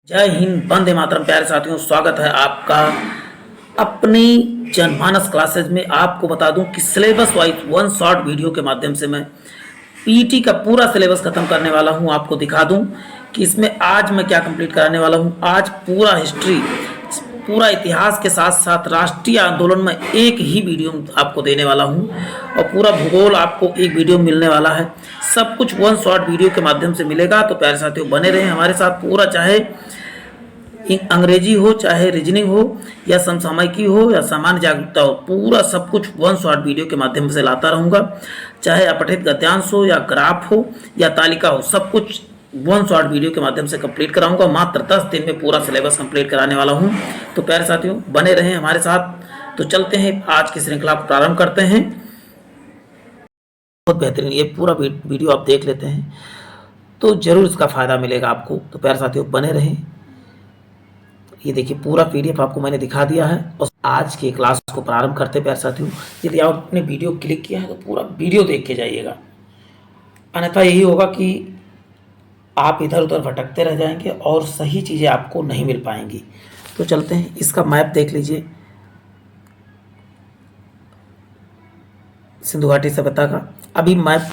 जय हिंद, वंदे मातरम। प्यारे साथियों, स्वागत है आपका अपनी जनमानस क्लासेज में। आपको बता दूं कि syllabus wise one short video के माध्यम से मैं पीटी का पूरा सिलेबस खत्म करने वाला हूं। आपको दिखा दूं कि इसमें आज मैं क्या कंप्लीट कराने वाला हूं। आज पूरा हिस्ट्री, पूरा इतिहास के साथ साथ राष्ट्रीय आंदोलन में एक ही वीडियो आपको देने वाला हूं और पूरा भूगोल आपको एक वीडियो मिलने वाला है। सब कुछ वन शॉर्ट वीडियो के माध्यम से मिलेगा। तो प्यारे साथियों, बने रहें हमारे साथ। पूरा चाहे अंग्रेजी हो, चाहे रीजनिंग हो, या समसामयिकी हो, या सामान्य जागरूकता हो, पूरा सब कुछ वन शॉर्ट वीडियो के माध्यम से लाता रहूँगा। चाहे अपठित गद्यांश हो, या ग्राफ हो, या तालिका हो, सब कुछ वन शॉर्ट वीडियो के माध्यम से कंप्लीट कराऊंगा। मात्र 10 दिन में पूरा सिलेबस कंप्लीट कराने वाला हूं। तो प्यारे साथियों, बने रहें हमारे साथ। तो चलते हैं, आज की श्रृंखला को प्रारंभ करते हैं। बहुत बेहतरीन ये पूरा वीडियो आप देख लेते हैं तो जरूर इसका फायदा मिलेगा आपको। तो प्यारे साथियों, बने रहें। ये देखिए, पूरा पीडीएफ आपको मैंने दिखा दिया है और आज की क्लास को प्रारंभ करते। प्यारे साथियों, यदि आपने वीडियो क्लिक किया है तो पूरा वीडियो देख के जाइएगा, अन्यथा यही होगा कि आप इधर उधर भटकते रह जाएंगे और सही चीज़ें आपको नहीं मिल पाएंगी। तो चलते हैं, इसका मैप देख लीजिए सिंधु घाटी सभ्यता का। अभी मैप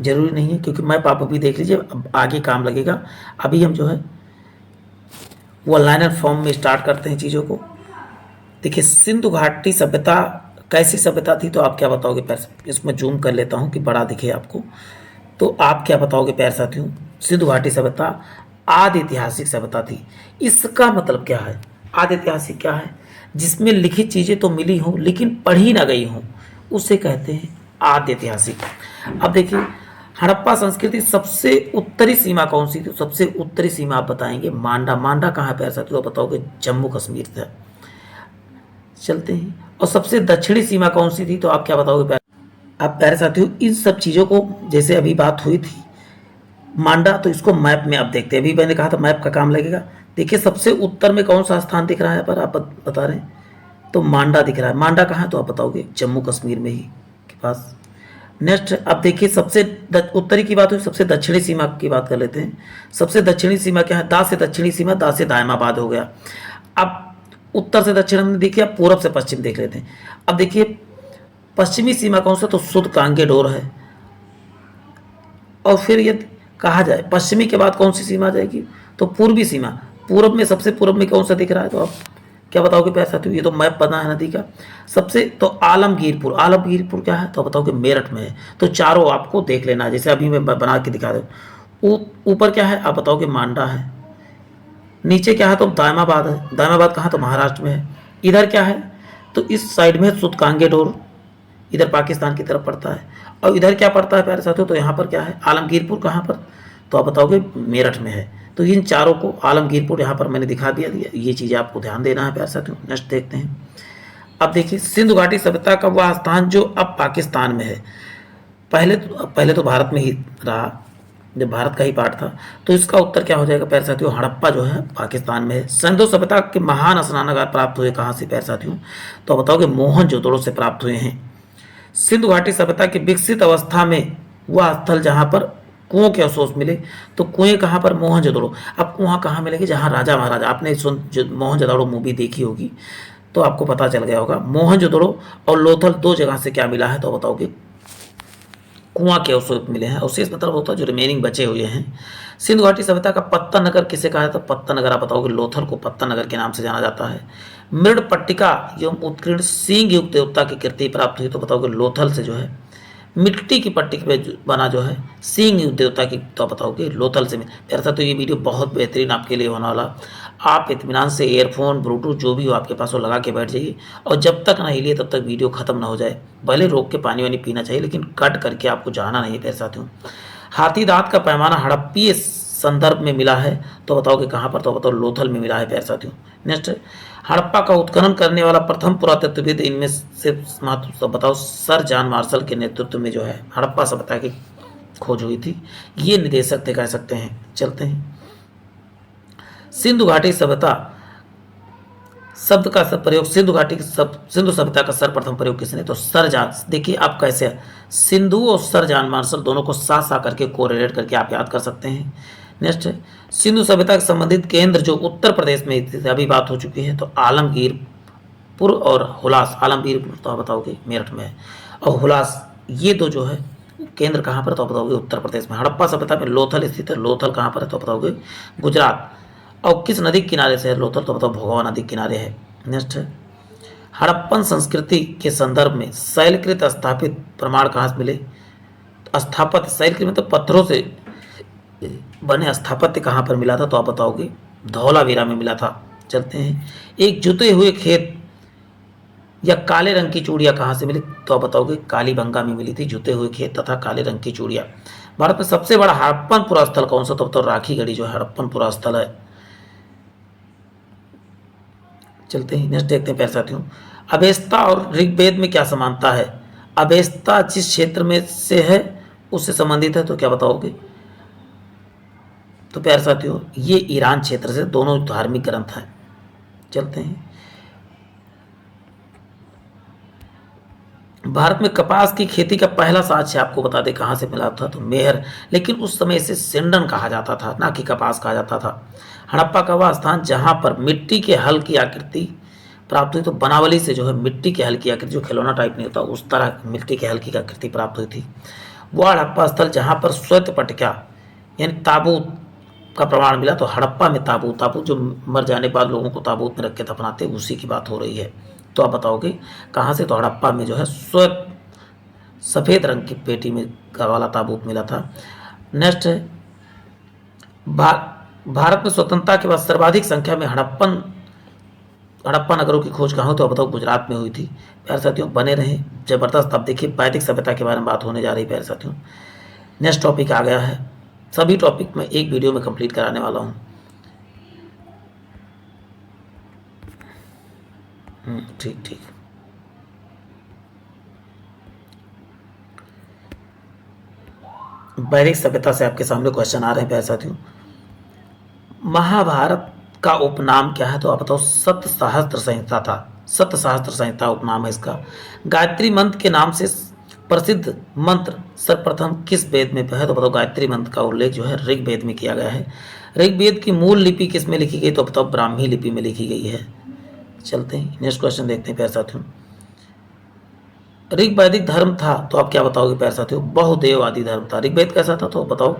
जरूरी नहीं है क्योंकि मैप आप अभी देख लीजिए, अब आगे काम लगेगा। अभी हम जो है वो लाइनर फॉर्म में स्टार्ट करते हैं चीज़ों को। देखिए, सिंधु घाटी सभ्यता कैसी सभ्यता थी, तो आप क्या बताओगे प्यार? इसमें जूम कर लेता हूँ कि बड़ा दिखे आपको। तो आप क्या बताओगे प्यार साथियों? सिंधु घाटी सभ्यता आदि ऐतिहासिक सभ्यता थी। इसका मतलब क्या है? आदि ऐतिहासिक क्या है? जिसमें लिखित चीज़ें तो मिली हों लेकिन पढ़ी ना गई हों, उसे कहते हैं आदि ऐतिहासिक। अब देखिए, हड़प्पा संस्कृति सबसे उत्तरी सीमा कौन सी थी? सबसे उत्तरी सीमा आप बताएंगे मांडा। मांडा कहाँ है प्यारे साथियों? तो बताओगे जम्मू कश्मीर था। चलते हैं, और सबसे दक्षिणी सीमा कौन सी थी? तो आप क्या बताओगे प्यारे? अब प्यारे साथियों, इन सब चीज़ों को जैसे अभी बात हुई थी मांडा, तो इसको मैप में आप देखते हैं। अभी मैंने कहा था मैप का काम लगेगा। देखिए, सबसे उत्तर में कौन सा स्थान दिख रहा है पर आप बता रहे हैं, तो मांडा दिख रहा है। मांडा कहाँ है? तो आप बताओगे जम्मू कश्मीर में ही के पास। नेक्स्ट, अब देखिए, सबसे उत्तरी की बात हुई, सबसे दक्षिणी सीमा की बात कर लेते हैं। सबसे दक्षिणी सीमा क्या है? दा से दक्षिणी सीमा, दा से दायमाबाद हो गया। अब उत्तर से दक्षिण हमने देखिए, अब पूरब से पश्चिम देख लेते हैं। अब देखिए, पश्चिमी सीमा कौन सा? तो सुद कांगेडोर है। और फिर यदि कहा जाए पश्चिमी के बाद कौन सी सीमा आ जाएगी? तो पूर्वी सीमा। पूरब में, सबसे पूरब में कौन सा दिख रहा है? तो आप क्या बताओगे प्यारे साथियों? ये तो मैप बना है नदी का। सबसे तो आलमगीरपुर। आलमगीरपुर क्या है? तो बताओगे मेरठ में है। तो चारों आपको देख लेना, जैसे अभी मैं बना के दिखा दूँ। ऊपर क्या है? आप बताओगे मांडा है। नीचे क्या है? तो दायमाबाद है। दायमाबाद कहाँ? तो महाराष्ट्र में है। इधर क्या है? तो इस साइड में सुद कांगेडोर, इधर पाकिस्तान की तरफ पड़ता है। और इधर क्या पड़ता है प्यारे साथियों? तो यहाँ पर क्या है? आलमगीरपुर कहाँ पर? तो आप बताओगे मेरठ में है। तो इन चारों को, आलमगीरपुर यहाँ पर मैंने दिखा दिया। ये चीज़ें आपको ध्यान देना है प्यारे साथियों। नेक्स्ट देखते हैं। अब देखिए, सिंधु घाटी सभ्यता का वह स्थान जो अब पाकिस्तान में है। पहले तो भारत में ही रहा, जब भारत का ही पार्ट था। तो इसका उत्तर क्या हो जाएगा प्यारे साथियों? हड़प्पा जो है पाकिस्तान में है। सिंधु सभ्यता के महान स्नानागार प्राप्त हुए कहाँ से प्यारे साथियों? तो बताओगे मोहनजोदड़ो से प्राप्त हुए हैं। सिंधु घाटी सभ्यता की विकसित अवस्था में वह स्थल जहाँ पर कुओं के अवशेष मिले। तो कुएं कहाँ पर? मोहनजोदड़ो। अब कुआं कहाँ मिलेगी? जहाँ राजा महाराजा, आपने मोहनजोदड़ो मूवी देखी होगी तो आपको पता चल गया होगा। मोहनजोदड़ो और लोथल दो जगह से क्या मिला है? तो बताओगे कुआं के अवशेष मिले हैं। अवशेष मतलब होता है जो रिमेनिंग बचे हुए हैं। सिंधु घाटी सभ्यता का पत्ता नगर किसे कहा जाता है? पत्ता नगर। आप बताओगे लोथल को पत्ता नगर के नाम से जाना जाता है। मृड पट्टिका एवं उत्कीर्ण सींग युक्त देवता की कृति प्राप्त हुई। तो बताओगे लोथल से जो है मिट्टी की पट्टी पे बना जो है सींग युक्त देवता की, तो बताओगे लोथल से। ऐसा तो ये वीडियो बहुत बेहतरीन आपके लिए होने वाला। आप इत्मीनान से ईयरफोन, ब्लूटूथ जो भी हो आपके पास वो लगा के बैठ जाइए, और जब तक ना हिलिए तब तक वीडियो खत्म ना हो जाए। भले रोक के पानी वानी पीना चाहिए, लेकिन कट करके आपको जाना नहीं है साथियों। हाथी दांत का पैमाना हड़प्पीय संदर्भ में मिला है। तो बताओगे कहाँ पर? तो बताओ लोथल में मिला है प्यारे साथियों। नेक्स्ट, हड़प्पा का उत्खनन करने वाला प्रथम पुरातत्वविद इनमें से तो बताओ सर जॉन मार्शल के नेतृत्व में जो है हड़प्पा सभ्यता की खोज हुई थी। ये निदेशक थे कह सकते हैं। चलते हैं, सिंधु घाटी सभ्यता शब्द का प्रयोग, सिंधु सभ्यता का सर्वप्रथम प्रयोग किसने? तो सर जॉन। देखिए आप कैसे सिंधु और सर जॉन मार्शल दोनों को साथ साथ करके कोरिलेट करके आप याद कर सकते हैं। नेक्स्ट है सिंधु सभ्यता से संबंधित केंद्र जो उत्तर प्रदेश में स्थित है, अभी बात हो चुकी है, तो आलमगीरपुर और हुलास। आलमगीरपुर तो आप बताओगे मेरठ में है, और हुलास, ये दो जो है केंद्र कहाँ पर, तो आप बताओगे उत्तर प्रदेश में। हड़प्पा सभ्यता में लोथल स्थित है, लोथल कहाँ पर है, तो बताओगे गुजरात। और किस नदी के किनारे से है लोथल, तो बताओ भोगवा नदी के किनारे है। नेक्स्ट है हड़प्पन संस्कृति के संदर्भ में शैलकृत स्थापित प्रमाण कहाँ से मिले। स्थापत्य, शैलकृत मतलब पत्थरों से बने स्थापत्य कहाँ पर मिला था, तो आप बताओगे धौलावीरा में मिला था। चलते हैं एक जुते हुए खेत या काले रंग की चूड़ियाँ कहाँ से मिली, तो आप बताओगे कालीबंगा में मिली थी जुते हुए खेत तथा काले रंग की चूड़ियाँ। भारत में सबसे बड़ा हड़प्पन पुरास्थल कौन सा, तो बताओ राखीगढ़ी जो है हड़प्पन पुरास्थल है। चलते हैं नेक्स्ट देखते हैं प्यारे साथियों, अवेस्ता और ऋग्वेद में क्या समानता है। अवेस्ता जिस क्षेत्र में से है उससे संबंधित है, तो क्या बताओगे, तो प्यारे साथियों ये ईरान क्षेत्र से, दोनों धार्मिक ग्रंथ हैं। चलते हैं भारत में कपास की खेती का पहला साक्ष्य आपको बता दें कहाँ से मिला था, तो मेहर, लेकिन उस समय इसे सिंडन कहा जाता था, ना कि कपास कहा जाता था। हड़प्पा का वह स्थान जहाँ पर मिट्टी के हल की आकृति प्राप्त हुई, तो बनावली से जो है मिट्टी के हल की आकृति, जो खिलौना टाइप नहीं होता उस तरह मिट्टी के हल की आकृति प्राप्त हुई थी। वह हड़प्पा स्थल जहाँ पर श्वेत पटका यानी ताबूत का प्रमाण मिला, तो हड़प्पा में ताबूत, ताबूत जो मर जाने के बाद लोगों को ताबूत में रख के दफनाते, उसी की बात हो रही है। तो आप बताओगे कहाँ से, तो हड़प्पा में जो है श्वेत सफ़ेद रंग की पेटी में का वाला ताबूत मिला था। नेक्स्ट है भारत में स्वतंत्रता के बाद सर्वाधिक संख्या में हड़प्पा नगरों की खोज कहाँ हो, तो आप बताओ गुजरात में हुई थी। प्यारे साथियों बने रहें जबरदस्त। अब देखिए वैदिक सभ्यता के बारे में बात होने जा रही है प्यारे साथियों। नेक्स्ट टॉपिक आ गया है, सभी टॉपिक मैं एक वीडियो में कंप्लीट कराने वाला हूँ। ठीक ठीक। वैदिक सभ्यता से आपके सामने क्वेश्चन आ रहे हैं प्यारे साथियों। महाभारत का उपनाम क्या है, तो आप बताओ सत सहस्त्र संहिता था। सत सहस्त्र संहिता उपनाम है इसका। गायत्री मंत्र के नाम से प्रसिद्ध मंत्र सर्वप्रथम किस वेद में है, तो बताओ गायत्री मंत्र का उल्लेख जो है ऋग्वेद में किया गया है। ऋग्वेद की मूल लिपि किस में लिखी गई, तो बताओ ब्राह्मी लिपि में लिखी गई है। चलते हैं नेक्स्ट क्वेश्चन देखते हैं प्यारे साथियों। ऋग्वैदिक धर्म था, तो आप क्या बताओगे प्यारे साथियों, बहुदेववादी धर्म था। ऋग्वेद कैसा था, तो बताओ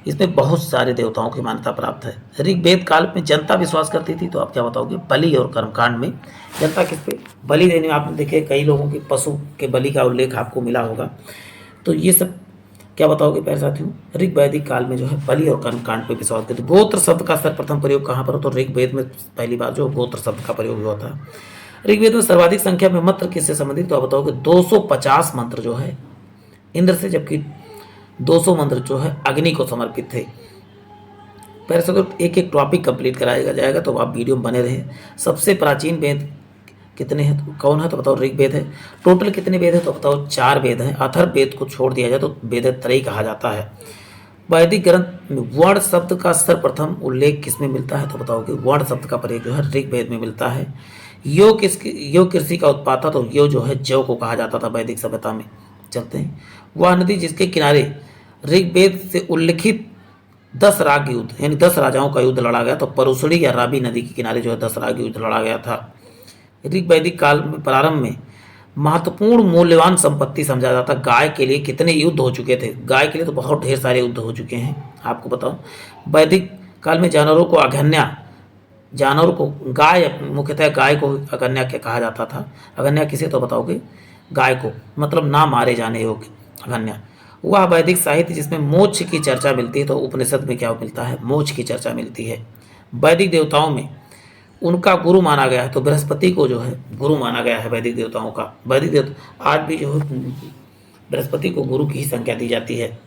इसमें बहुत सारे देवताओं की मान्यता प्राप्त है। ऋग्वेद काल में जनता विश्वास करती थी, तो आप क्या बताओगे बलि और कर्मकांड में जनता किस पे बलि देने में, आपने देखे कई लोगों के पशु के बलि का उल्लेख आपको मिला होगा। तो ये सब क्या बताओगे प्यारे साथियों, ऋग्वैदिक काल में जो है बलि और कर्मकांड पे विश्वास करते। गोत्र शब्द का सर्वप्रथम प्रयोग कहाँ पर हो, तो ऋग्वेद में पहली बार जो गोत्र शब्द का प्रयोग हुआ था। ऋग्वेद में सर्वाधिक संख्या में मंत्र किससे संबंधित, तो आप बताओगे 250 मंत्र जो है इंद्र से, जबकि 200 मंत्र जो है अग्नि को समर्पित थे। पहले से तो एक एक टॉपिक कंप्लीट कराया जाएगा, तो आप वीडियो में बने रहें। सबसे प्राचीन वेद कितने हैं, तो कौन है, तो बताओ ऋग्वेद है। टोटल कितने वेद है, तो बताओ 4 वेद हैं। अथर्ववेद को छोड़ दिया जाए तो वेदत्रयी कहा जाता है। वैदिक ग्रंथ में वर्ण शब्द का सर्वप्रथम उल्लेख किसमें मिलता है, तो बताओगे वर्ण शब्द का प्रयोग जो है ऋग्वेद में मिलता है। योग कृषि का उत्पाद था, तो यो जो है जौ को कहा जाता था वैदिक सभ्यता में। चलते हैं वह नदी जिसके किनारे ऋग्वेद से उल्लिखित 10 राग युद्ध यानी 10 राजाओं का युद्ध लड़ा गया, तो परुसड़ी या राबी नदी के किनारे जो है 10 राग युद्ध लड़ा गया था। ऋग्वैदिक काल में प्रारंभ में महत्वपूर्ण मूल्यवान संपत्ति समझा जाता। गाय के लिए कितने युद्ध हो चुके थे, गाय के लिए तो बहुत ढेर सारे युद्ध हो चुके हैं। आपको बताओ वैदिक काल में जानवरों को अगन्या, जानवरों को गाय, मुख्यतः गाय को अगन्या क्या कहा जाता था। अगन्या किसे, तो बताओगे गाय को, मतलब ना मारे जाने योग्य अगन्या। वह वैदिक साहित्य जिसमें मोक्ष की चर्चा मिलती है, तो उपनिषद में क्या मिलता है, मोक्ष की चर्चा मिलती है। वैदिक देवताओं में उनका गुरु माना गया है, तो बृहस्पति को जो है गुरु माना गया है वैदिक देवताओं का। वैदिक देवता आज भी जो है बृहस्पति को गुरु की ही संज्ञा दी जाती है।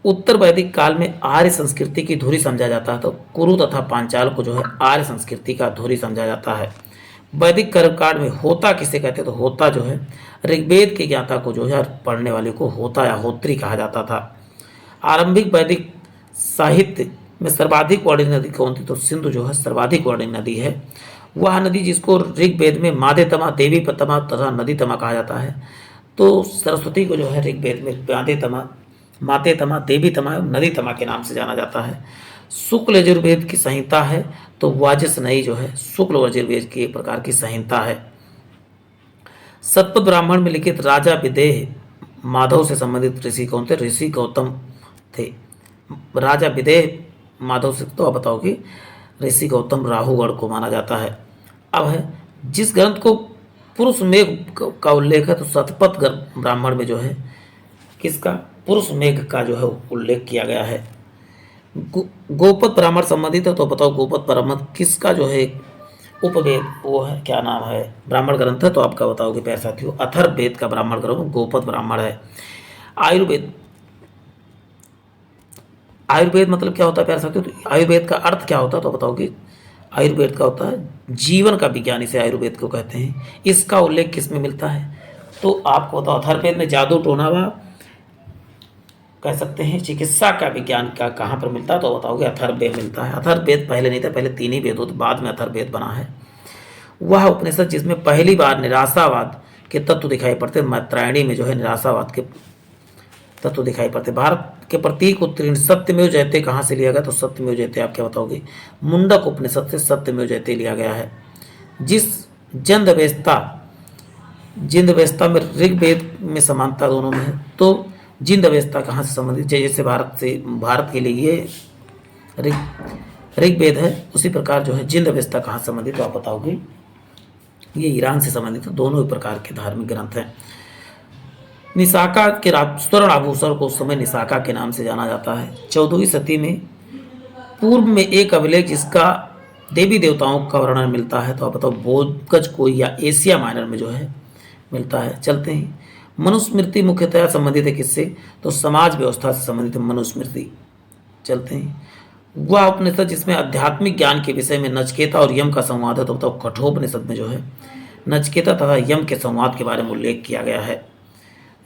उत्तर वैदिक काल में आर्य संस्कृति की धुरी समझा जाता है, तो कुरु तथा पांचाल को जो है आर्य संस्कृति का धुरी समझा जाता है। वैदिक कर्मकांड में होता किसे कहते हैं, तो होता जो है ऋग्वेद के ज्ञाता को जो है पढ़ने वाले को होता या होत्री कहा जाता था। आरंभिक वैदिक साहित्य में सर्वाधिक वर्णित नदी कौन थी, तो सिंधु जो है सर्वाधिक वर्णित नदी है। वह नदी जिसको ऋग्वेद में मादेतमा, देवी तमा तथा नदी तमा कहा जाता है, तो सरस्वती को जो है ऋग्वेद में मादेतमा, मातेतमा, देवी तमा, नदी तमा के नाम से जाना जाता है। शुक्ल यजुर्वेद की संहिता है तो वाजसनेयी जो है शुक्ल यजुर्वेद की एक प्रकार की संहिता है। सतपथ ब्राह्मण में लिखित राजा विदेह माधव से संबंधित ऋषि कौन थे? ऋषि गौतम थे। राजा विदेह माधव से तो आप बताओ कि ऋषि गौतम राहुगढ़ को माना जाता है। अब है जिस ग्रंथ को पुरुष मेघ का उल्लेख है तो शतपथ ब्राह्मण में जो है किसका? पुरुष मेघ का जो है उल्लेख किया गया है। गोपद ब्राह्मण संबंधित है तो बताओ गोपद ब्राह्मण किसका जो है उपवेद वो है, क्या नाम है, ब्राह्मण ग्रंथ है तो आपका बताओगे प्यारे साथियों अथर्ववेद का ब्राह्मण ग्रंथ गोपद ब्राह्मण है। आयुर्वेद, आयुर्वेद मतलब क्या होता है प्यारे साथियों? तो आयुर्वेद का अर्थ क्या होता है तो बताओगे आयुर्वेद का होता है जीवन का विज्ञान, इसे आयुर्वेद को कहते हैं। इसका उल्लेख किस में मिलता है तो आपको बताओ अथर्ववेद में जादू टोना व कह सकते हैं चिकित्सा का विज्ञान का कहाँ पर मिलता है तो बताओगे अथर्ववेद मिलता है। अथर्ववेद पहले नहीं था, पहले 3 ही वेद होते, बाद में अथर्ववेद बना है। वह उपनिषद जिसमें पहली बार निराशावाद के तत्व दिखाई पड़ते, मैत्रायणी में जो है निराशावाद के तत्व दिखाई पड़ते। भारत के प्रतीक उत्तीर्ण सत्यमेव जयते कहाँ से लिया गया तो सत्यमेव जयते आप क्या बताओगे? मुंडक उपनिषद से सत्यमेव जयते लिया गया है। जिस जिंदवेस्ता में ऋग्वेद में समानता दोनों में है तो जिंदवेस्ता कहाँ से संबंधित? जैसे भारत के लिए ये ऋग्वेद है उसी प्रकार जो है जिंदवेस्ता कहाँ संबंधित तो आप बताओगे ये ईरान से संबंधित है। दोनों ही प्रकार के धार्मिक ग्रंथ हैं। निसाका के स्वर्ण आभूषण को उस समय निसाका के नाम से जाना जाता है। 14वीं सदी में पूर्व में एक अभिलेख जिसका देवी देवताओं का वर्णन मिलता है तो आप बताओ बोधगज कोई या एशिया माइनर में जो है मिलता है। चलते हैं मनुस्मृति मुख्यतः संबंधित है किससे तो समाज व्यवस्था से संबंधित है मनुस्मृति। चलते हैं वह उपनिषद जिसमें आध्यात्मिक ज्ञान के विषय में नचकेता और यम का संवाद है तो बताओ कठोपनिषद में जो है नचकेता तथा यम के संवाद के बारे में उल्लेख किया गया है।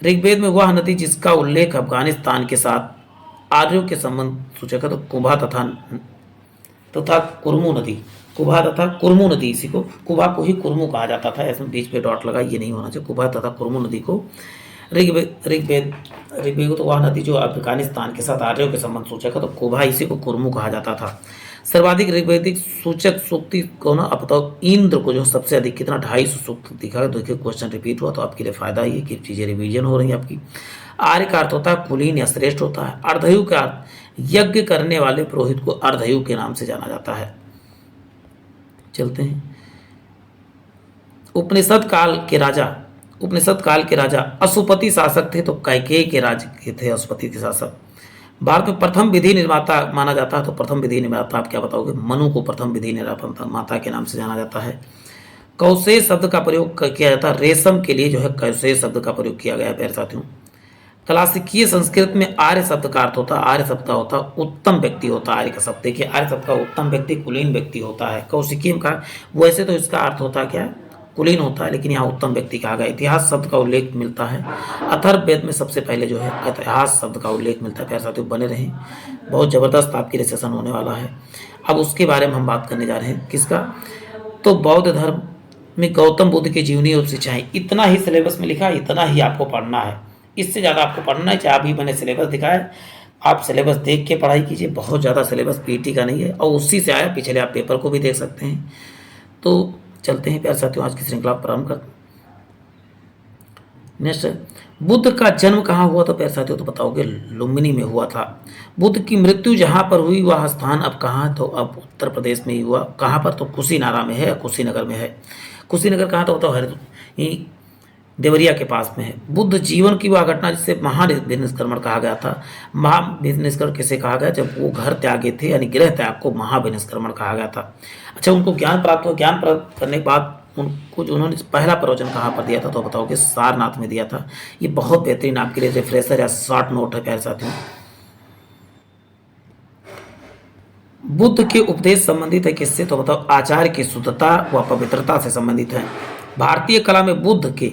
ऋग्वेद में वह नदी जिसका उल्लेख अफगानिस्तान के साथ आर्यों के संबंध सूचक है तो कुभा तथा कुर्मू नदी। कुभा तथा कुर्मू नदी, इसी को कुभा को ही कुर्मू कहा जाता था, इसमें बीच पे डॉट लगा ये नहीं होना चाहिए। कुभा तथा कुर्मू नदी को ऋग्वेद तो वह नदी जो अफगानिस्तान के साथ आर्यों के संबंध सूचक है तो कुभा इसी को कुर्मू कहा जाता था। सर्वाधिक ऋग्वेदिक सूचक सूक्ति को ना आप बताओ इंद्र को जो सबसे अधिक कितना 250 सूक्त दिखा। देखिए क्वेश्चन रिपीट हुआ तो आपके लिए फायदा ही है कि चीज़ें रिवीजन हो रही है आपकी। आर्य का अर्थ होता है कुलीन या श्रेष्ठ होता है। अर्धयु का अर्थ यज्ञ करने वाले पुरोहित को अर्धयु के नाम से जाना जाता है। चलते हैं उपनिषद काल के राजा अशुपति शासक थे तो कैकेयी के राज्य के थे अशुपति के शासक। भारत में प्रथम विधि निर्माता माना जाता है तो प्रथम विधि निर्माता आप क्या बताओगे? मनु को प्रथम विधि निर्माता के नाम से जाना जाता है। कौशेय शब्द का प्रयोग किया जाता है, रेशम के लिए जो है कौशेय शब्द का प्रयोग किया गया है प्यारे साथियों। क्लासिकीय संस्कृत में आर्य शब्द का अर्थ होता है, आर्य शब्द का होता है उत्तम व्यक्ति होता है। आर्य का शब्द देखिए आर्य शब्द का उत्तम व्यक्ति कुलीन व्यक्ति होता है। कौशिकी का वैसे तो इसका अर्थ होता है क्या? कुलीन होता है, लेकिन यहाँ उत्तम व्यक्ति कहा गया। इतिहास शब्द का उल्लेख मिलता है अथर्ववेद में, सबसे पहले जो है इतिहास शब्द का उल्लेख मिलता है। प्यारे साथियों बने रहें, बहुत ज़बरदस्त आपके लिए सेशन होने वाला है। अब उसके बारे में हम बात करने जा रहे हैं किसका तो बौद्ध धर्म में गौतम बुद्ध की जीवनी और शिक्षाएं। इतना ही सिलेबस में लिखा है, इतना ही आपको पढ़ना है, इससे ज़्यादा आपको पढ़ना है। चाहे अभी मैंने सिलेबस दिखाया, आप सिलेबस देख के पढ़ाई कीजिए। बहुत ज़्यादा सिलेबस पीटी का नहीं है और उसी से आया, पिछले आप पेपर को भी देख सकते हैं। तो चलते हैं प्यारे साथियों आज की श्रृंखला प्रारंभ करते हैं। नेक्स्ट बुद्ध का जन्म कहाँ हुआ तो प्यारे साथियों तो बताओगे लुम्बिनी में हुआ था। बुद्ध की मृत्यु जहाँ पर हुई वह स्थान अब कहाँ तो अब उत्तर प्रदेश में ही हुआ। कहाँ पर तो कुशीनारा में है या कुशीनगर में है। कुशीनगर कहाँ तो बताओ देवरिया के पास में है। बुद्ध जीवन की वह घटना जिसे महाविनिष्क्रमण कहा गया था। महाविनिष्क्रमण किसे कहा गया? जब वो घर त्यागे थे यानी गृह त्याग को महाविनिष्क्रमण कहा गया था। अच्छा उनको ज्ञान प्राप्त हुआ, ज्ञान प्राप्त करने के बाद उनको उन्होंने पहला प्रवचन कहाँ पर दिया था तो बताओगे सारनाथ में दिया था। ये बहुत बेहतरीन आपके लिए रिफ्रेशर या शॉर्ट नोट है प्यारे साथियों। बुद्ध के उपदेश संबंधित है किससे तो बताओ आचार्य की शुद्धता व पवित्रता से संबंधित है। भारतीय कला में बुद्ध के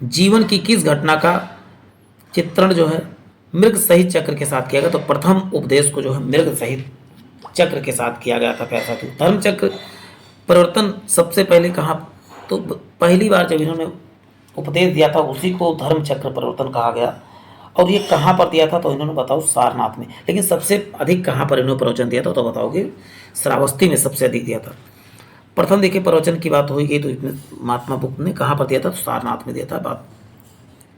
जीवन की किस घटना का चित्रण जो है मृग सहित चक्र के साथ किया गया तो प्रथम उपदेश को जो है मृग सहित चक्र के साथ किया गया था प्यारे साथियों। धर्म चक्र परिवर्तन सबसे पहले कहाँ तो पहली बार जब इन्होंने उपदेश दिया था उसी को धर्म चक्र परिवर्तन कहा गया। और ये कहाँ पर दिया था, तो इन्होंने बताओ सारनाथ में। लेकिन सबसे अधिक कहाँ पर इन्होंने प्रवचन दिया था, तो बताओगे श्रावस्ती में सबसे अधिक दिया था। प्रथम देखिए प्रवचन की बात हुई गई तो इसमें महात्मा बुद्ध ने कहाँ पर दिया था, तो सारनाथ में दिया था। बात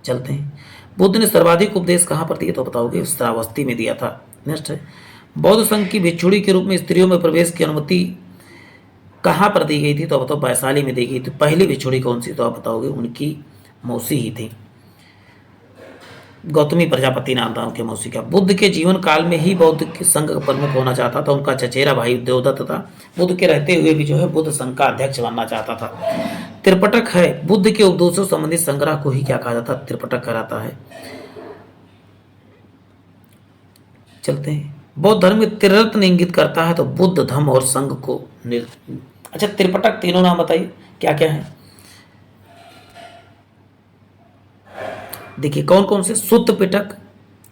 चलते हैं, बुद्ध ने सर्वाधिक उपदेश कहाँ पर दिए, तो बताओगे श्रावस्ती में दिया था। नेक्स्ट है, बौद्ध संघ की भिक्षुणी के रूप में स्त्रियों में प्रवेश की अनुमति कहाँ पर दी गई थी, तो बताओ वैशाली में दी गई थी। पहली भिक्षुणी कौन सी, तो आप बताओगे उनकी मौसी ही थी, गौतमी प्रजापति नाम था उनके मौसी का। बुद्ध के जीवन काल में ही बौद्ध के संघ का प्रमुख होना चाहता था, उनका चचेरा भाई देवदत्त था। बुद्ध के रहते हुए भी जो है बुद्ध संघ का अध्यक्ष बनना चाहता था। त्रिपटक है, बुद्ध के उपदेशों संबंधित संग्रह को ही क्या कहा जाता है, त्रिपटक कहलाता है। चलते हैं, बौद्ध धर्म में त्रिरत्न इंगित करता है, तो बुद्ध धम्म और संघ को अच्छा त्रिपटक तीनों नाम बताइए क्या क्या है। देखिए कौन कौन से, सुत्त पिटक,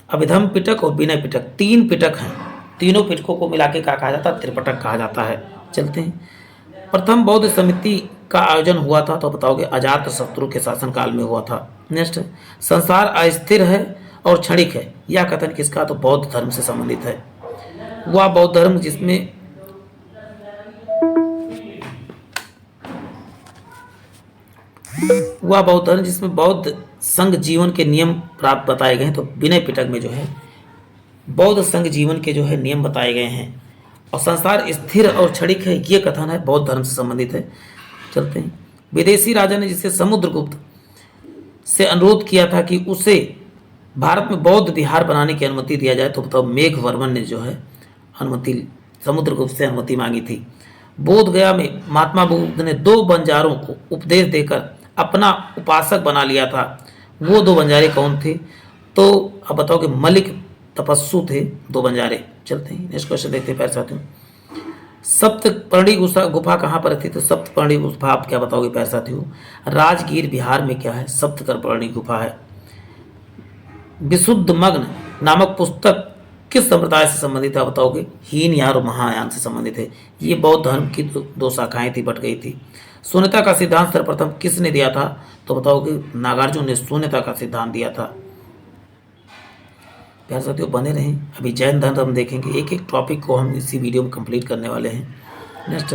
अभिधम पिटक और विनय पिटक, तीन पिटक हैं। तीनों पिटकों को मिला के क्या कहा जाता है, त्रिपटक कहा जाता है। चलते हैं, प्रथम बौद्ध समिति का आयोजन हुआ था, तो बताओगे अजात शत्रु के शासनकाल में हुआ था। नेक्स्ट, संसार अस्थिर है और क्षणिक है, यह कथन किसका, तो बौद्ध धर्म से संबंधित है। वह बौद्ध धर्म जिसमें बौद्ध संघ जीवन के नियम प्राप्त बताए गए हैं, तो विनय पिटक में जो है बौद्ध संघ जीवन के जो है नियम बताए गए हैं। और संसार स्थिर और क्षणिक है, ये कथन है बौद्ध धर्म से संबंधित है। चलते हैं, विदेशी राजा ने जिसे समुद्रगुप्त से अनुरोध किया था कि उसे भारत में बौद्ध विहार बनाने की अनुमति दिया जाए, तो बताओ मेघवर्मन ने जो है अनुमति, समुद्रगुप्त से अनुमति मांगी थी। बोध गया में महात्मा बुद्ध ने 2 बंजारों को उपदेश देकर अपना उपासक बना लिया था। वो 2 बंजारे कौन थे, तो अब बताओगे मलिक तपस्सु थे 2 बंजारे। चलते हैं, नेक्स्ट क्वेश्चन देखते हैं प्यारे साथियों। सप्तपर्णी गुफा कहाँ पर थी, तो सप्तपर्णी गुफा आप क्या बताओगे प्यारे साथियों, राजगीर बिहार में क्या है, सप्तपर्णी गुफा है। विशुद्ध मग्न नामक पुस्तक किस संप्रदाय से संबंधित है, बताओगे हीनयान और महायान से संबंधित है। ये बौद्ध धर्म की 2 शाखाएं थी, बट गई थी। शून्यता का सिद्धांत सर्वप्रथम किसने दिया था, तो बताओगे नागार्जुन ने शून्यता का सिद्धांत दिया था। प्यारे साथियों बने रहें, अभी जैन धर्म हम देखेंगे, एक एक टॉपिक को हम इसी वीडियो में कंप्लीट करने वाले हैं। नेक्स्ट,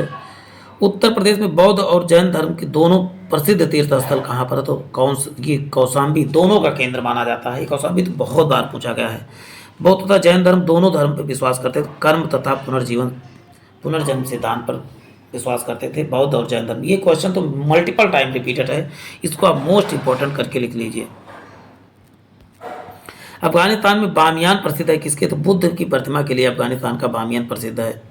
उत्तर प्रदेश में बौद्ध और जैन धर्म के दोनों प्रसिद्ध तीर्थ स्थल कहाँ पर है, तो ये कौशाम्बी दोनों का केंद्र माना जाता है। कौशाम्बी तो बहुत बार पूछा गया है। बौद्ध तथा जैन धर्म दोनों धर्म पर विश्वास करते थे, कर्म तथा पुनर्जन्म सिद्धांत पर विश्वास करते थे बौद्ध और जैन धर्म। ये क्वेश्चन तो मल्टीपल टाइम रिपीटेड है, इसको आप मोस्ट इंपॉर्टेंट करके लिख लीजिए। अफगानिस्तान में बामियान प्रसिद्ध है किसके, तो बुद्ध की प्रतिमा के लिए अफगानिस्तान का बामियान प्रसिद्ध है।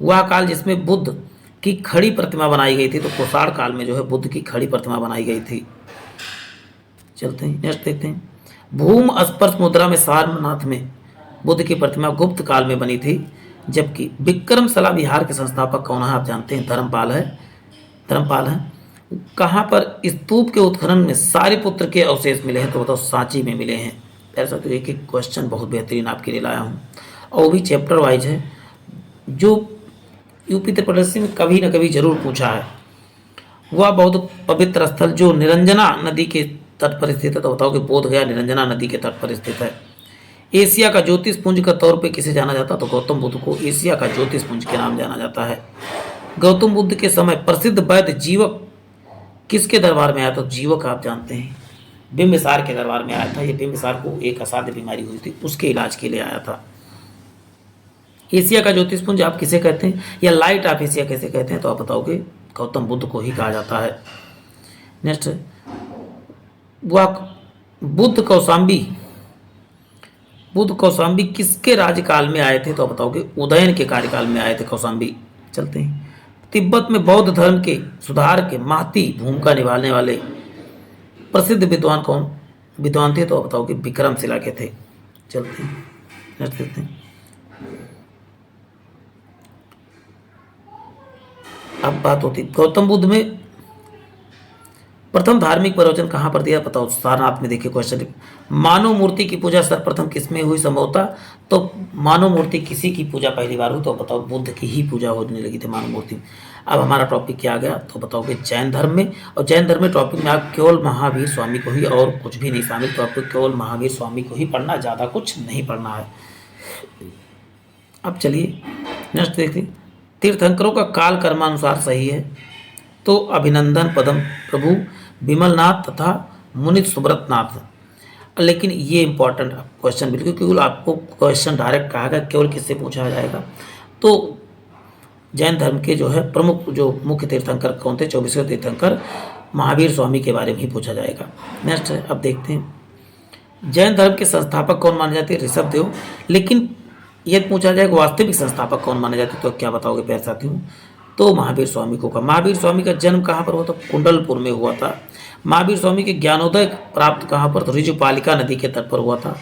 वह काल जिसमें बुद्ध की खड़ी प्रतिमा बनाई गई थी, तो कुषाण काल में जो है बुद्ध की खड़ी प्रतिमा बनाई गई थी। चलते हैं, नेक्स्ट देखते हैं। भूम स्पर्श मुद्रा में सारनाथ में बुद्ध की प्रतिमा गुप्त काल में बनी थी, जबकि विक्रमशिला विहार के संस्थापक कौन है, आप जानते हैं धर्मपाल है। कहाँ पर स्तूप के उत्खनन में सारिपुत्र के अवशेष मिले हैं, तो बताओ सांची में मिले हैं। ऐसा तो एक एक क्वेश्चन बहुत बेहतरीन आपके लिए लाया हूँ, और वो भी चैप्टर वाइज है, जो यूपी उत्तर प्रदेश में कभी न कभी जरूर पूछा है। वह बहुत पवित्र स्थल जो निरंजना नदी के तट पर स्थित है, तो बताओ कि बोध गया निरंजना नदी के तट पर स्थित है। एशिया का ज्योतिषपुंज के तौर पे किसे जाना जाता है, तो गौतम बुद्ध को एशिया का ज्योतिषपुंज के नाम जाना जाता है। गौतम बुद्ध के समय प्रसिद्ध वैद्य जीवक किसके दरबार में आया, तो जीवक आप जानते हैं बिंबिसार के दरबार में आया था। ये बिंबिसार को एक असाध्य बीमारी हुई थी, उसके इलाज के लिए आया था। एशिया का ज्योतिषपुंज आप किसे कहते हैं, या लाइट ऑफ एशिया कैसे कहते हैं, तो आप बताओगे गौतम बुद्ध को ही कहा जाता है। नेक्स्ट, वह बुद्ध कौशाम्बी किसके राज्यकाल में आए थे, तो बताओगे उदयन के कार्यकाल में आए थे कौशाम्बी। चलते हैं, तिब्बत में बौद्ध धर्म के सुधार के महती भूमिका निभाने वाले प्रसिद्ध विद्वान थे, तो बताओगे विक्रमशिला के थे। चलते हैं, नेक्स्ट देखते हैं। अब बात होती गौतम बुद्ध में प्रथम धार्मिक प्रवचन कहाँ पर दिया बताओ, सारनाथ में। देखिए क्वेश्चन, मानव मूर्ति की पूजा सर्वप्रथम किसमें हुई संभवतः, तो मानव मूर्ति किसी की पूजा पहली बार हुई, तो बताओ बुद्ध की ही पूजा होने लगी थी मानव मूर्ति। अब हमारा टॉपिक क्या आ गया, तो बताओगे जैन धर्म में। और जैन धर्म में टॉपिक में आप केवल महावीर स्वामी को ही, और कुछ भी नहीं शामिल, तो आपको केवल महावीर स्वामी को ही पढ़ना, ज़्यादा कुछ नहीं पढ़ना है। अब चलिए नेक्स्ट देखिए, तीर्थंकरों का काल कर्मानुसार सही है, तो अभिनंदन पदम प्रभु विमलनाथ तथा मुनित सुब्रतनाथ। लेकिन ये इंपॉर्टेंट क्वेश्चन, बिल्कुल केवल आपको क्वेश्चन डायरेक्ट कहा गया केवल किससे पूछा जाएगा, तो जैन धर्म के जो है प्रमुख जो मुख्य तीर्थंकर कौन थे, 24वें तीर्थंकर महावीर स्वामी के बारे में ही पूछा जाएगा। नेक्स्ट है, अब देखते हैं जैन धर्म के संस्थापक कौन माने जाते हैं, ऋषभ देव। लेकिन यह पूछा जाएगा वास्तविक संस्थापक कौन माने जाते हैं, तो क्या बताओगे प्यारे साथियों, तो महावीर स्वामी को। महावीर स्वामी का जन्म कहाँ पर हुआ था, कुंडलपुर में हुआ था। महावीर स्वामी के ज्ञानोदय प्राप्त कहाँ पर, तो ऋजुपालिका नदी के तट पर हुआ था।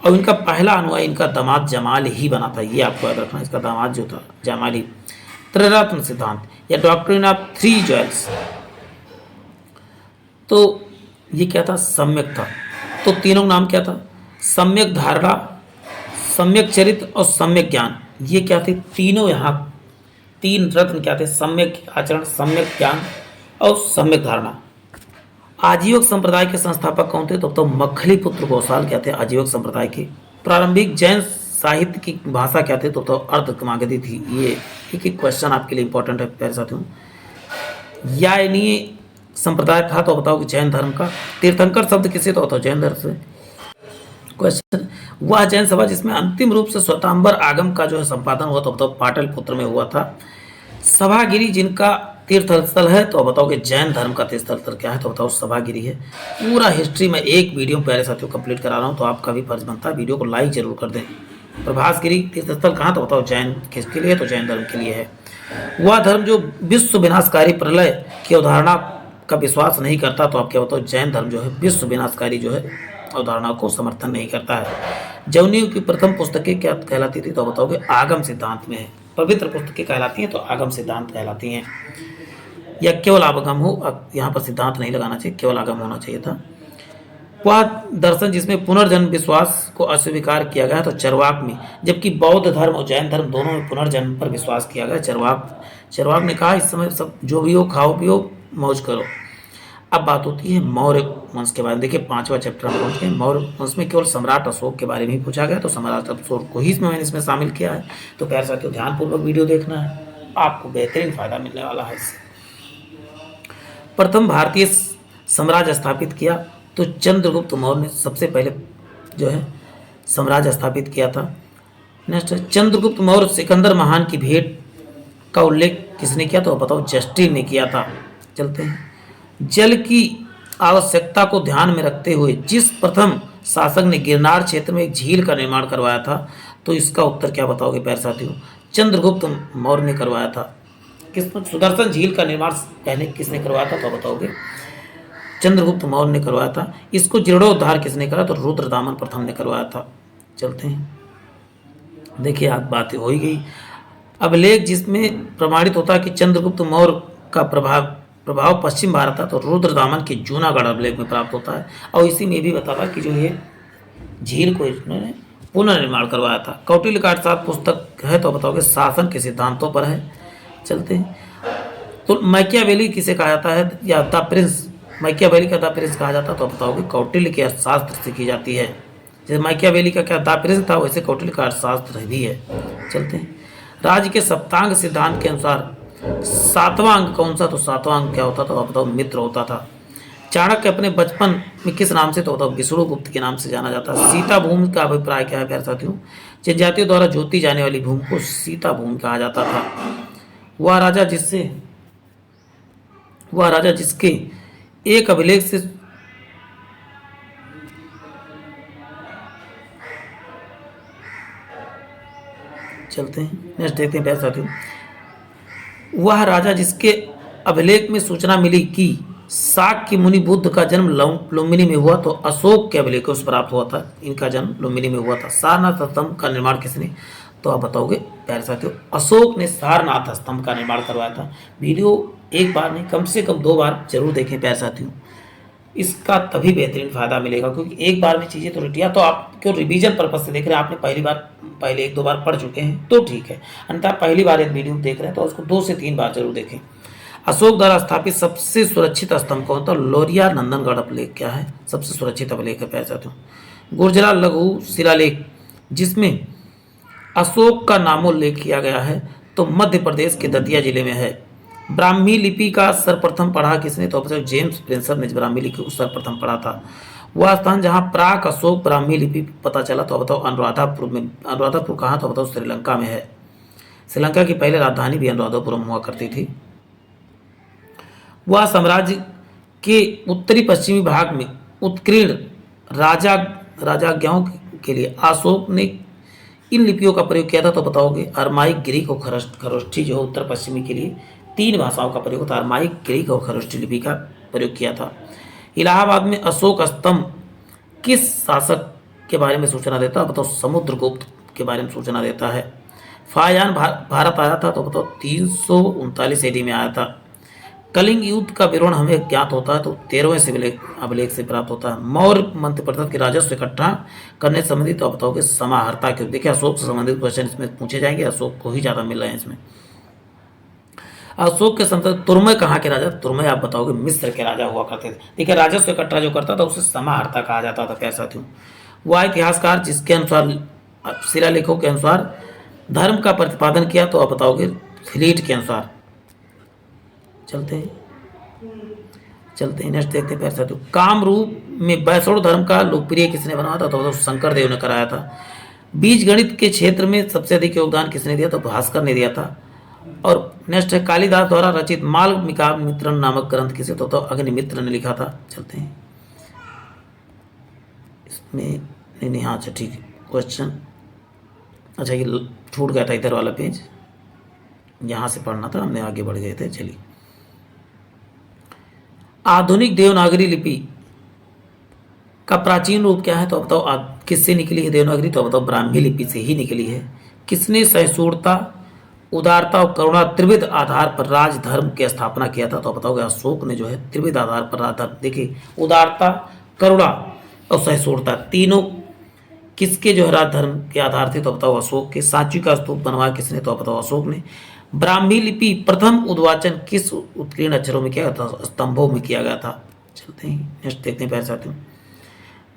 और इनका पहला अनुयायी इनका दामाद जमाल ही बना था, ये आपको याद रखना, इसका दामाद जो था जमाल ही। त्रिरत्न सिद्धांत या डॉक्ट्रिन ऑफ थ्री ज्वेल्स, तो ये क्या था, सम्यक था। तो तीनों नाम क्या था, सम्यक धारणा, सम्यक चरित्र और सम्यक ज्ञान। ये क्या थे तीनों, यहाँ तीन रत्न क्या थे, सम्यक आचरण, सम्यक ज्ञान और सम्यक धारणा। आजीवक संप्रदाय के संस्थापक कौन थे, तो मखली पुत्र गौसाल क्या थे आजीवक संप्रदाय के। प्रारंभिक जैन साहित्य की भाषा क्या थे, तो अर्धमागधी थी। ये एक एक क्वेश्चन आपके लिए इंपॉर्टेंट है प्यारे साथियों। यानीय संप्रदाय था, तो बताओ कि जैन धर्म का। तीर्थंकर शब्द किसे, तो बताओ जैन धर्म से। क्वेश्चन, वह जैन सभा जिसमें अंतिम रूप से स्वतंबर आगम का जो है संपादन हुआ, तो बताओ पाटलिपुत्र में हुआ था। सभागिरी जिनका तीर्थस्थल है, तो बताओ कि जैन धर्म का तीर्थस्थल क्या है, तो बताओ सभागिरी है। पूरा हिस्ट्री में एक वीडियो प्यारे साथियों कंप्लीट करा रहा हूँ, तो आपका भी फर्ज बनता है वीडियो को लाइक जरूर कर दें। प्रभासगिरी तीर्थस्थल कहाँ, तो बताओ जैन किसके लिए, तो जैन धर्म के लिए है। वह धर्म जो विश्व विनाशकारी प्रलय की अवधारणा का विश्वास नहीं करता, तो आप क्या बताओ जैन धर्म जो है विश्व विनाशकारी जो है अवधारणा को समर्थन नहीं करता है। जैनियों की प्रथम पुस्तकें क्या कहलाती थी, तो बताओगे आगम सिद्धांत में है। पवित्र पुस्तकें कहलाती हैं, तो आगम सिद्धांत कहलाती हैं। या केवल आगम हो, यहाँ पर सिद्धांत नहीं लगाना चाहिए, केवल आगम होना चाहिए था। वह दर्शन जिसमें पुनर्जन्म विश्वास को अस्वीकार किया गया, तो चरवाक में। जबकि बौद्ध धर्म और जैन धर्म दोनों में पुनर्जन्म पर विश्वास किया गया। चरवाक ने कहा इस समय सब जो भी हो खाओ पियो मौज करो। अब बात होती है मौर्य वंश के बारे में। देखिए 5वां चैप्टर हम पहुंच गए। मौर्य वंश में केवल सम्राट अशोक के बारे में ही पूछा गया, तो सम्राट अशोक को ही मैंने इसमें शामिल किया है। तो प्यारे साथियों ध्यानपूर्वक वीडियो देखना है, आपको बेहतरीन फायदा मिलने वाला है इससे। प्रथम भारतीय साम्राज्य स्थापित किया, तो चंद्रगुप्त मौर्य ने सबसे पहले जो है साम्राज्य स्थापित किया था। नेक्स्ट, चंद्रगुप्त मौर्य सिकंदर महान की भेंट का उल्लेख किसने किया, तो बताओ जस्टिन ने किया था। चलते हैं, जल की आवश्यकता को ध्यान में रखते हुए जिस प्रथम शासक ने गिरनार क्षेत्र में एक झील का निर्माण करवाया था, तो इसका उत्तर क्या बताओगे प्यारे साथियों, चंद्रगुप्त मौर्य ने करवाया था। सुदर्शन झील का निर्माण पहले किसने करवाया था, तो बताओगे चंद्रगुप्त मौर्य ने करवाया था। इसको जीर्णोद्धार किसने करा, तो रुद्रदामन प्रथम ने करवाया था। चलते हैं, देखिए आज बात हो ही गई। अभिलेख जिसमें प्रमाणित होता है कि चंद्रगुप्त मौर्य का प्रभाव पश्चिम भारत था, तो रुद्रदामन के जूनागढ़ अभिलेख में प्राप्त होता है। और इसी में भी बताता कि जो ये झील को इन्होंने पुनर्निर्माण करवाया था। कौटिल्य का अर्थशास्त्र पुस्तक है, तो बताओगे शासन के सिद्धांतों पर है। चलते हैं, तो मैकियावेली किसे कहा जाता है, या द प्रिंस, मैकियावेली का द प्रिंस कहा जाता है, तो बताओगे कौटिल्य के अर्थशास्त्र से की जाती है। जैसे मैकियावेली का क्या द प्रिंस था, वैसे कौटिल्य का अर्थशास्त्र भी है। चलते हैं, राज्य के सप्तांग सिद्धांत के अनुसार 7वां अंक कौन सा, तो 7वां अंक क्या होता था, तो बताओ मित्र होता था। चाणक्य अपने बचपन में किस नाम से, तो बताओ विष्णुगुप्त के नाम से जाना जाता है। सीता भूमि का अभिप्राय क्या है प्यारे साथियों, जनजातियों द्वारा जोती जाने वाली भूमि को सीता भूमि कहा जाता था। वह राजा जिसके एक अभिलेख से चलते हैं, नेक्स्ट देखते हैं प्यारे साथियों। वह राजा जिसके अभिलेख में सूचना मिली कि शाक्य मुनि बुद्ध का जन्म लुम्बिनी में हुआ, तो अशोक के अभिलेख से प्राप्त हुआ था। इनका जन्म लुम्बिनी में हुआ था। सारनाथ स्तंभ का निर्माण किसने, तो आप बताओगे प्यारे साथियों अशोक ने सारनाथ स्तंभ का निर्माण करवाया था। वीडियो एक बार नहीं कम से कम 2 बार जरूर देखें प्यारे साथियों। इसका तभी बेहतरीन फ़ायदा मिलेगा, क्योंकि एक बार में चीज़ें तो रटिया तो आपको रिवीजन पर्पज़ से देख रहे हैं, आपने पहले 1-2 बार पढ़ चुके हैं तो ठीक है, अन्यथा पहली बार एक वीडियो देख रहे हैं तो उसको 2 से 3 बार जरूर देखें। अशोक द्वारा स्थापित सबसे सुरक्षित स्तंभ कौन था? लोरिया नंदनगढ़ अभिलेख क्या है? सबसे सुरक्षित अभिलेख है पैसा तो। गुर्जरा लघु शिलालेख जिसमें अशोक का नामोल्लेख किया गया है तो मध्य प्रदेश के दतिया जिले में है। ब्राह्मी लिपि का सर्वप्रथम पढ़ा किसने? तो जेम्स प्रिंसर ने ब्राह्मी लिपि को सर्वप्रथम पढ़ा था। वह स्थान जहां प्राक अशोक ब्राह्मी लिपि पता चला तो बताओ अनुराधापुर में। अनुराधापुर कहाँ? तो बताओ श्रीलंका में है। श्रीलंका की पहले राजधानी भी अनुराधापुरम हुआ करती थी। वह साम्राज्य के उत्तरी पश्चिमी भाग में उत्कीर्ण राजाज्ञाओं के लिए अशोक ने इन लिपियों का प्रयोग किया था तो बताओगे अरमाइक, ग्रीक और खरोष्ठी जो उत्तर पश्चिमी के लिए 3 भाषाओं का प्रयोग था। अरमाइक, ग्रीक और खरोष्ठी लिपि का प्रयोग किया था। इलाहाबाद में अशोक स्तंभ किस शासक के बारे में सूचना देता है? बताओ समुद्रगुप्त के बारे में सूचना देता है। फायान भारत आया था तो बताओ 339 AD में आया था। कलिंग युद्ध का विवरण हमें ज्ञात होता है तो 13वें शिलालेख अभिलेख से प्राप्त होता है। मौर्य मंत्रिपरिषद के राजस्व इकट्ठा करने से संबंधित तो बताओगे समाहर्ता क्यों? देखिए अशोक से संबंधित क्वेश्चन इसमें पूछे जाएंगे, अशोक को ही ज्यादा मिल रहे हैं इसमें। अशोक के समय तुर्मे कहाँ के राजा? तुर्मे आप बताओगे मिस्र के राजा हुआ करते थे। देखिए राजस्व इकट्ठा जो करता था उसे समाहर्ता कहा जाता था। पैसा क्यों? वह इतिहासकार जिसके अनुसार शिलालेखों के अनुसार धर्म का प्रतिपादन किया तो आप बताओगे फ्लीट के अनुसार। चलते हैं नेक्स्ट देखते हैं। पैसा तो कामरूप में वैष्णव धर्म का लोकप्रिय किसने बनाया था? तो शंकर देव ने कराया था। बीज गणित के क्षेत्र में सबसे अधिक योगदान किसने दिया? तो भास्कर ने दिया था। और नेक्स्ट है कालिदास द्वारा रचित मालविका मित्रण नामक ग्रंथ किसे? तो अग्निमित्र ने लिखा था। चलते हैं इसमें नहीं हाँ अच्छा ठीक है क्वेश्चन। अच्छा ये छूट गया था इधर वाला पेज, यहाँ से पढ़ना था, हमने आगे बढ़ गए थे। चलिए आधुनिक देवनागरी लिपि का प्राचीन रूप क्या है? तो बताओ किससे निकली है देवनागरी? तो बताओ ब्राह्मी लिपि से ही निकली है। किसने सहिष्णुता, उदारता और करुणा त्रिविध आधार पर राजधर्म की स्थापना किया था? तो बताओगे अशोक ने जो है त्रिविध आधार पर राजधर्म। देखिए उदारता, करुणा और सहिष्णुता तीनों किसके जो है राजधर्म के आधार थे? तो बताओ अशोक के। सांची का स्तूप बनवाया किसने? तो बताओ अशोक ने। ब्राह्मी लिपि प्रथम उद्वाचन किस उत्कीर्ण अक्षरों में किया गया था? स्तंभों में किया गया था। चलते हैं नेक्स्ट देखते हैं पैर साथियों।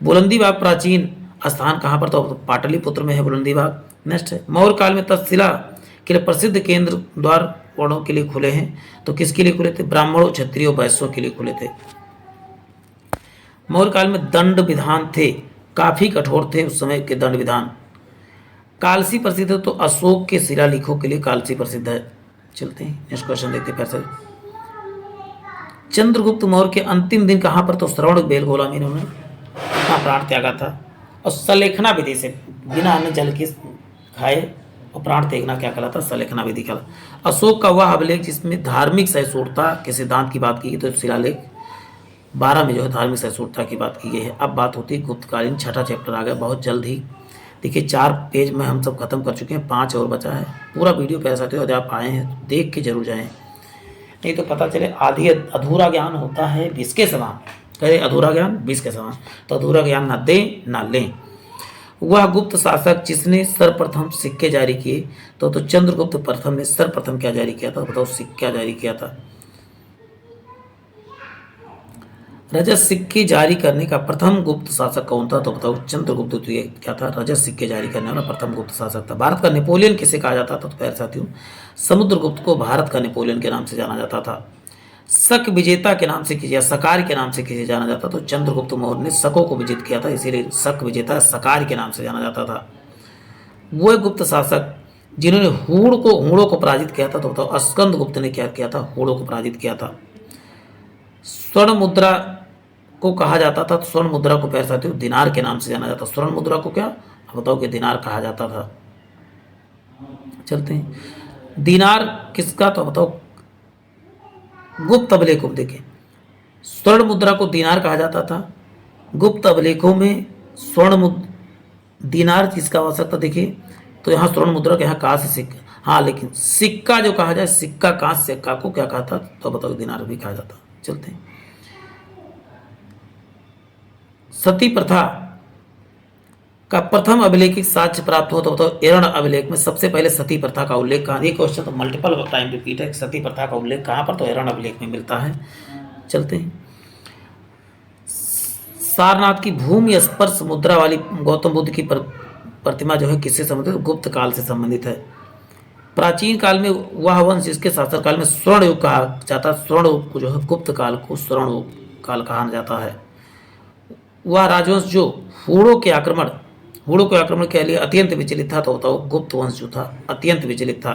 बुलंदी बाग प्राचीन स्थान कहाँ पर? तो पाटलिपुत्र में है बुलंदी बाग। नेक्स्ट है मौर्य काल में तक्षशिला के लिए प्रसिद्ध केंद्र द्वार वर्णों के लिए खुले हैं तो किसके लिए खुले थे? ब्राह्मणों, क्षत्रियों, वैश्यों के लिए खुले थे। मौर्य काल में दंड विधान थे, काफी कठोर थे उस समय के दंड विधान। कालसी प्रसिद्ध है तो अशोक के शिलालेखों के लिए कालसी प्रसिद्ध है। चलते हैं नेक्स्ट क्वेश्चन देखते हैं पैसे। चंद्रगुप्त मौर्य के अंतिम दिन कहाँ पर? तो श्रवण बेलगोला में इन्होंने अपना प्राण त्यागा था। और सलेखना विधि से बिना अन्न जल के खाए और प्राण त्यागना क्या कहलाता? सलेखना विधि कहलाता। अशोक का वह अभिलेख जिसमें धार्मिक सहिष्णुता के सिद्धांत की बात की गई तो शिलालेख 12 में जो है धार्मिक सहिष्णुता की बात की गई है। अब बात होती है गुप्तकालीन, छठा चैप्टर आ गया बहुत जल्द ही। देखिए 4 पेज में हम सब खत्म कर चुके हैं, 5 और बचा है। पूरा वीडियो पैसा साथियों यदि आप आए हैं तो देख के जरूर जाएं, नहीं तो पता चले आधी अधूरा ज्ञान होता है 20 के समान। कहे अधूरा ज्ञान 20 के समान, तो अधूरा ज्ञान ना दें ना लें। वह गुप्त शासक जिसने सर्वप्रथम सिक्के जारी किए तो चंद्रगुप्त प्रथम ने सर्वप्रथम क्या जारी किया था? बताओ सिक्का जारी किया था। रजत सिक्के जारी करने का प्रथम गुप्त शासक कौन था? तो बताओ चंद्रगुप्त द्वितीय क्या था? रजत सिक्के जारी करने वाला प्रथम गुप्त शासक था। भारत का नेपोलियन किसे कहा जाता था? तो प्यारे साथियों समुद्रगुप्त को भारत का नेपोलियन के नाम से जाना जाता था। शक विजेता के नाम से या सकार के नाम से किसे जाना जाता? तो चंद्रगुप्त मौर्य ने शकों को विजित किया था, इसीलिए शक विजेता सकार के नाम से जाना जाता था। वह गुप्त शासक जिन्होंने हूणों को पराजित किया था तो बताओ स्कंद गुप्त ने क्या किया था? हूणों को पराजित किया था। स्वर्ण मुद्रा को कहा जाता था तो स्वर्ण मुद्रा को प्यारे साथियों दिनार के नाम से जाना जाता। स्वर्ण मुद्रा को क्या बताओ कि दिनार कहा जाता था। चलते हैं दिनार किसका? तो बताओ गुप्त अभिलेखों। देखें स्वर्ण मुद्रा को दिनार कहा जाता था। गुप्त अभिलेखों में दिनार किसका हो सकता? देखिए तो यहाँ स्वर्ण मुद्रा के यहाँ कहाँ से सिक्का, हाँ लेकिन सिक्का जो कहा जाए सिक्का कांस्य सिक्का को क्या कहा था? तो बताओ दिनार भी कहा जाता। चलते हैं सती प्रथा का प्रथम अभिलेखित साक्ष्य प्राप्त हो तो बताओ एरण अभिलेख में सबसे पहले सती प्रथा का उल्लेख कहाँ। ये क्वेश्चन तो मल्टीपल टाइम रिपीट है। सती प्रथा का उल्लेख कहाँ पर, तो एरण अभिलेख में मिलता है। चलते हैं। सारनाथ की भूमि स्पर्श मुद्रा वाली गौतम बुद्ध की प्रतिमा जो है किससे संबंधित, गुप्त काल से संबंधित है। प्राचीन काल में वह वंश जिसके शासन काल में स्वर्ण युग कहा जाता है, स्वर्ण युग को जो है गुप्त काल को स्वर्ण युग काल कहा जाता है। वह राजवंश जो हूणों के आक्रमण के लिए अत्यंत विचलित था, तो बताओ गुप्त वंश जो था अत्यंत विचलित था।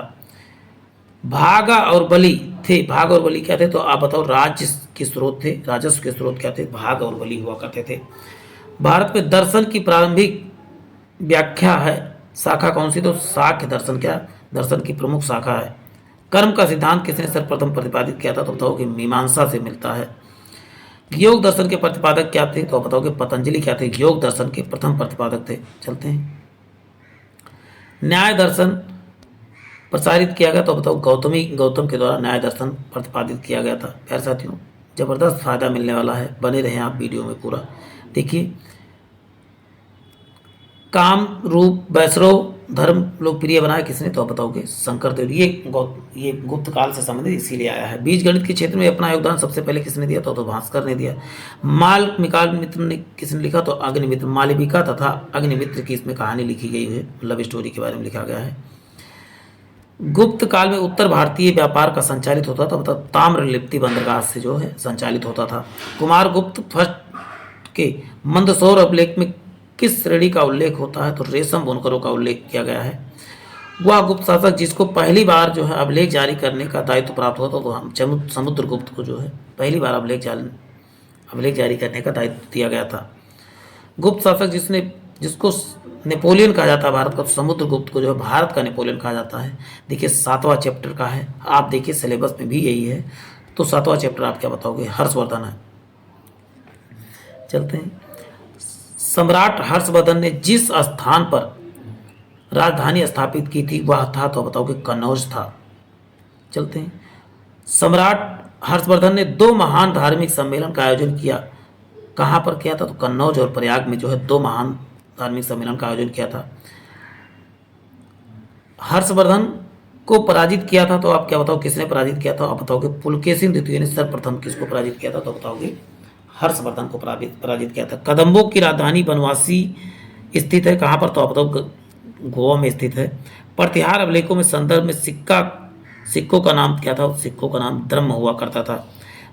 भागा और बलि थे, भाग और बलि क्या थे, तो आप बताओ राज्य के स्रोत थे, राजस्व के स्रोत क्या थे, भाग और बलि हुआ करते थे। भारत में दर्शन की प्रारंभिक व्याख्या है शाखा कौन सी, तो साख्य दर्शन क्या दर्शन की प्रमुख शाखा है। कर्म का सिद्धांत किसने सर्वप्रथम प्रतिपादित किया था, तो बताओ कि मीमांसा से मिलता है। योग दर्शन के प्रतिपादक क्या थे, तो बताओ कि पतंजलि क्या थे, योग दर्शन के प्रथम प्रतिपादक थे। चलते हैं। न्याय दर्शन प्रसारित किया गया, तो बताओ गौतम के द्वारा न्याय दर्शन प्रतिपादित किया गया था। प्यारे साथियों, जबरदस्त फायदा मिलने वाला है, बने रहें आप वीडियो में पूरा देखिए। काम रूप वैष्णव धर्म लोकप्रिय बनाया किसने, तो आप बताओगे शंकरदेव। ये गुप्त काल से संबंधित इसीलिए आया है। बीज गणित के क्षेत्र में अपना योगदान सबसे पहले किसने दिया, तो भास्कर ने दिया। मिकाल मित्र ने किसने लिखा, तो अग्निमित्र। मालविका तथा अग्निमित्र की इसमें कहानी लिखी गई है, लव स्टोरी के बारे में लिखा गया है। गुप्त काल में उत्तर भारतीय व्यापार का संचालित होता था, मतलब ताम्रलिप्ति बंदरगाह से जो है संचालित होता था। कुमार गुप्त फर्स्ट के मंदसौर अभिलेख में किस श्रेणी का उल्लेख होता है, तो रेशम बुनकरों का उल्लेख किया गया है। वह गुप्त शासक जिसको पहली बार जो है अभिलेख जारी करने का दायित्व प्राप्त होता, तो हम समुद्रगुप्त को जो है पहली बार अभिलेख जारी करने का दायित्व दिया गया था। गुप्त शासक जिसको नेपोलियन कहा जाता है भारत का, तो समुद्रगुप्त को जो है भारत का नेपोलियन कहा जाता है। देखिए 7वां चैप्टर का है, आप देखिए सिलेबस में भी यही है। तो 7वां चैप्टर आप क्या बताओगे, हर्षवर्धन है। चलते हैं। सम्राट हर्षवर्धन ने जिस स्थान पर राजधानी स्थापित की थी वह था, तो बताओगे कन्नौज था। चलते हैं। सम्राट हर्षवर्धन ने 2 महान धार्मिक सम्मेलन का आयोजन किया, कहाँ पर किया था, तो कन्नौज और प्रयाग में जो है 2 महान धार्मिक सम्मेलन का आयोजन किया था। हर्षवर्धन को पराजित किया था, तो आप क्या बताओ किसने पराजित किया था, आप बताओगे पुलकेशिन द्वितीय ने सर्वप्रथम किसको पराजित किया था, तो बताओगे हर्षवर्धन को पराजित किया था। कदम्बों की राजधानी बनवासी स्थित है, कहाँ पर, तो आप बताओ गोवा में स्थित है। प्रतिहार अभिलेखों में संदर्भ में सिक्कों का नाम क्या था, सिक्कों का नाम द्रह्म हुआ करता था।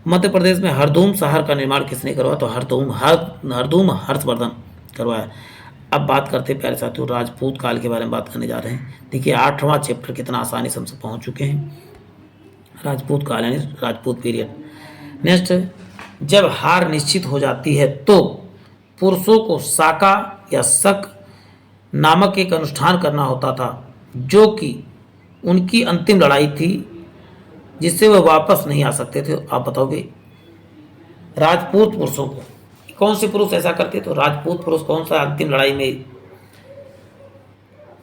मध्य प्रदेश में हरदोम शहर का निर्माण किसने करवाया, तो हरदोम हर्षवर्धन करवाया। अब बात करते हैं प्यारे साथियों राजपूत काल के बारे में बात करने जा रहे हैं। देखिए 8वां चैप्टर कितना आसानी से हम पहुंच चुके हैं। राजपूत काल यानी राजपूत पीरियड। नेक्स्ट, जब हार निश्चित हो जाती है तो पुरुषों को साका या शक नामक एक अनुष्ठान करना होता था, जो कि उनकी अंतिम लड़ाई थी जिससे वह वापस नहीं आ सकते थे। आप बताओगे राजपूत पुरुषों को कौन से पुरुष ऐसा करते, तो राजपूत पुरुष कौन सा अंतिम लड़ाई में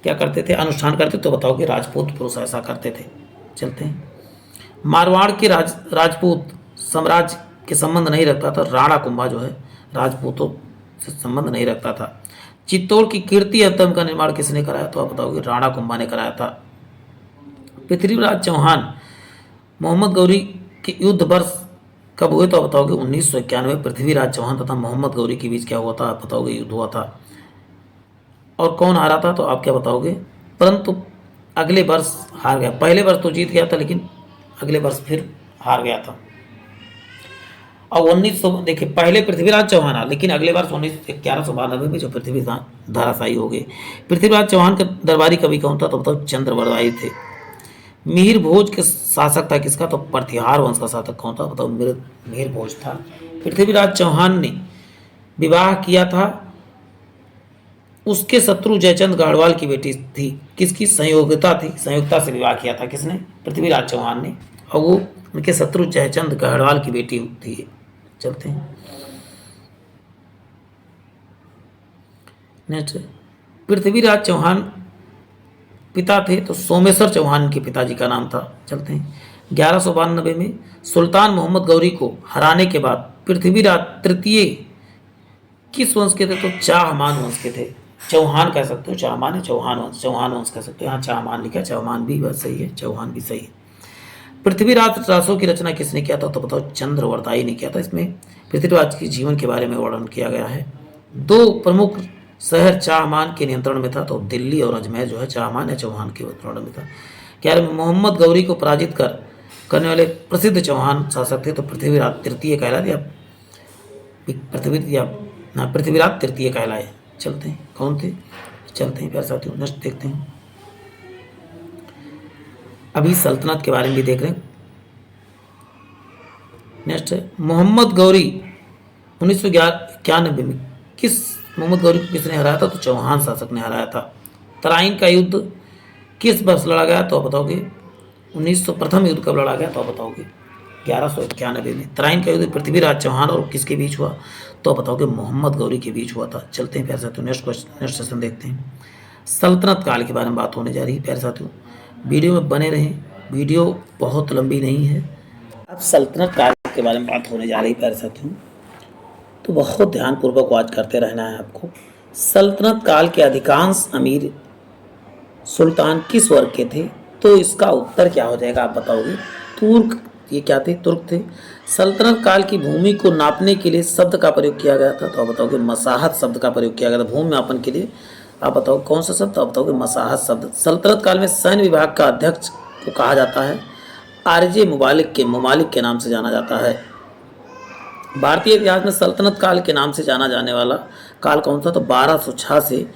क्या करते थे, अनुष्ठान करते, तो बताओगे राजपूत पुरुष ऐसा करते थे। चलते हैं। मारवाड़ के राजपूत साम्राज्य के संबंध नहीं रखता था, राणा कुंभा जो है राजपूतों से संबंध नहीं रखता था। चित्तौड़ की कीर्ति स्तंभ का निर्माण किसने कराया, तो आप बताओगे राणा कुंभा ने कराया था। पृथ्वीराज चौहान मोहम्मद गौरी के युद्ध वर्ष कब हुए, तो आप बताओगे 1991। पृथ्वीराज चौहान तथा मोहम्मद गौरी के बीच क्या हुआ था, आप बताओगे युद्ध हुआ था। और कौन हारा था, तो आप क्या बताओगे, परंतु अगले वर्ष हार गया। पहले वर्ष तो जीत गया था, लेकिन अगले वर्ष फिर हार गया था। और 1900 देखिए पहले पृथ्वीराज चौहान, लेकिन अगले वर्ष 1192 में जो पृथ्वी धराशायी हो गए। पृथ्वीराज चौहान के दरबारी कवि कौन था, तो बताओ चंद्रवरदायी थे। मिहिर भोज के शासक था किसका, तो प्रतिहार वंश का शासक कौन था, बताओ मिहिर भोज था। पृथ्वीराज चौहान ने विवाह किया था, उसके शत्रु जयचंद गाढ़वाल की बेटी थी, किसकी संयोगिता से विवाह किया था किसने, पृथ्वीराज चौहान ने, और वो उनके शत्रु जयचंद गाढ़वाल की बेटी थी। चलते हैं। नेक्स्ट, पृथ्वीराज चौहान पिता थे, तो सोमेश्वर चौहान के पिताजी का नाम था। चलते हैं। 1192 में सुल्तान मोहम्मद गौरी को हराने के बाद पृथ्वीराज तृतीय किस वंश के थे? तो चाहमान वंश के थे। चौहान कह सकते हो, चाहमान है चौहान वंश कह सकते हो। यहाँ चाहमान लिखा है, चौहान भी बस सही है, चौहान भी सही है। पृथ्वीराज रासो की रचना किसने किया था? तो बताओ चंद्रवर्ताई ने किया था। इसमें पृथ्वीराज के जीवन के बारे में वर्णन किया गया है। दो प्रमुख शहर चाहमान के नियंत्रण में था, तो दिल्ली और अजमेर जो है चाहमान या चौहान के नियंत्रण में था। क्या मोहम्मद गौरी को पराजित करने वाले प्रसिद्ध चौहान शासक थे? तो पृथ्वीराज तृतीय कहलाए या पृथ्वीराज तृतीय कहलाए। चलते हैं, कौन थे? चलते हैं प्यारे साथियों, नेक्स्ट देखते हैं। अभी सल्तनत के बारे में भी देख रहे हैं। नेक्स्ट है मोहम्मद गौरी 1991 में मोहम्मद गौरी को किसने हराया था? तो चौहान शासक ने हराया था। तराइन का युद्ध किस वर्ष लड़ा गया? तो बताओगे 1900। प्रथम युद्ध कब लड़ा गया? तो बताओगे 1191 में। तराइन का युद्ध पृथ्वीराज चौहान और किसके बीच हुआ? तो बताओगे मोहम्मद गौरी के बीच हुआ था। चलते हैं प्यारे साथियों, नेक्स्ट सेशन देखते हैं। सल्तनत काल के बारे में बात होने जा रही है प्यारे साथियों, वीडियो में बने रहें, वीडियो बहुत लंबी नहीं है। अब सल्तनत काल के बारे में बात होने जा रही है प्यारे साथियों, तो बहुत ध्यानपूर्वक वाच करते रहना है आपको। सल्तनत काल के अधिकांश अमीर सुल्तान किस वर्ग के थे? तो इसका उत्तर क्या हो जाएगा, आप बताओगे? तुर्क। ये क्या थे? तुर्क थे। सल्तनत काल की भूमि को नापने के लिए शब्द का प्रयोग किया गया था, तो आप बताओगे मसाहत शब्द का प्रयोग किया गया था भूमि मापन के लिए। आप बताओ कौन सा शब्द? आप बताओगे मसाहत शब्द। सल्तनत काल में सैन्य विभाग का अध्यक्ष को कहा जाता है आरजे मुमालिक के नाम से जाना जाता है। भारतीय इतिहास में सल्तनत काल के नाम से जाना जाने वाला काल कौन सा? तो 1206 से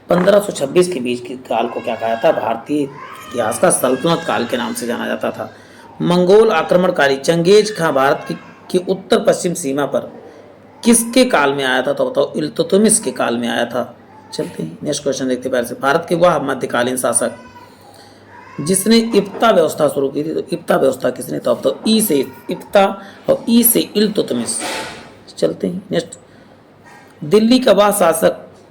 1526 के बीच के काल को क्या कहा था? भारतीय इतिहास का सल्तनत काल के नाम से जाना जाता था। मंगोल आक्रमणकारी चंगेज खां भारत की उत्तर पश्चिम सीमा पर किसके काल में आया था? तो बताओ इल्तुतमिश के काल में आया था। चलते हैं नेक्स्ट क्वेश्चन देखते हैं। से भारत के वह मध्यकालीन शासक जिसने इप्ता व्यवस्था शुरू की थी, तो इप्ता व्यवस्था किसने? तो अब तो ई से इप्ता और ई से इल्तुतमिश। चलते हैं नेक्स्ट। दिल्ली का वह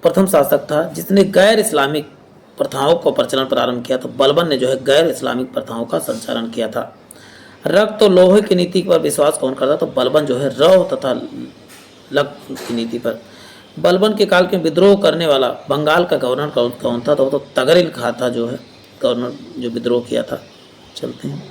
प्रथम शासक था जिसने गैर इस्लामिक प्रथाओं को प्रचलन प्रारंभ किया, तो बलबन ने जो है गैर इस्लामिक प्रथाओं का संचालन किया था। रक्त और लोहे की नीति पर विश्वास कौन करता? तो बलबन जो है रौ तथा लक की नीति पर। बलबन के काल के विद्रोह करने वाला बंगाल का गवर्नर कौन था? तो तगरिल खां था जो है गवर्नर जो विद्रोह किया था। चलते हैं।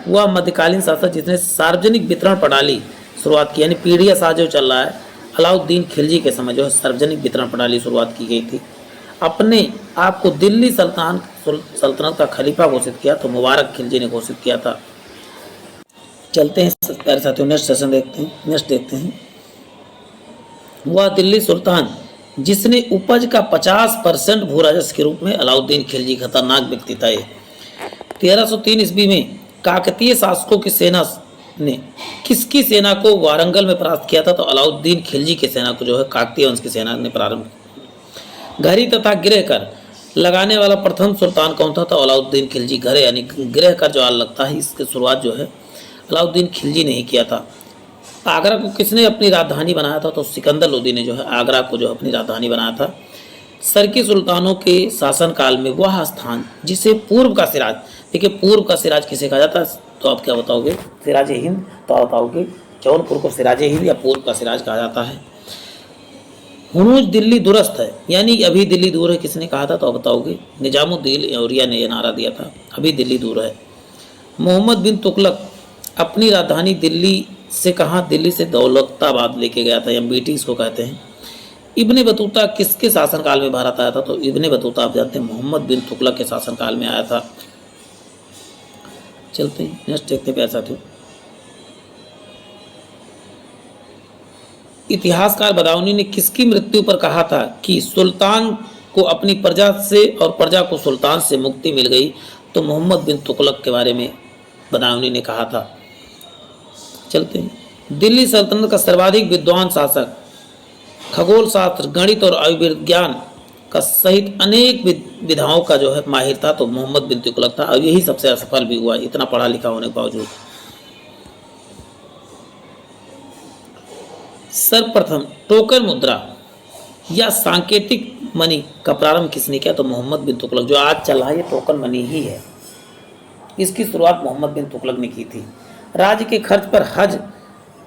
वह मध्यकालीन शासक जिसने सार्वजनिक वितरण प्रणाली शुरुआत की, यानी पीढ़ियाँ साथ जो चल रहा है, अलाउद्दीन खिलजी के समय जो है सार्वजनिक वितरण प्रणाली शुरुआत की गई थी। अपने आप को दिल्ली सल्तनत का खलीफा घोषित किया, तो मुबारक खिलजी ने घोषित किया था। चलते हैं प्यारे साथियों, नेक्स्ट सेशन देखते हैं। वह दिल्ली सुल्तान जिसने उपज का 50% भू राजस्व के रूप में अलाउद्दीन खिलजी, खतरनाक व्यक्ति था ये। 1303 ईस्वी में काकतीय शासकों की सेना ने किसकी सेना को वारंगल में परास्त किया था? तो अलाउद्दीन खिलजी की सेना को जो है काकतीय वंश की सेना ने प्रारंभ। घड़ी तथा गृह कर लगाने वाला प्रथम सुल्तान कौन था? तो अलाउद्दीन खिलजी। घरे यानी गृह कर जो आज लगता है, इसकी शुरुआत जो है अलाउद्दीन खिलजी ने ही किया था। आगरा को किसने अपनी राजधानी बनाया था? तो सिकंदर लोदी ने जो है आगरा को जो अपनी राजधानी बनाया था। सरकी सुल्तानों के शासनकाल में वह स्थान जिसे पूर्व का सिराज, देखिए पूर्व का सिराज किसे कहा जाता है? तो आप क्या बताओगे? सिराज हिंद। तो आप बताओगे जौनपुर को सिराज हिंद या पूर्व का सिराज कहा जाता है। हुनूज दिल्ली दुरस्त है, यानी अभी दिल्ली दूर है, किसने कहा था? तो आप बताओगे निजामुद्दीन औलिया ने यह नारा दिया था, अभी दिल्ली दूर है। मोहम्मद बिन तुगलक अपनी राजधानी दिल्ली से कहाँ? दिल्ली से दौलताबाद लेके गया था, या अमेठी इसको कहते हैं। इब्ने बतूता किसके शासनकाल में भारत आया था? तो इब्ने बतूता आप जानते हैं मोहम्मद बिन तुगलक के शासनकाल में आया था। चलते हैं नेक्स्ट देखते हैं प्यारे साथियों। इतिहासकार बदाऊनी ने किसकी मृत्यु पर कहा था कि सुल्तान को अपनी प्रजा से और प्रजा को सुल्तान से मुक्ति मिल गई? तो मोहम्मद बिन तुगलक के बारे में बदाऊनी ने कहा था। चलते हैं। दिल्ली सल्तनत का सर्वाधिक विद्वान शासक खगोल शास्त्र, गणित और आयुर्विज्ञान का सहित अनेक विधाओं का जो है माहिर था, तो मोहम्मद बिन तुगलक था, और यही सबसे असफल भी हुआ इतना पढ़ा लिखा होने के बावजूद। सर्वप्रथम टोकन मुद्रा या सांकेतिक मनी का प्रारंभ किसने किया? तो मोहम्मद बिन तुगलक। जो आज चल रहा है ये टोकन मनी ही है, इसकी शुरुआत मोहम्मद बिन तुगलक ने की थी। राज्य के खर्च पर हज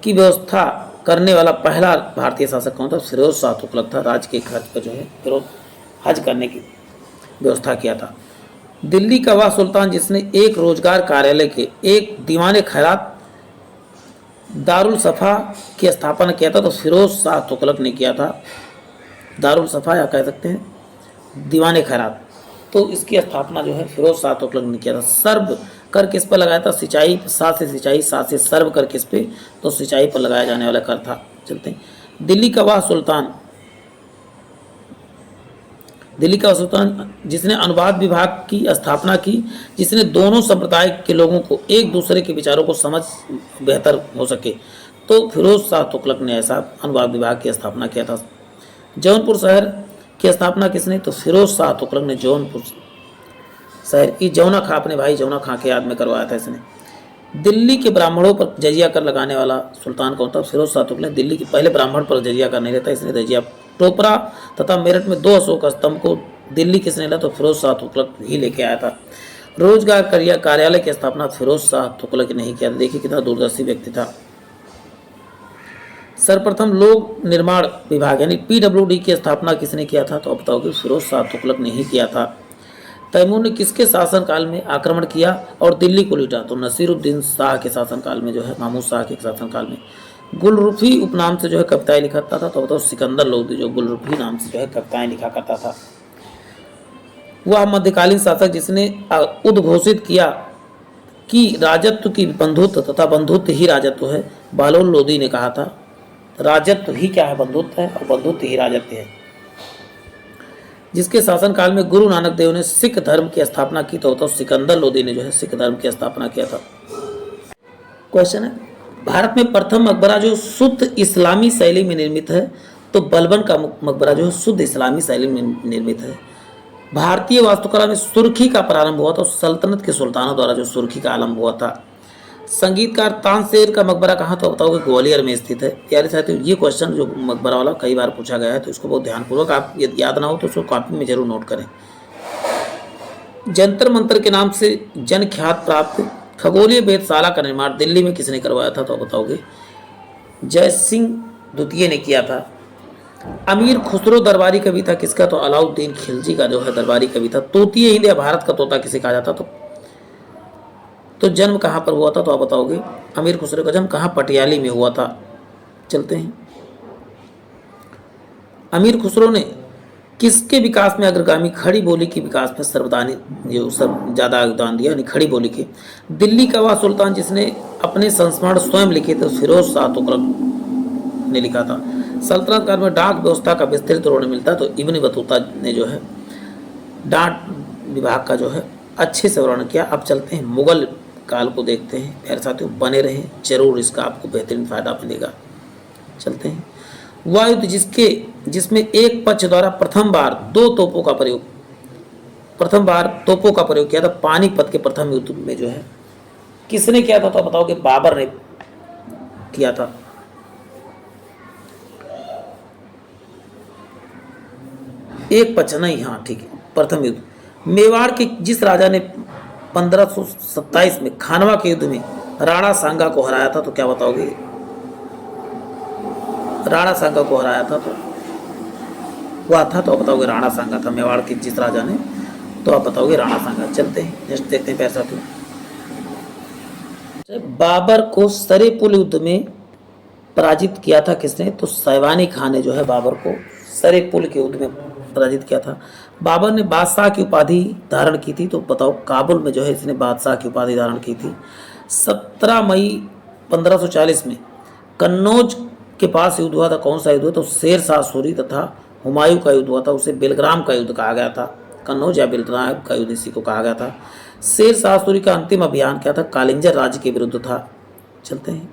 की व्यवस्था करने वाला पहला भारतीय शासक कौन था? फिरोज शाह तुगलक था। राज्य के खर्च पर जो है फिरोज हज करने की व्यवस्था किया था। दिल्ली का वह सुल्तान जिसने एक रोजगार कार्यालय के, एक दीवाने खैरात दारुल सफ़ा की स्थापना किया था, तो फिरोज शाह तुगलक ने किया था। दारुल सफ़ा या कह सकते हैं दीवाने खैरात, तो इसकी स्थापना जो है फिरोज शाह तुगलक ने किया था। सर्व कर किस पर लगाया था? सिंचाई, सा से सिंचाई, सा से सर्व कर किस पे? तो सिंचाई पर लगाया जाने वाला कर था। चलते हैं। दिल्ली का वह सुल्तान जिसने अनुवाद विभाग की स्थापना की, जिसने दोनों संप्रदाय के लोगों को एक दूसरे के विचारों को समझ बेहतर हो सके, तो फिरोज शाह तुगलक ने ऐसा अनुवाद विभाग की स्थापना किया था। जौनपुर शहर की स्थापना किसने? तो फिरोज शाह तुगलक ने जौनपुर शहर की, जौना खां अपने भाई जौना खां के याद में करवाया था इसने। दिल्ली के ब्राह्मणों पर जजिया कर लगाने वाला सुल्तान कौन था? फिरोज शाह तुगलक। दिल्ली के पहले ब्राह्मण पर जजिया कर नहीं लेता, इसने जजिया। टोपरा तथा मेरठ में 2 अशोक स्तंभ को दिल्ली किसने ला? तो फिरोज शाह तुगलक ही लेके आया था। रोजगार कार्यालय की स्थापना फिरोज शाह तुगलक ने ही किया था। देखिए कितना दूरदर्शी व्यक्ति था। सर्वप्रथम लोक निर्माण विभाग यानी PWD की स्थापना किसने किया था? तो अब बताओगे फिरोज शाह तुगलक ने ही किया था। तैमूर ने किसके शासनकाल में आक्रमण किया और दिल्ली को लूटा? तो नसीरुद्दीन शाह के शासनकाल में जो है, महमूद शाह के शासनकाल में। गुलरुफी उपनाम से जो है कविताएं लिखा करता था, तो बताओ सिकंदर लोधी जो गुलरुफी नाम से जो है कविताएं लिखा करता था। वह मध्यकालीन शासक जिसने उद्घोषित किया कि राजत्व की बंधुत्व तथा बंधुत्व ही राजत्व है, बहलोल लोधी ने कहा था। राजत्व ही क्या है? बंधुत्व है, और बंधुत्व ही राजत्व है। जिसके शासनकाल में गुरु नानक देव ने सिख धर्म की स्थापना की, तो सिकंदर लोधी ने जो है सिख धर्म की स्थापना किया था। क्वेश्चन है, भारत में प्रथम मकबरा जो शुद्ध इस्लामी शैली में निर्मित है, तो बलबन का मकबरा जो है शुद्ध इस्लामी शैली में निर्मित है। भारतीय वास्तुकला में सुर्खी का प्रारंभ हुआ था, सल्तनत के सुल्तानों द्वारा जो सुर्खी का आरंभ हुआ था। संगीतकार तानसेन का मकबरा कहाँ? तो बताओगे ग्वालियर में स्थित है। प्यारे साथियों, ये क्वेश्चन जो मकबरा वाला कई बार पूछा गया है, तो इसको बहुत ध्यानपूर्वक, आप यदि याद ना हो तो उसको कॉपी में जरूर नोट करें। जंतर मंतर के नाम से जनख्यात प्राप्त खगोलीय वेधशाला का निर्माण दिल्ली में किसने करवाया था? तो बताओगे जय सिंह द्वितीय ने किया था। अमीर खुसरो दरबारी कवि था किसका? तो अलाउद्दीन खिलजी का जो है दरबारी कवि था। तोतीय हिंद या भारत का तोता किसे कहा जाता? तो जन्म कहाँ पर हुआ था? तो आप बताओगे अमीर खुसरो का जन्म कहाँ? पटियाली में हुआ था। चलते हैं। अमीर खुसरो ने किसके विकास में अग्रगामी? खड़ी बोली के विकास में ज़्यादा योगदान दिया, यानी खड़ी बोली के। दिल्ली का वह सुल्तान जिसने अपने संस्मरण स्वयं लिखे थे, फिरोज शाह तुगलक ने लिखा था। सल्तनत काल में डाक व्यवस्था का विस्तृत वर्णन मिलता है, तो इब्न बतूता ने जो है डाक विभाग का जो है अच्छे से वर्णन किया। अब चलते हैं मुगल काल को देखते हैं। प्यारे साथियों, बने रहें, जरूर इसका आपको बेहतरीन फायदा मिलेगा। चलते हैं। वह युद्ध जिसमें एक पक्ष द्वारा प्रथम बार तोपों का प्रयोग किया था, पानीपत के प्रथम युद्ध में जो है किसने किया था? तो बताओगे बाबर ने किया था। एक पक्ष नहीं, हाँ ठीक है, प्रथम युद्ध। मेवाड़ के जिस राजा ने 1527 में खानवा के युद्ध में राणा सांगा को हराया था, तो क्या बताओगे? राणा सांगा को हराया था, तो वह था, तो आप बताओगे राणा सांगा था। मेवाड़ के जिस राजा ने, तो आप बताओगे राणा सांगा। चलते हैं, नेक्स्ट देखते हैं। पैसा तो बाबर को सरे पुल युद्ध में पराजित किया था किसने? तो सैवानी खान ने जो है बाबर को सरे पुल के युद्ध में पराजित किया था। बाबर ने बादशाह की उपाधि धारण की थी, तो बताओ काबुल में जो है इसने बादशाह की उपाधि धारण की थी। 17 मई 1540 में कन्नौज के पास युद्ध हुआ था। कौन सा युद्ध हुआ? तो शेर शाह सूरी तथा हुमायूं का युद्ध हुआ था। उसे बेलग्राम का युद्ध कहा गया था। कन्नौज या बेलग्राम का युद्ध इसी को कहा गया था। शेर शाह सूरी का अंतिम अभियान क्या था? कालिंजर राज्य के विरुद्ध था। चलते हैं।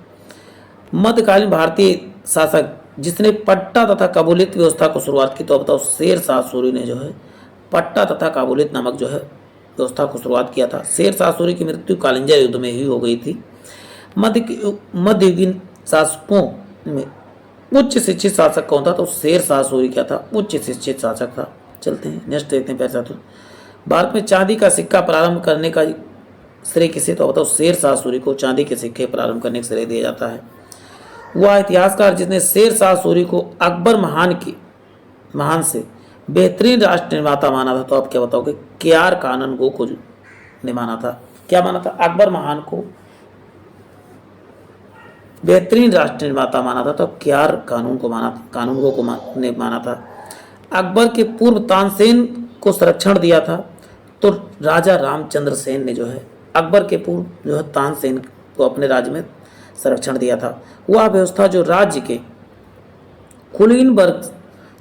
मध्यकालीन भारतीय शासक जिसने पट्टा तथा काबुलियत व्यवस्था को शुरुआत की, तो बताओ शेर शाह सूरी ने जो है पट्टा तथा काबुलियत नामक जो है व्यवस्था को शुरुआत किया था। शेर शाह सूरी की मृत्यु कालिंजर युद्ध में ही हो गई थी। मध्ययुगीन शासकों में उच्च शिक्षित शासक कौन था? तो शेर शाह सूरी क्या था? उच्च शिक्षित शासक था। चलते हैं, नेक्स्ट देखते हैं। पैसा तो भारत में चांदी का सिक्का प्रारंभ करने का श्रेय किसे? तो बताओ शेर शाह सूरी को चांदी के सिक्के प्रारंभ करने का श्रेय दिया जाता है। वह इतिहासकार जिसने शेर शाह सूरी को अकबर महान से बेहतरीन राष्ट्र निर्माता माना था, तो आप क्या बताओगे? के आर कानन को ने माना था। क्या माना था? अकबर महान को बेहतरीन राष्ट्र निर्माता माना था, तो के आर कानून ने माना था। अकबर के पूर्व तानसेन को संरक्षण दिया था, तो राजा रामचंद्र सेन ने जो है अकबर के पूर्व जो है तानसेन को अपने राज्य में संरक्षण दिया था। वह व्यवस्था जो राज्य के कुलीन वर्ग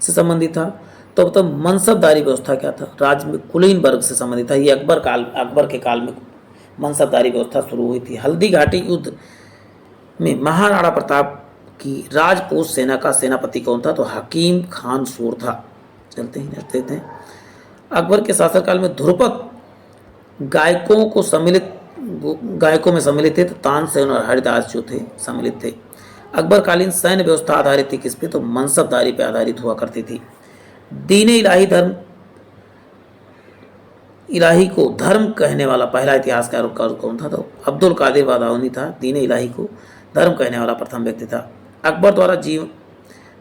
से संबंधित था, तो मतलब मनसबदारी व्यवस्था क्या था? राज्य में कुलीन वर्ग से संबंधित था। ये अकबर के काल में मनसबदारी व्यवस्था शुरू हुई थी। हल्दी घाटी युद्ध में महाराणा प्रताप की राजपूत सेना का सेनापति कौन था? तो हकीम खान सूर था। चलते हैं अकबर के शासनकाल में ध्रुपद गायकों में सम्मिलित थे, तो तानसेन और हरिदास जो थे सम्मिलित थे। अकबरकालीन सैन्य व्यवस्था आधारित थी किस पे? तो मनसबदारी पे आधारित हुआ करती थी। दीन इलाही को धर्म कहने वाला पहला इतिहासकार कौन था? तो अब्दुल कादिर बादाउनी था। दीन इलाही को धर्म कहने वाला प्रथम व्यक्ति था। अकबर द्वारा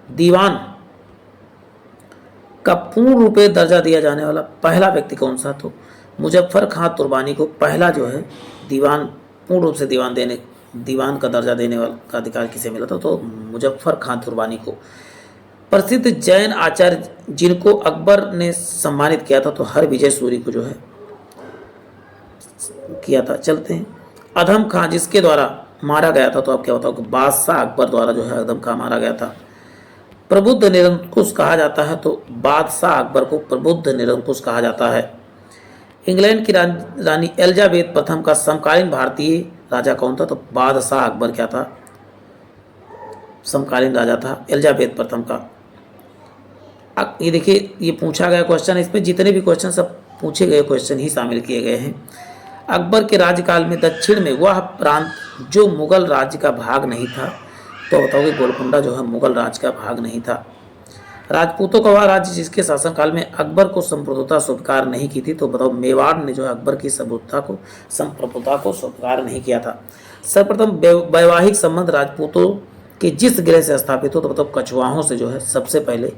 दीवान का पूर्ण रूप से दर्जा दिया जाने वाला पहला व्यक्ति कौन सा? तो मुजफ्फर खां तुर्बानी को पहला जो है पूर्ण रूप से दीवान का दर्जा देने वाला का अधिकार किसे मिला था? तो मुजफ्फर खां तुर्बानी को। प्रसिद्ध जैन आचार्य जिनको अकबर ने सम्मानित किया था, तो हरविजय सूरी को जो है किया था। चलते हैं अधम खां जिसके द्वारा मारा गया था, तो आप क्या बताओगे? बादशाह अकबर द्वारा जो है अधम खां मारा गया था। प्रबुद्ध निरंकुश कहा जाता है, तो बादशाह अकबर को प्रबुद्ध निरंकुश कहा जाता है। इंग्लैंड की रानी एलिजाबेथ प्रथम का समकालीन भारतीय राजा कौन था? तो बादशाह अकबर क्या था? समकालीन राजा था एलिजाबेथ प्रथम का। ये देखिए, ये पूछा गया क्वेश्चन, इसमें जितने भी क्वेश्चन सब पूछे गए क्वेश्चन ही शामिल किए गए हैं। अकबर के राज्यकाल में दक्षिण में वह प्रांत जो मुगल राज्य का भाग नहीं था, तो बताओगे गोलकुंडा जो है मुगल राज्य का भाग नहीं था। राजपूतों का वह राज्य जिसके शासनकाल में अकबर को संप्रभुता स्वीकार नहीं की थी, तो बताओ मेवाड़ ने जो है अकबर की संप्रभुता को स्वीकार नहीं किया था। सर्वप्रथम वैवाहिक संबंध राजपूतों के जिस गृह से स्थापित हो, तो बताओ कछवाहों से जो है सबसे पहले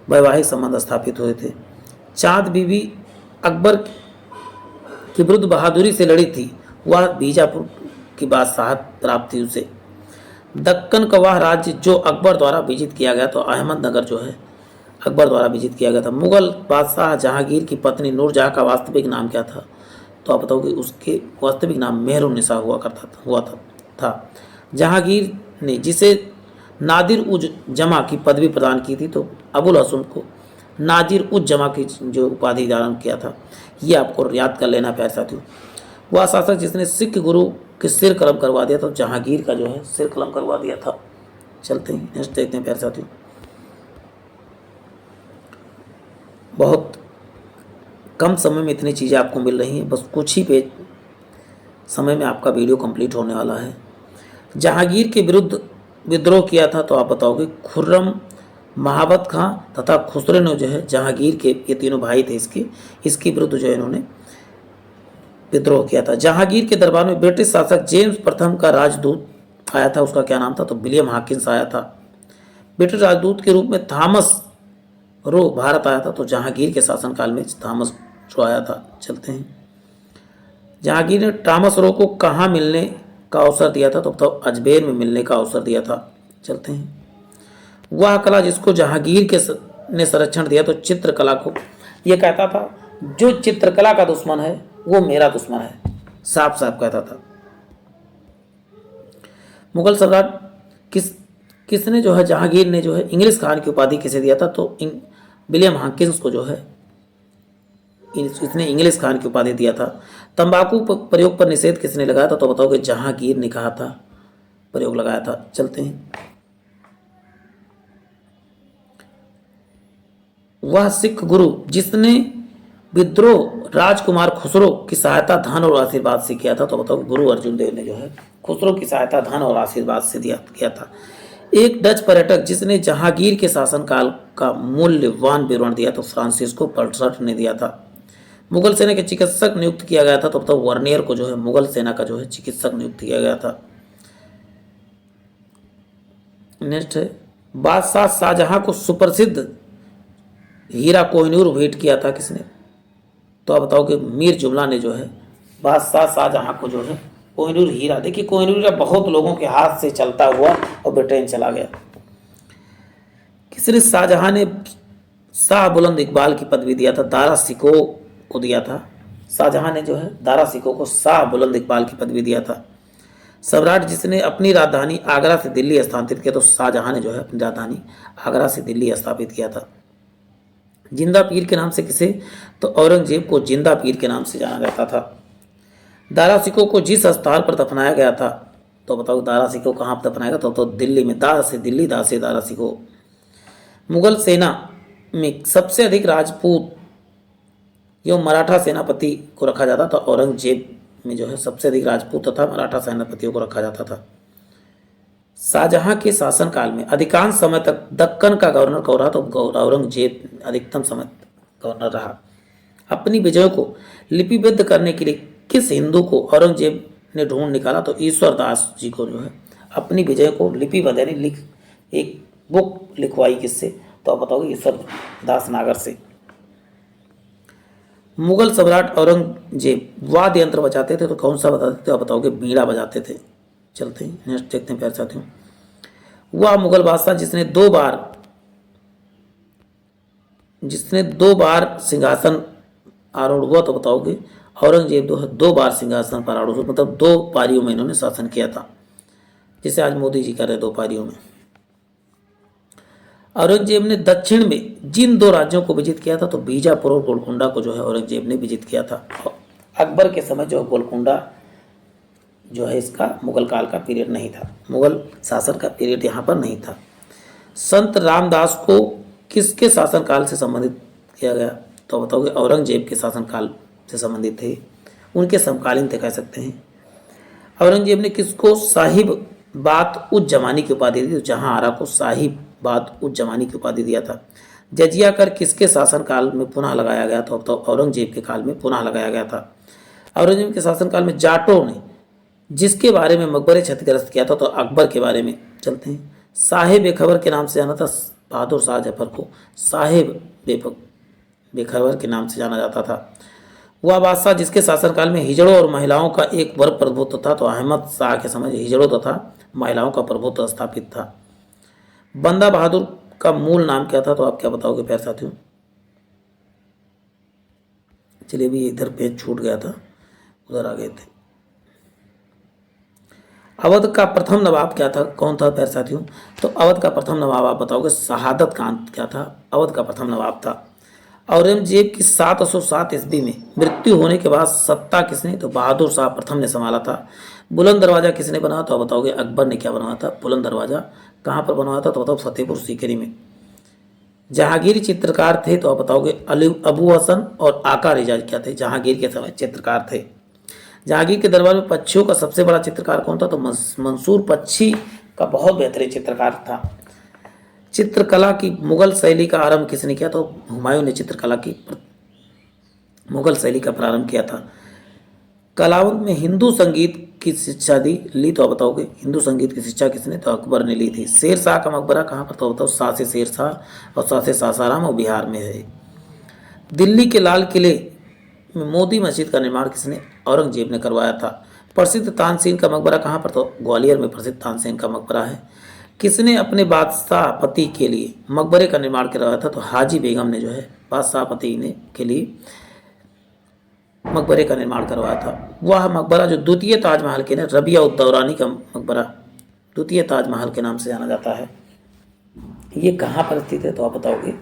वैवाहिक संबंध स्थापित हुए थे। चांद बीबी अकबर की विरुद्ध बहादुरी से लड़ी थी, वह बीजापुर की बादशाहत प्राप्त थी उसे। दक्कन का वह राज्य जो अकबर द्वारा विजित किया गया, तो अहमदनगर जो है अकबर द्वारा विजित किया गया था। मुगल बादशाह जहांगीर की पत्नी नूरजहां का वास्तविक नाम क्या था? तो आप बताओगे उसके वास्तविक नाम मेहरुन्निसा हुआ था। जहांगीर ने जिसे नादिर उज जमा की पदवी प्रदान की थी, तो अबुल हसन को नादिर उज जमा की जो उपाधि धारण किया था, ये आपको याद कर लेना प्यारे साथियों। वह शासक जिसने सिख गुरु के सिर कलम करवा दिया था, तो जहांगीर का जो है सिर कलम करवा दिया था। चलते हैं नेक्स्ट देखते हैं प्यारे साथियों। बहुत कम समय में इतनी चीज़ें आपको मिल रही हैं, बस कुछ ही पेज समय में आपका वीडियो कंप्लीट होने वाला है। जहांगीर के विरुद्ध विद्रोह किया था, तो आप बताओगे खुर्रम, महाबत खां तथा खुसरो ने जो है जहांगीर के, ये तीनों भाई थे इसके विरुद्ध जो है इन्होंने विद्रोह किया था। जहांगीर के दरबार में ब्रिटिश शासक जेम्स प्रथम का राजदूत आया था, उसका क्या नाम था? तो विलियम हॉकिंस आया था। ब्रिटिश राजदूत के रूप में थॉमस रो भारत आया था, तो जहांगीर के शासनकाल में थॉमस रो आया था। चलते हैं जहांगीर ने थॉमस रो को कहाँ मिलने का अवसर दिया था? तो अजमेर में मिलने का अवसर दिया था। चलते हैं वह कला जिसको जहांगीर ने संरक्षण दिया, तो चित्रकला को। यह कहता था जो चित्रकला का दुश्मन है वो मेरा दुश्मन है, साफ साफ कहता था। मुगल सम्राट किसने जो है जहांगीर ने जो है इंग्लिश खान की उपाधि किसे दिया था? तो विलियम हॉकिंस को जो है इसने इंग्लिश खान की उपाधि दिया था। तंबाकू प्रयोग पर निषेध किसने लगाया था? तो बताओ कि जहांगीर ने कहा था, प्रयोग लगाया था। चलते हैं वह सिख गुरु जिसने विद्रोह राजकुमार खुसरो की सहायता धन और आशीर्वाद से किया था, तो बताओ गुरु अर्जुन देव ने जो है खुसरो की सहायता धन और आशीर्वाद से किया था। एक डच पर्यटक जिसने जहांगीर के शासनकाल का मूल्यवान विवरण दिया, तो फ्रांसिस्को पर्सट ने दिया था। मुगल सेना के चिकित्सक नियुक्त किया गया था, तो बताओ वर्नियर को जो है मुगल सेना का जो है चिकित्सक नियुक्त किया गया था। नेक्स्ट है, बादशाह शाहजहां को सुप्रसिद्ध हीरा कोहिनूर भेंट किया था किसने? तो आप बताओ कि मीर जुमला ने जो है बादशाह शाहजहां को जो है कोहिनूर हीरा, देखिए कोहिनूर हीरा बहुत लोगों के हाथ से चलता हुआ और ब्रिटेन चला गया। किसने शाहजहां ने शाह बुलंद इकबाल की पदवी दिया था? दारा सिको को दिया था। शाहजहां ने जो है दारा सिको को शाह बुलंद इकबाल की पदवी दिया था। सम्राट जिसने अपनी राजधानी आगरा से दिल्ली स्थानांतरित किया, तो शाहजहां ने जो है अपनी राजधानी आगरा से दिल्ली स्थापित किया था। जिंदा पीर के नाम से किसे? तो औरंगजेब को जिंदा पीर के नाम से जाना जाता था। दारा सिको को जिस स्थान पर दफनाया गया था, तो बताओ दारा सिको कहाँ पर दफनाया गया? तो दिल्ली में, दा से दिल्ली, दा से दारा सिको। मुगल सेना में सबसे अधिक राजपूत एवं मराठा सेनापति को रखा जाता था। औरंगजेब में जो है सबसे अधिक राजपूत तथा मराठा सेनापतियों को रखा जाता था। शाहजहां के शासनकाल में अधिकांश समय तक दक्कन का गवर्नर कौन रहा? तो औरंगजेब अधिकतम समय गवर्नर रहा। अपनी विजयों को लिपिबद्ध करने के लिए किस हिंदू को औरंगजेब ने ढूंढ निकाला? तो ईश्वर दास जी को जो है अपनी विजय को लिपिबद्ध यानी लिख एक बुक लिखवाई किससे? तो आप बताओगे ईश्वर दास नागर से। मुगल सम्राट औरंगजेब वाद्य यंत्र बजाते थे, तो कौन सा बताते थे? आप बताओगे बीड़ा बजाते थे। चलते हैं नेक्स्ट देखते हैं प्यारे साथियों। वह मुगल बादशाह जिसने दो बार सिंहासन आरूढ़ हुआ, तो बताओगे औरंगजेब 2 बार सिंहासन पर आरूढ़ हुआ, मतलब 2 पारियों में इन्होंने शासन किया था, जिसे आज मोदी जी कर रहे 2 पारियों में। औरंगजेब ने दक्षिण में जिन 2 राज्यों को विजित किया था, तो बीजापुर और गोलकुंडा को जो है औरंगजेब ने विजित किया था। अकबर के समय जो गोलकुंडा जो है इसका मुगल काल का पीरियड नहीं था, मुगल शासन का पीरियड यहाँ पर नहीं था। संत रामदास को किसके शासनकाल से संबंधित किया गया? तो बताओगे औरंगजेब के शासनकाल से संबंधित थे, उनके समकालीन थे कह सकते हैं। औरंगजेब ने किसको साहिब बात उज जमानी की उपाधि दी? जहां आरा को साहिब बात उज जमानी की उपाधि दिया था। जजिया कर किसके शासनकाल में पुनः लगाया गया था? तो औरंगजेब के काल में पुनः लगाया गया था। औरंगजेब के शासनकाल में जाटों ने जिसके बारे में मकबरे क्षतिग्रस्त किया था, तो अकबर के बारे में। चलते हैं। साहेब बेखबर के नाम से जाना था बहादुर शाह जफर को, साहेब बेखबर के नाम से जाना जाता था। वह बादशाह जिसके शासनकाल में हिजड़ों और महिलाओं का एक वर्ग प्रभुत्व था, तो अहमद शाह के समय हिजड़ों तथा महिलाओं का प्रभुत्व स्थापित था। बंदा बहादुर का मूल नाम क्या था? तो आप क्या बताओगे प्यारे साथियों? चलिए अभी इधर पेज छूट गया था, उधर आ गए थे। अवध का प्रथम नवाब क्या था? कौन था प्यारे साथियों? तो अवध का प्रथम नवाब आप बताओगे शहादत खान क्या था? अवध का प्रथम नवाब था। औरंगजेब की 707 ईस्वी में मृत्यु होने के बाद सत्ता किसने? तो बहादुर शाह प्रथम ने संभाला था। बुलंद दरवाजा किसने बनाया? तो बताओगे अकबर ने क्या बनवाया था? बुलंद दरवाजा कहाँ पर बनवाया था? तो बताओ फतेहपुर सीकरी में। जहांगीर चित्रकार थे, तो आप बताओगे अबू हसन और आका रिजा क्या थे? जहांगीर के समय चित्रकार थे। जहांगीर के दरबार में पक्षियों का सबसे बड़ा चित्रकार कौन था? तो मंसूर पक्षी का बहुत बेहतरीन चित्रकार था। चित्रकला की मुगल शैली का आरंभ किसने किया? तो हुमायूं ने चित्रकला की मुगल शैली का प्रारंभ किया था। कलावंत में हिंदू संगीत की शिक्षा ली, तो आप बताओगे हिंदू संगीत की शिक्षा किसने? तो अकबर ने ली थी। शेर शाह का मकबरा कहाँ पर? तो बताओ सासे शेर शाह और सासे सासाराम और बिहार में है। दिल्ली के लाल किले में मोदी मस्जिद का निर्माण किसने? औरंगजेब ने करवाया था। प्रसिद्ध तानसेन का मकबरा कहाँ पर? तो ग्वालियर में प्रसिद्ध तानसेन का मकबरा है। किसने अपने बादशाह पति के लिए मकबरे का निर्माण करवाया था? तो हाजी बेगम ने जो है बादशाह पति ने के लिए मकबरे का निर्माण करवाया था। वह मकबरा जो द्वितीय ताजमहल के ने रबिया उद दौरानी का मकबरा द्वितीय ताजमहल के नाम से जाना जाता है। ये कहाँ पर स्थित है? तो आप बताओगे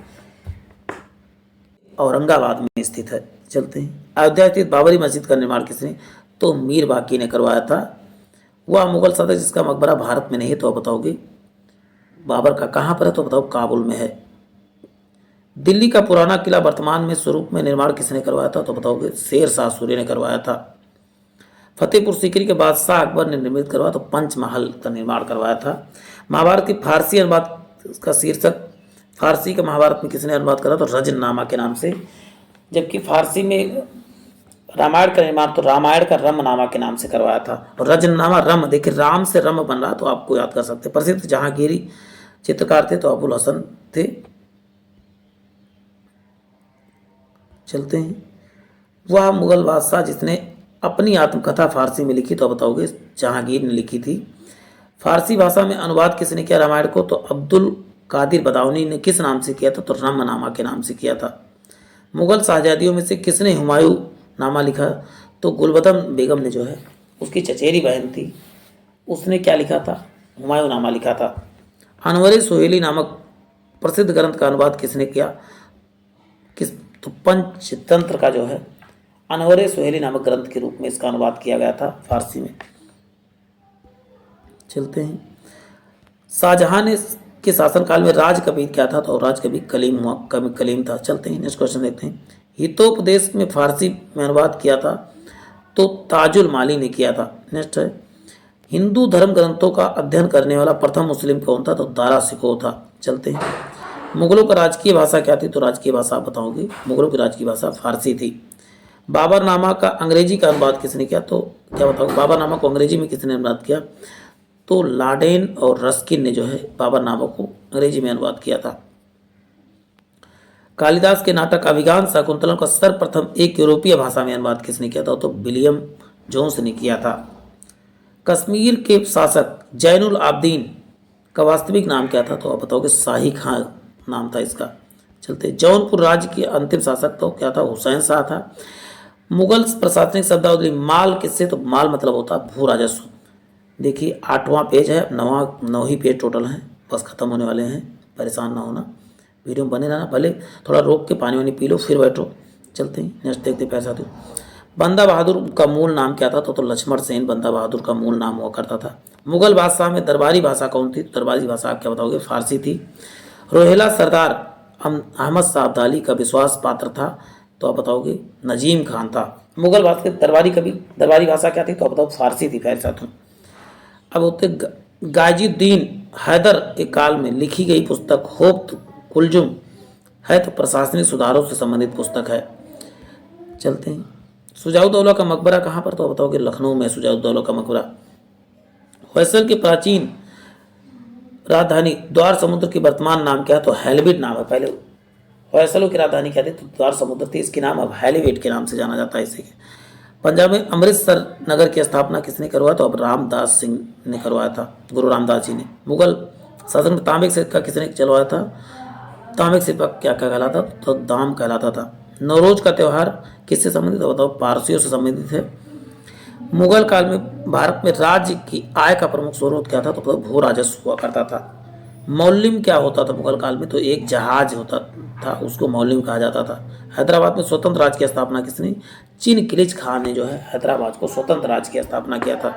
औरंगाबाद में स्थित है। चलते हैं। अयोध्या स्थित बाबरी मस्जिद का निर्माण किसने? तो मीर बाकी ने करवाया था। वह मुगल सदर जिसका मकबरा भारत में नहीं है, तो आप बताओगे बाबर का कहाँ पर है? तो बताओ काबुल में है। दिल्ली का पुराना किला वर्तमान में स्वरूप में निर्माण किसने करवाया था? तो बताओगे शेर शाह सूरी ने करवाया था। फतेहपुर सीकरी के बादशाह अकबर ने निर्मित करवाया, तो पंचमहल का निर्माण करवाया था। महाभारत की फारसी अनुवाद का शीर्षक फारसी का महाभारत में किसने अनुवाद करा? तो रजनामा के नाम से। जबकि फारसी में रामायण का निर्माण तो रामायण का रमनामा के नाम से करवाया था। और रजनामा रम, देखिए राम से रम बन रहा, तो आपको याद कर सकते हैं। प्रसिद्ध चित्रकार थे तो अबुल हसन थे। चलते हैं, वह मुगल बादशाह जिसने अपनी आत्मकथा फारसी में लिखी, तो बताओगे जहांगीर ने लिखी थी। फारसी भाषा में अनुवाद किसने किया रामायण को, तो अब्दुल कादिर बदाऊनी ने किस नाम से किया था, तो रमनामा के नाम से किया था। मुगल शहजादियों में से किसने हुमायूं नामा लिखा, तो गुलबदन बेगम ने जो है, उसकी चचेरी बहन थी, उसने क्या लिखा था, हुमायूं नामा लिखा था। अनवर सोहेली नामक प्रसिद्ध ग्रंथ का अनुवाद किसने किया, किस, तो पंचतंत्र का जो है अनवर सोहेली नामक ग्रंथ के रूप में इसका अनुवाद किया गया था फारसी में। चलते हैं, शाहजहां ने के शासनकाल में राज कवि क्या था, तो राज कवि कलीम था। चलते हैं, नेक्स्ट क्वेश्चन देखते हैं। हितोपदेश में फारसी में अनुवाद किया था, तो ताजुल माली ने किया था। नेक्स्ट है, हिंदू धर्म ग्रंथों का अध्ययन करने वाला प्रथम मुस्लिम कौन था, तो दारा शिकोह था। चलते हैं, मुगलों का राजकीय भाषा क्या थी, तो राजकीय भाषा आप बताओगे, मुगलों की राजकीय भाषा फारसी थी। बाबरनामा का अंग्रेजी का अनुवाद किसने किया, तो क्या बताओगे, बाबरनामा को अंग्रेजी में किसने अनुवाद किया, तो लाडेन और रस्किन ने जो है बाबरनामा को अंग्रेजी में अनुवाद किया था। कालिदास के नाटक अभिज्ञान शाकुंतलम का सर्वप्रथम एक यूरोपीय भाषा में अनुवाद किसने किया था, तो विलियम जोन्स ने किया था। कश्मीर के शासक जैनुल आबदीन का वास्तविक नाम क्या था, तो आप बताओगे शाही खां नाम था इसका। चलते, जौनपुर राज्य के अंतिम शासक तो क्या था, हुसैन शाह था। मुगल प्रशासनिक शब्दावली माल किससे, तो माल मतलब होता भू राजस्व। देखिए 8वां पेज है, 9 ही पेज टोटल हैं, बस खत्म होने वाले हैं, परेशान ना होना, वीडियो में बने रहना, भले थोड़ा रोक के पानी वानी पी लो फिर बैठो। चलते हैं, नेक्स्ट देखते प्यारे साथियों। बंदा बहादुर का मूल नाम क्या था, तो लक्ष्मण सेन बंदा बहादुर का मूल नाम हुआ करता था। मुगल बादशाह में दरबारी भाषा कौन थी, दरबारी भाषा आप क्या बताओगे, फारसी थी। रोहिला सरदार अहमद शाह अब्दाली का विश्वास पात्र था, तो आप बताओगे नजीम खान था। मुगल बादशाह के दरबारी भाषा क्या थी, तो आप बताओ फारसी थी प्यारे साथियों। अब होते गाजीउद्दीन हैदर के काल में लिखी गई पुस्तक होप्त कुलजुम है, तो प्रशासनिक सुधारों से संबंधित पुस्तक है। चलते हैं, शुजाउद्दौला का मकबरा कहाँ पर, तो बताओगे लखनऊ में शुजाउद्दौला का मकबरा। होयसल की प्राचीन राजधानी द्वार समुद्र की वर्तमान नाम क्या है, तो हैलिबिड नाम है। पहले होयसलों की राजधानी क्या थी, तो द्वार समुद्र थी, इसके नाम अब हैलिबिड के नाम से जाना जाता है इसे। पंजाब में अमृतसर नगर की स्थापना किसने करवाया, तो अब रामदास सिंह ने करवाया था, गुरु रामदास जी ने। मुगल शासन में तांबे का सिक्का किसने चलवाया था, तांबे का सिक्का क्या कहलाता, तो दाम कहलाता था। नवरोज का त्यौहार किससे संबंधित है, बताओ पारसियों से संबंधित है। मुगल काल में भारत में राज्य की आय का प्रमुख स्रोत क्या था, तो भू राजस्व हुआ करता था। मौलिम क्या होता था मुगल काल में, तो एक जहाज होता था, उसको मौलिम कहा जाता था। हैदराबाद में स्वतंत्र राज्य की स्थापना किसने, चिनकिलिज खान ने जो है हैदराबाद को स्वतंत्र राज्य की स्थापना किया था।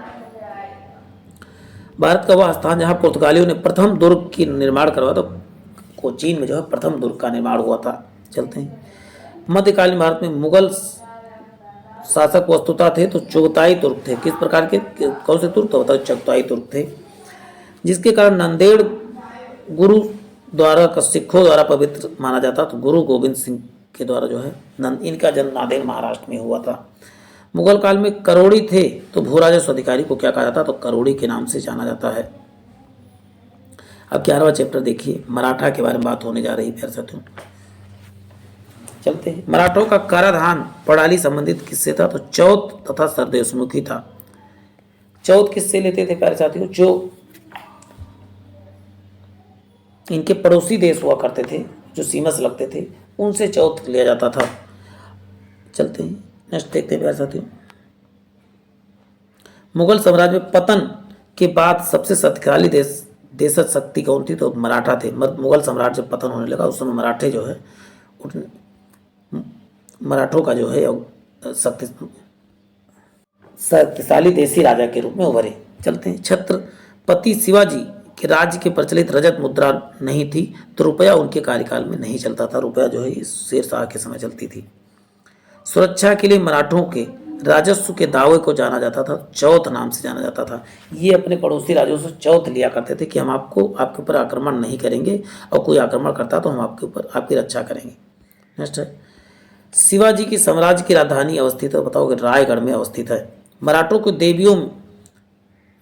भारत का वह स्थान जहां पुर्तगालियों ने प्रथम दुर्ग की निर्माण करवाया, तो कोचीन में जो है प्रथम दुर्ग का निर्माण हुआ था। चलते हैं, मध्यकालीन भारत में मुगल शासक वस्तुता थे तो चुगताई तुर्क थे। किस प्रकार के, कौन से तुर्क, तो बताओ चुगताई तुर्क थे, जिसके कारण नांदेड़ गुरु द्वारा का सिखों द्वारा पवित्र माना जाता, तो गुरु गोविंद सिंह के द्वारा जो है इनका जन्म नांदेड़ महाराष्ट्र में हुआ था। मुगल काल में करोड़ी थे, तो भू राजस्व अधिकारी को क्या कहा जाता, तो करोड़ी के नाम से जाना जाता है। अब 11वां चैप्टर देखिए, मराठा के बारे में बात होने जा रही है प्यारे साथियों। चलते हैं, मराठों का कराधान प्रणाली संबंधित किससे था, तो चौथ तथा सरदेशमुखी था। चौथ किससे लेते थे प्यारे साथियों, जो इनके पड़ोसी देश हुआ करते थे, जो सीमा से लगते थे, उनसे चौथ लिया जाता था। चलते हैं, नेक्स्ट देखते हैं प्यारे साथियों। मुगल साम्राज्य में पतन के बाद सबसे शक्तिशाली देशज शक्ति कौन थी, तो मराठा थे। मुगल साम्राज्य जब पतन होने लगा उस समय मराठे जो है मराठों का जो है शक्तिशाली देशी राजा के रूप में उभरे। चलते हैं, छत्रपति शिवाजी के राज्य के प्रचलित रजत मुद्रा नहीं थी, तो रुपया उनके कार्यकाल में नहीं चलता था। रुपया जो है शेरशाह के समय चलती थी। सुरक्षा के लिए मराठों के राजस्व के दावे को जाना जाता था, चौथ नाम से जाना जाता था। ये अपने पड़ोसी राज्यों से चौथ लिया करते थे कि हम आपके ऊपर आक्रमण नहीं करेंगे, और कोई आक्रमण करता तो हम आपकी रक्षा करेंगे। नेक्स्ट है, शिवाजी की साम्राज्य की राजधानी अवस्थित है, बताओगे रायगढ़ में अवस्थित है। मराठों को देवियों में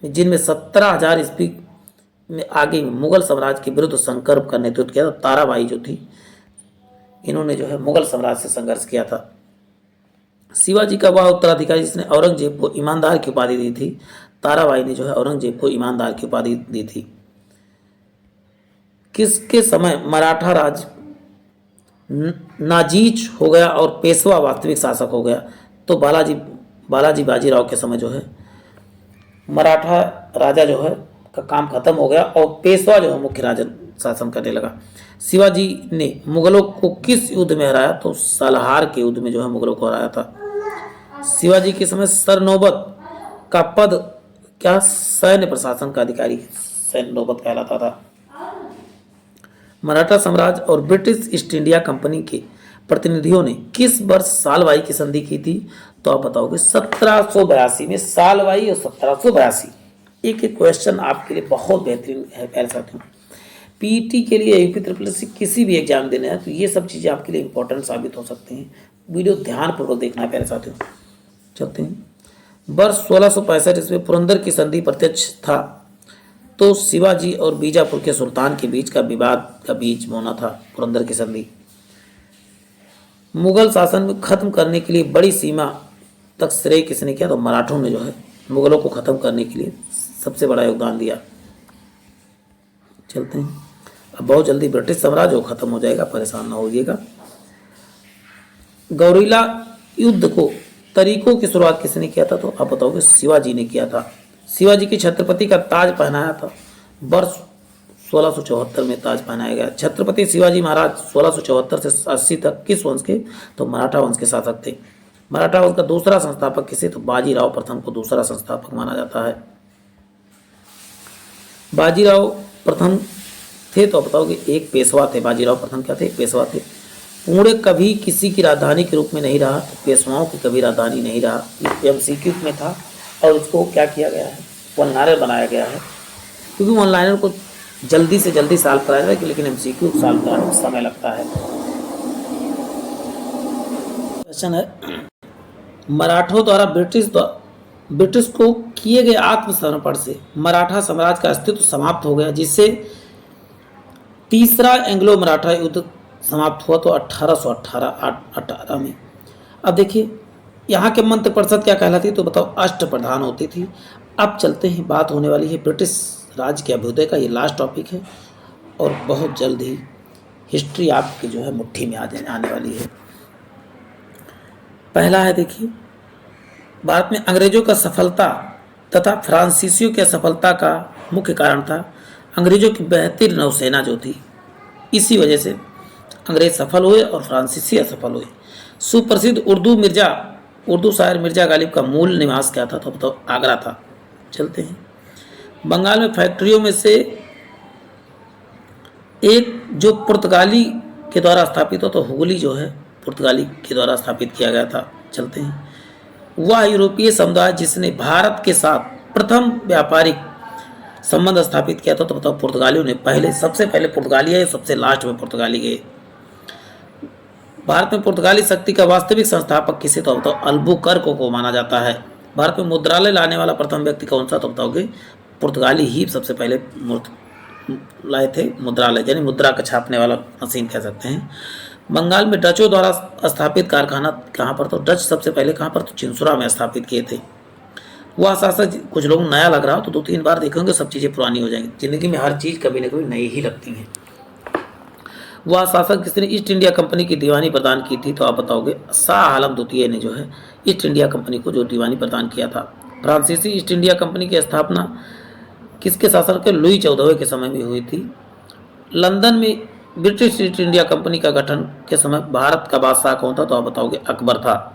जिनमें 17,000 ईस्वी में आगे में मुगल साम्राज्य के विरुद्ध संकल्प का नेतृत्व किया था। ताराबाई जो थी, इन्होंने जो है मुगल साम्राज्य से संघर्ष किया था। शिवाजी का वह उत्तराधिकारी जिसने औरंगजेब को ईमानदार की उपाधि दी थी, ताराबाई ने जो है औरंगजेब को ईमानदार की उपाधि दी थी। किसके समय मराठा राज नाजीज हो गया और पेशवा वास्तविक शासक हो गया? तो बालाजी बाजीराव के समय जो है मराठा राजा जो है का काम खत्म हो गया और पेशवा जो है मुख्य राजा शासन करने लगा। शिवाजी ने मुगलों को किस युद्ध में हराया? तो सालाहार के युद्ध में जो है मुगलों को हराया था। शिवाजी के समय सरनौबत का पद क्या? सैन्य प्रशासन का अधिकारी सैन्य नौबत कहलाता था। मराठा साम्राज्य और ब्रिटिश ईस्ट इंडिया कंपनी के प्रतिनिधियों ने किस वर्ष सालवाई की संधि की थी? तो आप बताओगे 1782 में सालवाई और 1782। एक एक क्वेश्चन आपके लिए बहुत बेहतरीन है प्यारे साथियों। पीईटी के लिए यूपी ट्रिपल एससी किसी भी एग्जाम देना है तो ये सब चीज़ें आपके लिए इंपॉर्टेंट साबित हो सकती हैं। वीडियो ध्यानपूर्वक देखना है प्यारे साथियों। चलते हैं। वर्ष 1665 ईस्वी पुरंदर की संधि प्रत्यक्ष था तो शिवाजी और बीजापुर के सुल्तान के बीच का विवाद का बीज बोना था पुरंदर की संधि। मुगल शासन खत्म करने के लिए बड़ी सीमा तक श्रेय किसने किया? तो मराठों ने जो है मुगलों को खत्म करने के लिए सबसे बड़ा योगदान दिया। चलते हैं। अब बहुत जल्दी ब्रिटिश साम्राज्य खत्म हो जाएगा, परेशान ना होइएगा। गौरीला युद्ध को तरीकों की शुरुआत किसने किया था? तो आप बताओगे शिवाजी ने किया था। शिवाजी की छत्रपति का ताज पहनाया था वर्ष 1674 में ताज पहनाया गया। छत्रपति शिवाजी महाराज 1674 से 80 तक किस वंश के? तो मराठा वंश के शासक थे। मराठा वंश का दूसरा संस्थापक किसे? तो बाजीराव प्रथम को दूसरा संस्थापक माना जाता है। बाजीराव प्रथम थे तो बताओगे एक पेशवा थे। बाजीराव प्रथम क्या थे? पेशवा थे। पुणे कभी किसी की राजधानी के रूप में नहीं रहा तो पेशवाओं की कभी राजधानी नहीं रहा। एमसीक्यू में था और उसको क्या किया गया है? वन लाइनर बनाया गया है, क्योंकि वन लाइनर को जल्दी से जल्दी सॉल्व कराया जाए, लेकिन एमसीक्यू सॉल्व कराने में समय लगता है। क्वेश्चन है, मराठों द्वारा ब्रिटिश को किए गए आत्मसमर्पण से मराठा साम्राज्य का अस्तित्व समाप्त हो गया, जिससे तीसरा एंग्लो मराठा युद्ध समाप्त हुआ तो 1818 में। अब देखिए यहाँ के मंत्र परिषद क्या कहलाती है? तो बताओ अष्ट प्रधान होती थी। अब चलते हैं, बात होने वाली है ब्रिटिश राज के अभ्युदय का। ये लास्ट टॉपिक है और बहुत जल्द ही हिस्ट्री आपकी जो है मुट्ठी में आने वाली है। पहला है, देखिए भारत में अंग्रेजों का सफलता तथा फ्रांसीसियों की असफलता का मुख्य कारण था अंग्रेजों की बेहतर नौसेना जो थी। इसी वजह से अंग्रेज सफल हुए और फ्रांसीसी असफल हुए। सुप्रसिद्ध उर्दू शायर मिर्जा गालिब का मूल निवास क्या था? तो बताओ आगरा था। चलते हैं। बंगाल में फैक्ट्रियों में से एक जो पुर्तगाली के द्वारा स्थापित हो तो हुगली जो है पुर्तगाली के द्वारा स्थापित किया गया था। चलते हैं। वह यूरोपीय समुदाय जिसने भारत के साथ प्रथम व्यापारिक संबंध स्थापित किया था तो बताओ पुर्तगालियों ने सबसे पहले पुर्तगाली आए, सबसे लास्ट में पुर्तगाली गए। भारत में पुर्तगाली शक्ति का वास्तविक संस्थापक किसे? तो बताओ अल्बुकर्क को माना जाता है। भारत में मुद्रालय लाने वाला प्रथम व्यक्ति कौन सा? तो बताओगे पुर्तगाली ही सबसे पहले लाए थे मुद्रालय, यानी मुद्रा का छापने वाला मशीन कह सकते हैं। बंगाल में डचों द्वारा स्थापित कारखाना कहाँ पर? तो डच सबसे पहले कहाँ पर? तो चिंसुरा में स्थापित किए थे। वह शासक, कुछ लोग नया लग रहा हो तो 2-3 बार देखेंगे सब चीज़ें पुरानी हो जाएंगी। जिंदगी में हर चीज़ कभी न कभी नई ही लगती हैं। वह शासक जिसने ईस्ट इंडिया कंपनी की दीवानी प्रदान की थी? तो आप बताओगे शाह आलम द्वितीय ने जो है ईस्ट इंडिया कंपनी को जो दीवानी प्रदान किया था। फ्रांसीसी ईस्ट इंडिया कंपनी की स्थापना किसके शासन के? लुई 14वें के समय में हुई थी। लंदन में ब्रिटिश ईस्ट इंडिया कंपनी का गठन के समय भारत का बादशाह कौन था? तो आप बताओगे अकबर था।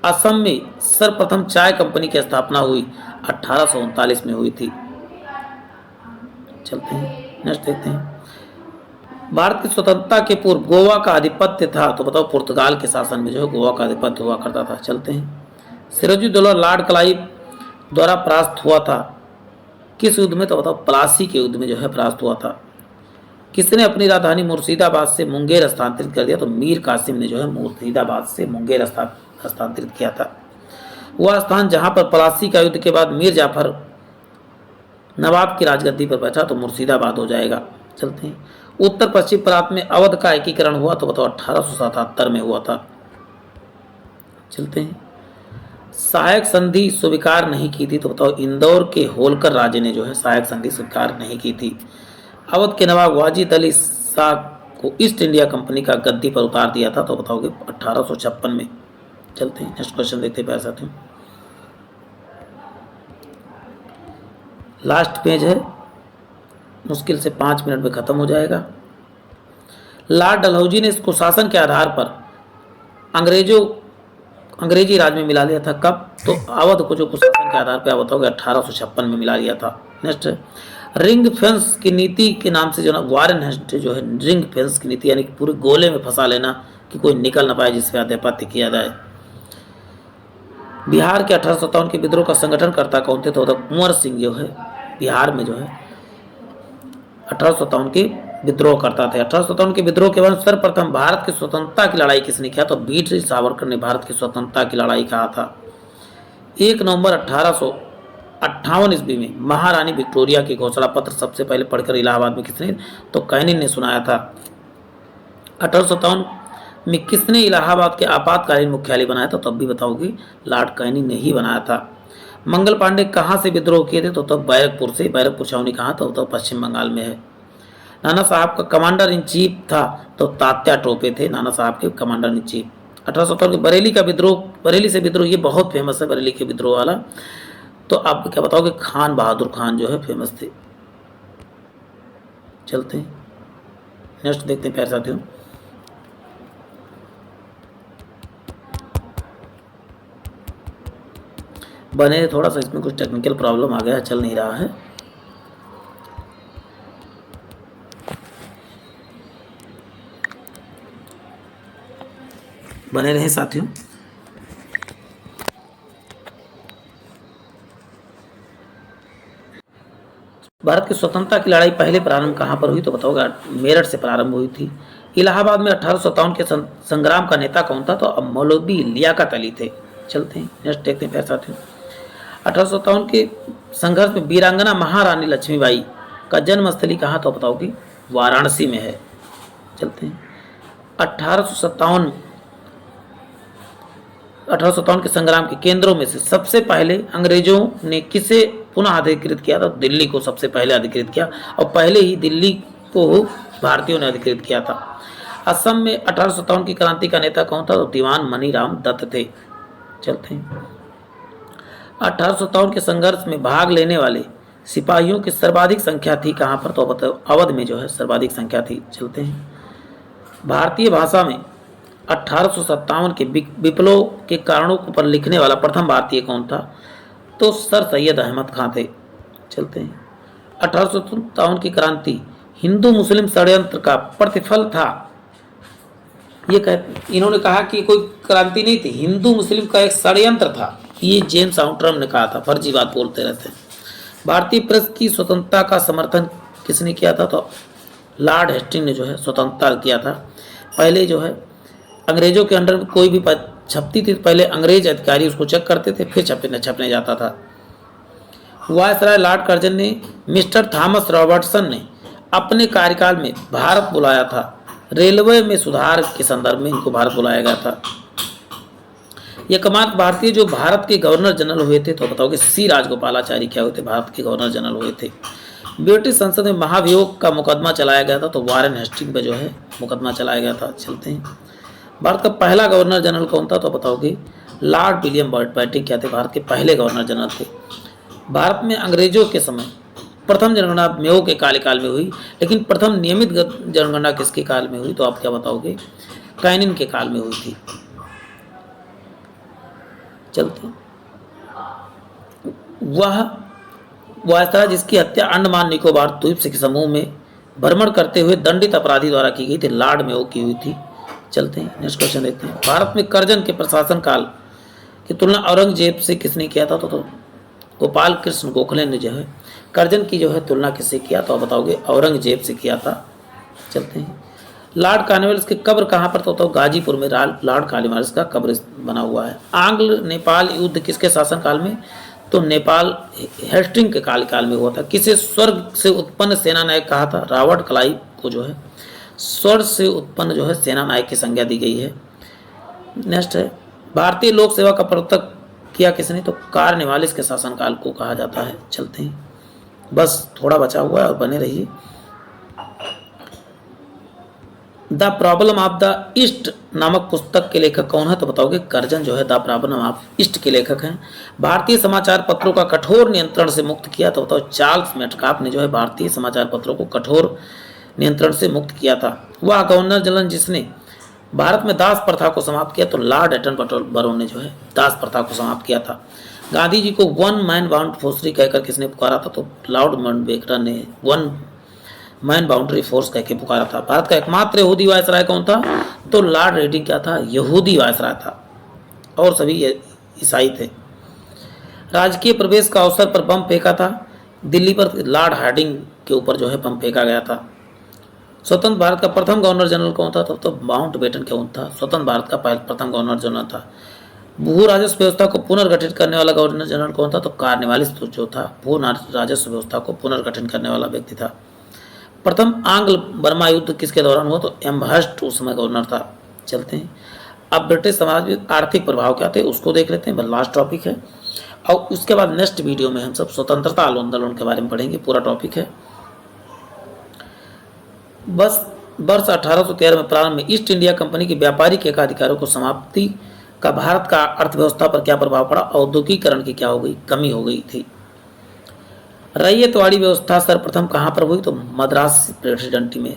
असम में सर्वप्रथम चाय कंपनी की स्थापना हुई 1839 में हुई थी। चलते हैं, नेक्स्ट देखते हैं। भारत की स्वतंत्रता के पूर्व गोवा का आधिपत्य था तो बताओ पुर्तगाल के शासन में जो है गोवा का आधिपत्य हुआ करता था। चलते हैं। सिराजुद्दौला लॉर्ड क्लाइव द्वारा परास्त हुआ था किस युद्ध में? तो बताओ प्लासी के युद्ध में जो है परास्त हुआ था। किसने अपनी राजधानी मुर्शिदाबाद से मुंगेर स्थानांतरित कर दिया? तो मीर कासिम ने जो है मुर्शिदाबाद से मुंगेर स्थानांतरित किया था। वह स्थान जहां पर प्लासी का युद्ध के बाद मीर जाफर नवाब की राजगद्दी पर बैठा तो मुर्शिदाबाद हो जाएगा। चलते हैं। उत्तर पश्चिम प्रांत में अवध का एकीकरण हुआ तो बताओ 1877 में हुआ था। चलते हैं। सहायक संधि स्वीकार नहीं की थी तो बताओ इंदौर के होलकर राजे ने जो है सहायक संधि स्वीकार नहीं की थी। अवध के नवाब वाजिद अली शाह को ईस्ट इंडिया कंपनी का गद्दी पर उतार दिया था तो बताओगे 1856 में। चलते हैं। नेक्स्ट क्वेश्चन देखते हैं प्यारे साथियों। लास्ट पेज है, मुश्किल से 5 मिनट में खत्म हो जाएगा। लॉर्ड डलहौजी ने इसको शासन के आधार पर अंग्रेजी राज में मिला लिया था। कब? तो अवध को जो कुशासन के आधार पर आप बताओगे 1856 में मिला लिया था। नेक्स्ट रिंग फेंस की नीति के नाम से जो ना वारेन हेस्टिंग जो है रिंग फेंस की नीति यानी पूरे गोले में फंसा लेना कि कोई निकल ना पाए जिससे आधिपत्य किया जाए। बिहार के 1857 के विद्रोह का संगठन करता कौन थे तो कुंवर सिंह जो है बिहार में जो है 1857 के विद्रोह करता थे। 1857 के विद्रोह के बाद सर्वप्रथम भारत की स्वतंत्रता की लड़ाई किसने किया तो वीर सावरकर ने भारत की स्वतंत्रता की लड़ाई कहा था। 1 नवंबर 1858 ईस्वी में महारानी विक्टोरिया की घोषणा पत्र सबसे पहले पढ़कर इलाहाबाद में किसने तो कैनिंग ने सुनाया था। 1857 में किसने इलाहाबाद के आपातकालीन मुख्यालय बनाया था तब भी बताओगी लॉर्ड कैनिंग ने ही बनाया था। मंगल पांडे कहाँ से विद्रोह किए थे तो तब बैरकपुर से। बैरकपुर छावनी कहाँ था तो पश्चिम बंगाल में है। नाना साहब का कमांडर इन चीफ था तो तात्या टोपे थे नाना साहब के कमांडर इन चीफ। 1857 के बरेली का विद्रोह, बरेली से विद्रोह ये बहुत फेमस है बरेली के विद्रोह वाला। तो आप क्या बताओगे खान बहादुर खान जो है फेमस थे। चलते हैं। नेक्स्ट देखते हैं प्यारे साथियों। बने थोड़ा सा इसमें कुछ टेक्निकल प्रॉब्लम आ गया, चल नहीं रहा है। बने रहे साथियों। भारत की स्वतंत्रता की लड़ाई पहले प्रारंभ कहाँ पर हुई तो बताओगे मेरठ से प्रारंभ हुई थी। इलाहाबाद में 1857 के संग्राम का नेता कौन था तो मौलवी लियाकत अली थे। चलते हैं। नेक्स्ट देखते हैं प्यारे साथियों। 1857 के संघर्ष में वीरांगना महारानी लक्ष्मीबाई का जन्मस्थली कहाँ तो बताओगे वाराणसी में है। चलते हैं। 1857 के संग्राम के केंद्रों में से सबसे पहले अंग्रेजों ने किसे पुनः अधिकृत किया था दिल्ली को सबसे पहले अधिकृत किया और पहले ही दिल्ली को भारतीयों ने अधिकृत किया था। असम में 1857 की क्रांति का नेता कौन था तो दीवान मनीराम दत्त थे। चलते हैं। 1857 के संघर्ष में भाग लेने वाले सिपाहियों की सर्वाधिक संख्या थी कहाँ पर तो बताओ अवध में जो है सर्वाधिक संख्या थी। चलते हैं। भारतीय भाषा में 1857 के विप्लव के कारणों पर लिखने वाला प्रथम भारतीय कौन था तो सर सैयद अहमद खां थे। चलते हैं। 1857 की क्रांति हिंदू मुस्लिम षड्यंत्र का प्रतिफल था। इन्होंने कहा कि कोई क्रांति नहीं थी, हिंदू मुस्लिम का एक षड्यंत्र था। ये जेम्स आउटरम ने कहा था, फर्जी बात बोलते रहते हैं। भारतीय प्रेस की स्वतंत्रता का समर्थन किसने किया था तो लॉर्ड हेस्टिंग ने जो है स्वतंत्रता किया था। पहले जो है अंग्रेजों के अंडर में कोई भी छपती थी पहले अंग्रेज अधिकारी उसको चेक करते थे फिर छपने जाता था। वायसराय लॉर्ड कर्जन ने मिस्टर थॉमस रॉबर्टसन ने अपने कार्यकाल में भारत बुलाया था। रेलवे में सुधार के संदर्भ में इनको भारत बुलाया गया था। एकमात्र भारतीय जो भारत के गवर्नर जनरल हुए थे तो बताओगे सी राजगोपालाचारी क्या हुए थे भारत के गवर्नर जनरल हुए थे। ब्रिटिश संसद में महाभियोग का मुकदमा चलाया गया था तो वारेन हेस्टिंग पे जो है मुकदमा चलाया गया था। चलते हैं। भारत का पहला गवर्नर जनरल कौन था तो बताओगे लॉर्ड विलियम माउंटबेटन क्या थे भारत के पहले गवर्नर जनरल थे। भारत में अंग्रेजों के समय प्रथम जनगणना मेयो के कार्यकाल में हुई लेकिन प्रथम नियमित जनगणना किसके काल में हुई तो आप क्या बताओगे कैनिंग के काल में हुई थी। चलते वह वायसराय जिसकी हत्या अंडमान निकोबार द्वीप के समूह में भ्रमण करते हुए दंडित अपराधी द्वारा की गई थी लॉर्ड मेयो की हुई थी। चलते हैं। नेक्स्ट क्वेश्चन देखते हैं। भारत में कर्जन के प्रशासन काल की तुलना औरंगजेब से किसने किया था तो गोपाल कृष्ण गोखले ने जो है कर्जन की जो है तुलना किससे किया तो आप बताओगे औरंगजेब से किया था। चलते हैं। लॉर्ड कॉर्नवालिस की कब्र कहाँ पर तो गाजीपुर में लॉर्ड कॉर्नवालिस का कब्र बना हुआ है। आंग्ल नेपाल युद्ध किसके शासनकाल में तो नेपाल हेस्टिंग के काल में हुआ था। किसे स्वर्ग से उत्पन्न सेना नायक कहा था? रॉबर्ट क्लाइव को जो है स्वर्ग से उत्पन्न जो है सेना नायक की संज्ञा दी गई है। नेक्स्ट है, भारतीय लोक सेवा का प्रवर्तक किया किसने? तो कार्नवालिस के शासनकाल को कहा जाता है। चलते हैं, बस थोड़ा बचा हुआ है और बने रहिए। The problem of the east नामक पुस्तक के लेखक कौन है? तो बताओगे कर्जन जो है द प्रॉब्लम ऑफ ईस्ट के लेखक हैं। भारतीय समाचार पत्रों का कठोर नियंत्रण से मुक्त किया, तो बताओ चार्ल्स मेटकाफ ने जो है भारतीय समाचार पत्रों को कठोर नियंत्रण से मुक्त किया था। वह गवर्नर जनरल जिसने भारत में दास प्रथा को समाप्त किया, तो लॉर्ड एटन बरोन ने जो है दास प्रथा को समाप्त किया था। गांधी जी को वन मैन बाउंड फोर्स कहकर किसने पुकारा था? तो लॉर्ड माउंटबेटन ने वन मैन बाउंड्री फोर्स कह के पुकारा था। भारत का एकमात्र यहूदी वायसराय कौन था? तो लॉर्ड रेडिंग क्या था? यहूदी वायसराय था, और सभी ईसाई थे। राजकीय प्रवेश का अवसर पर बम फेंका था दिल्ली पर, लॉर्ड हार्डिंग के ऊपर जो है बम फेंका गया था। स्वतंत्र भारत का प्रथम गवर्नर जनरल कौन था? तो माउंटबेटन कौन था? स्वतंत्र भारत का प्रथम गवर्नर जनरल था। भू राजस्व व्यवस्था को पुनर्गठित करने वाला गवर्नर जनरल कौन था? तो कार्नवालिस जो था भू राजस्व व्यवस्था को पुनर्गठन करने वाला व्यक्ति था। प्रथम आंग्ल बर्मा युद्ध किसके दौरान हुआ? तो एम्बहर्स्ट उस समय गवर्नर था। चलते हैं, अब ब्रिटिश समाज में आर्थिक प्रभाव क्या थे उसको देख लेते हैं, लास्ट टॉपिक है। और उसके बाद नेक्स्ट वीडियो में हम सब स्वतंत्रता आंदोलन के बारे में पढ़ेंगे, पूरा टॉपिक है। बस वर्ष 1813 में प्रारंभ में ईस्ट इंडिया कंपनी की व्यापारिक एकाधिकारों को समाप्ति का भारत का अर्थव्यवस्था पर क्या प्रभाव पड़ा? औद्योगिकरण की क्या हो गई? कमी हो गई थी। रैयतवाड़ी व्यवस्था सर्वप्रथम कहाँ पर हुई? तो मद्रास प्रेसिडेंसी में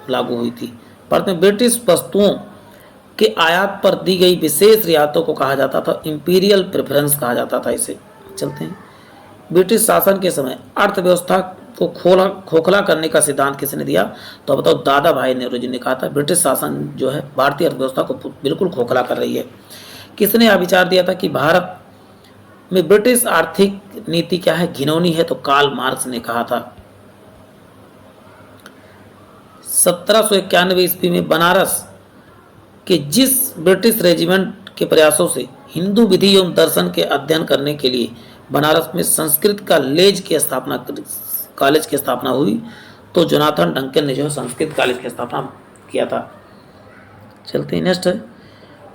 लागू हुई थी। भारत में ब्रिटिश वस्तुओं के आयात पर दी गई विशेष रियायतों को कहा जाता था इंपीरियल प्रेफरेंस कहा जाता था इसे। चलते हैं, ब्रिटिश शासन के समय अर्थव्यवस्था को खोखला करने का सिद्धांत किसने दिया? तो बताओ दादा भाई नेहरू जी ने कहा था ब्रिटिश शासन जो है भारतीय अर्थव्यवस्था को बिल्कुल खोखला कर रही है। किसने यह विचार दिया था कि भारत में ब्रिटिश आर्थिक नीति क्या है? घिनौनी है, तो कार्ल मार्क्स ने कहा था। 1791 ईस्वी में बनारस के जिस ब्रिटिश रेजिमेंट के प्रयासों से हिंदू विधि एवं दर्शन के अध्ययन करने के लिए बनारस में संस्कृत का कॉलेज की स्थापना हुई, तो जोनाथन डंकन ने जो है संस्कृत कॉलेज की स्थापना किया था। चलते हैं, नेक्स्ट है,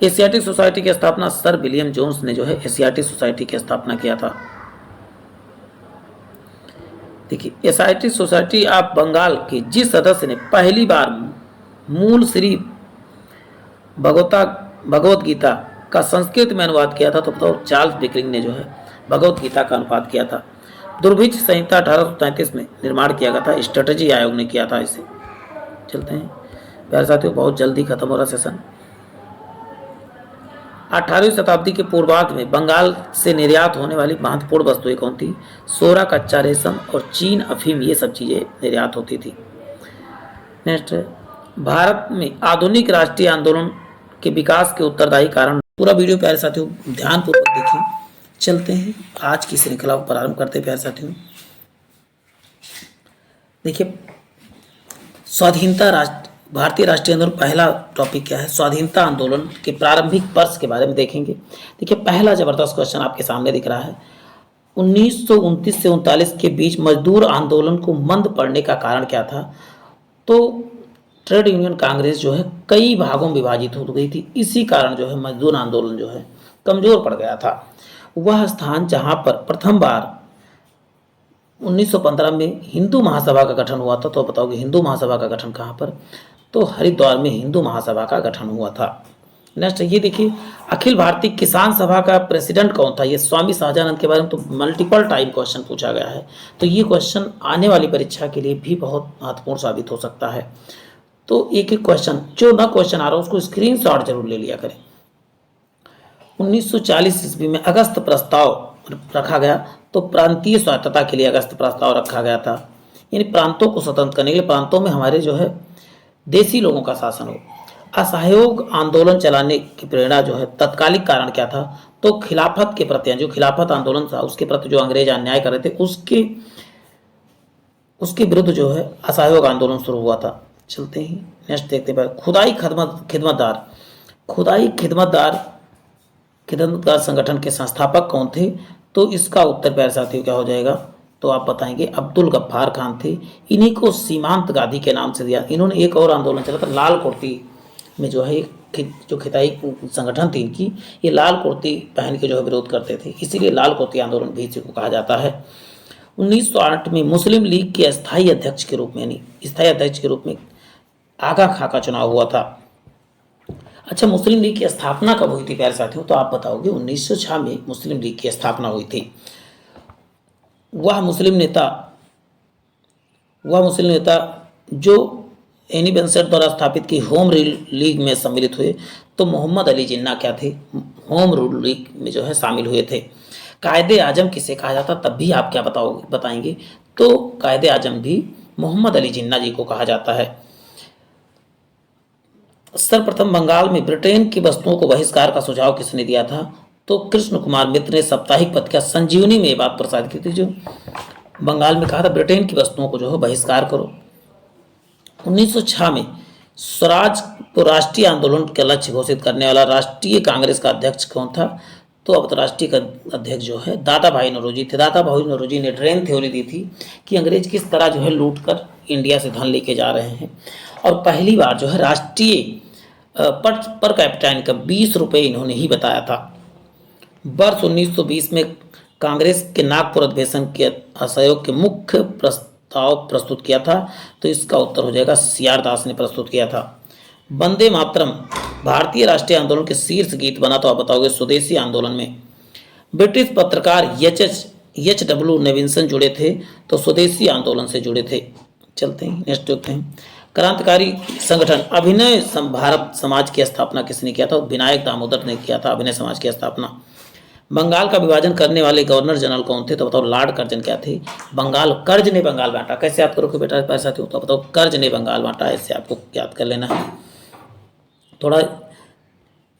एशियाटिक सोसाइटी की स्थापना सर विलियम जोन्स ने जो है एशियाटिक सोसाइटी की स्थापना किया था। देखिए, एशियाटिक सोसाइटी ऑफ बंगाल के जिस सदस्य ने पहली बार मूल श्री भगवत गीता का संस्कृत में अनुवाद किया था, तो बताओ चार्ल्स पिकरिंग ने जो है भगवत गीता का अनुवाद किया था। दुर्भिक्ष संहिता 1833 में निर्माण किया गया था, स्ट्रेटजी आयोग ने किया था इसे। चलते हैं प्यारे साथियों, बहुत जल्दी खत्म हो रहा सेशन। 18वीं शताब्दी के पूर्वार्ध में बंगाल से निर्यात होने वाली महत्वपूर्ण वस्तुएं कौन थी? सोरा, कच्चा रेशम और चीन अफीम, ये सब चीजें निर्यात होती थी। नेक्स्ट, भारत में आधुनिक राष्ट्रीय आंदोलन के विकास के उत्तरदायी कारण। पूरा वीडियो प्यारे साथियों ध्यानपूर्वक देखिए। चलते हैं आज की श्रृंखला को प्रारंभ करते हैं प्यारे साथियों। देखिए, भारतीय राष्ट्रीय आंदोलन, पहला टॉपिक क्या है? स्वाधीनता आंदोलन के प्रारंभिक वर्ष के बारे में देखेंगे। देखिए, पहला जबरदस्त क्वेश्चन आपके सामने दिख रहा है। 1929 से 1939 के बीच मजदूर आंदोलन को मंद पड़ने का कारण क्या था? तो ट्रेड यूनियन कांग्रेस जो है कई भागों में विभाजित हो गई थी, इसी कारण जो है मजदूर आंदोलन जो है कमजोर पड़ गया था। वह स्थान जहां पर प्रथम बार 1915 में हिंदू महासभा का गठन हुआ था, तो बताओगे हिंदू महासभा का गठन कहां पर? तो हरिद्वार में हिंदू महासभा का गठन हुआ था। नेक्स्ट, ये देखिए, अखिल भारतीय किसान सभा का प्रेसिडेंट कौन था? ये स्वामी शाहजानंद के बारे में तो मल्टीपल टाइम क्वेश्चन पूछा गया है, तो ये क्वेश्चन आने वाली परीक्षा के लिए भी बहुत महत्वपूर्ण साबित हो सकता है। तो एक एक क्वेश्चन, जो ना क्वेश्चन आ रहा है उसको स्क्रीनशॉट जरूर ले लिया करें। 1940 ईस्वी में अगस्त प्रस्ताव रखा गया, तो प्रांतीय स्वायत्तता के लिए अगस्त प्रस्ताव रखा गया था, यानी प्रांतों को स्वतंत्र करने के लिए, प्रांतों में हमारे जो है देसी लोगों का शासन हो। असहयोग आंदोलन चलाने की प्रेरणा जो है तत्कालिक कारण क्या था? तो खिलाफत के प्रति, जो खिलाफत आंदोलन था उसके प्रति जो अंग्रेज अन्याय कर रहे थे उसके विरुद्ध जो है असहयोग आंदोलन शुरू हुआ था। चलते ही नेक्स्ट देखते हैं, खुदाई खिदमतदार संगठन के संस्थापक कौन थे? तो इसका उत्तर प्यारे साथियों क्या हो जाएगा, तो आप बताएंगे अब्दुल गफ्फार खान थे। इन्हीं को सीमांत गांधी के नाम से दिया। इन्होंने एक और आंदोलन चला था लाल कुर्ती में, जो है जो खिताई संगठन थी इनकी, ये लाल कुर्ती पहन के जो है विरोध करते थे, इसीलिए लाल कुर्ती आंदोलन भी इसी को कहा जाता है। 1908 में मुस्लिम लीग के स्थायी अध्यक्ष के रूप में, यानी स्थायी अध्यक्ष के रूप में आगा खां का चुनाव हुआ था। अच्छा, मुस्लिम लीग की स्थापना कब हुई थी प्यारे साथियों, तो आप बताओगे 1906 में मुस्लिम लीग की स्थापना हुई थी। वह मुस्लिम नेता जो एनी बेंसर द्वारा स्थापित की होम रूल लीग में सम्मिलित हुए, तो मोहम्मद अली जिन्ना क्या थे, होम रूल लीग में जो है शामिल हुए थे। कायदे आजम किसे कहा जाता, तब भी आप क्या बताएंगे, तो कायदे आजम भी मोहम्मद अली जिन्ना जी को कहा जाता है। सर्वप्रथम बंगाल में ब्रिटेन की वस्तुओं को बहिष्कार का सुझाव किसने दिया था, तो कृष्ण कुमार मित्र ने साप्ताहिक पत्रिका संजीवनी में ये बात प्रसारित की थी, जो बंगाल में कहा था ब्रिटेन की वस्तुओं को जो है बहिष्कार करो। 1906 में स्वराज को राष्ट्रीय आंदोलन का लक्ष्य घोषित करने वाला राष्ट्रीय कांग्रेस का अध्यक्ष कौन था, तो अब राष्ट्रीय का अध्यक्ष जो है दादा भाई नौरोजी थे। दादा भाई नौरोजी ने ड्रेन थ्योरी दी थी कि अंग्रेज किस तरह जो है लूट कर इंडिया से धन लेके जा रहे हैं, और पहली बार जो है राष्ट्रीय पर कैपिटा इनकम 20 रुपये इन्होंने ही बताया था। वर्ष 1920 में कांग्रेस के नागपुर अधिवेशन के असहयोग के मुख्य प्रस्ताव प्रस्तुत किया था, तो इसका उत्तर हो जाएगा सीआर दास ने प्रस्तुत किया था। वंदे मातरम भारतीय राष्ट्रीय आंदोलन के शीर्ष गीत बना, तो आप बताओगे स्वदेशी आंदोलन में। ब्रिटिश पत्रकार एच डब्ल्यू नेविंसन जुड़े थे, तो स्वदेशी आंदोलन से जुड़े थे। चलते हैं नेक्स्ट देखते हैं। क्रांतिकारी संगठन अभिनय भारत समाज की स्थापना किसने किया था, विनायक दामोदर ने किया था अभिनय समाज की स्थापना। बंगाल का विभाजन करने वाले गवर्नर जनरल कौन थे, तो बताओ लॉर्ड कर्जन क्या थे। कर्ज ने बंगाल बांटा, कैसे याद करोगे बेटा प्यारे साथियों, तो बताओ कर्ज ने बंगाल बांटा, ऐसे आपको याद कर लेना है। थोड़ा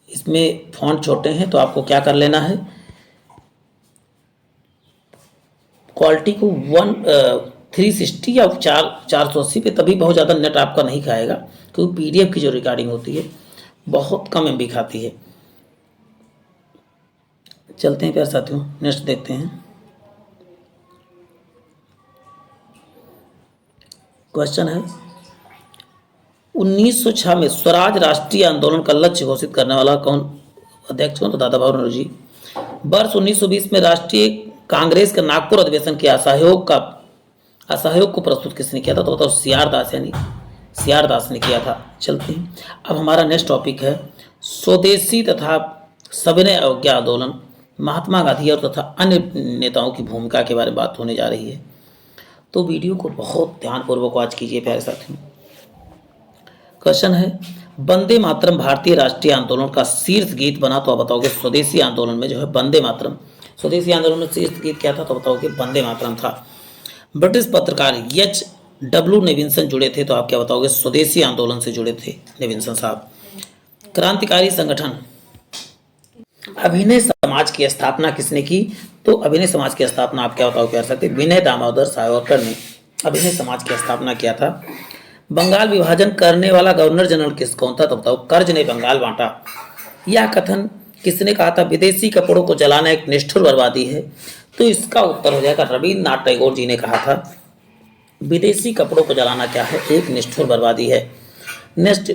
इसमें फॉन्ट छोटे हैं, तो आपको क्या कर लेना है, क्वालिटी को 360 या 480 पे, तभी बहुत ज़्यादा नेट आपका नहीं खाएगा, क्योंकि पीडीएफ की जो रिकॉर्डिंग होती है बहुत कम एमबी खाती है। चलते हैं प्यारे साथियों, नेक्स्ट देखते हैं। क्वेश्चन है 1906 में स्वराज राष्ट्रीय आंदोलन का लक्ष्य घोषित करने वाला कौन अध्यक्ष कौन, तो दादा भाई नौरोजी। वर्ष 1920 में राष्ट्रीय कांग्रेस के नागपुर अधिवेशन के असहयोग को प्रस्तुत किसने किया था, तो बताओ सीआर दास, यानी सीआर दास ने किया था। चलते हैं, अब हमारा नेक्स्ट टॉपिक है स्वदेशी तथा सविनय अवज्ञा आंदोलन, महात्मा गांधी और तथा अन्य नेताओं की भूमिका के बारे में बात होने जा रही है। तो वीडियो को बहुत ध्यानपूर्वक वॉच कीजिए प्यारे साथियों। क्वेश्चन है वंदे मातरम भारतीय राष्ट्रीय आंदोलन का शीर्ष गीत बना, तो आप बताओगे स्वदेशी आंदोलन में जो है वंदे मातरम। स्वदेशी आंदोलन में शीर्ष गीत क्या था, तो बताओगे वंदे मातरम था। ब्रिटिश पत्रकार एच डब्ल्यू नेविंसन जुड़े थे, तो आप क्या बताओगे, स्वदेशी आंदोलन से जुड़े थे नेविंसन साहब। क्रांतिकारी संगठन अभिनय समाज की स्थापना किसने की, तो अभिनय समाज की स्थापना आप क्या बताओ कर सकते, विनय दामोदर सावरकर ने अभिनय समाज की स्थापना किया था। बंगाल विभाजन करने वाला गवर्नर जनरल कौन था, तो बताओ कर्ज ने बंगाल बांटा। यह कथन किसने कहा था, विदेशी कपड़ों को जलाना एक निष्ठुर बर्बादी है, तो इसका उत्तर हो जाएगा रविन्द्रनाथ टैगोर जी ने कहा था विदेशी कपड़ों को जलाना क्या है, एक निष्ठुर बर्बादी है। नेक्स्ट,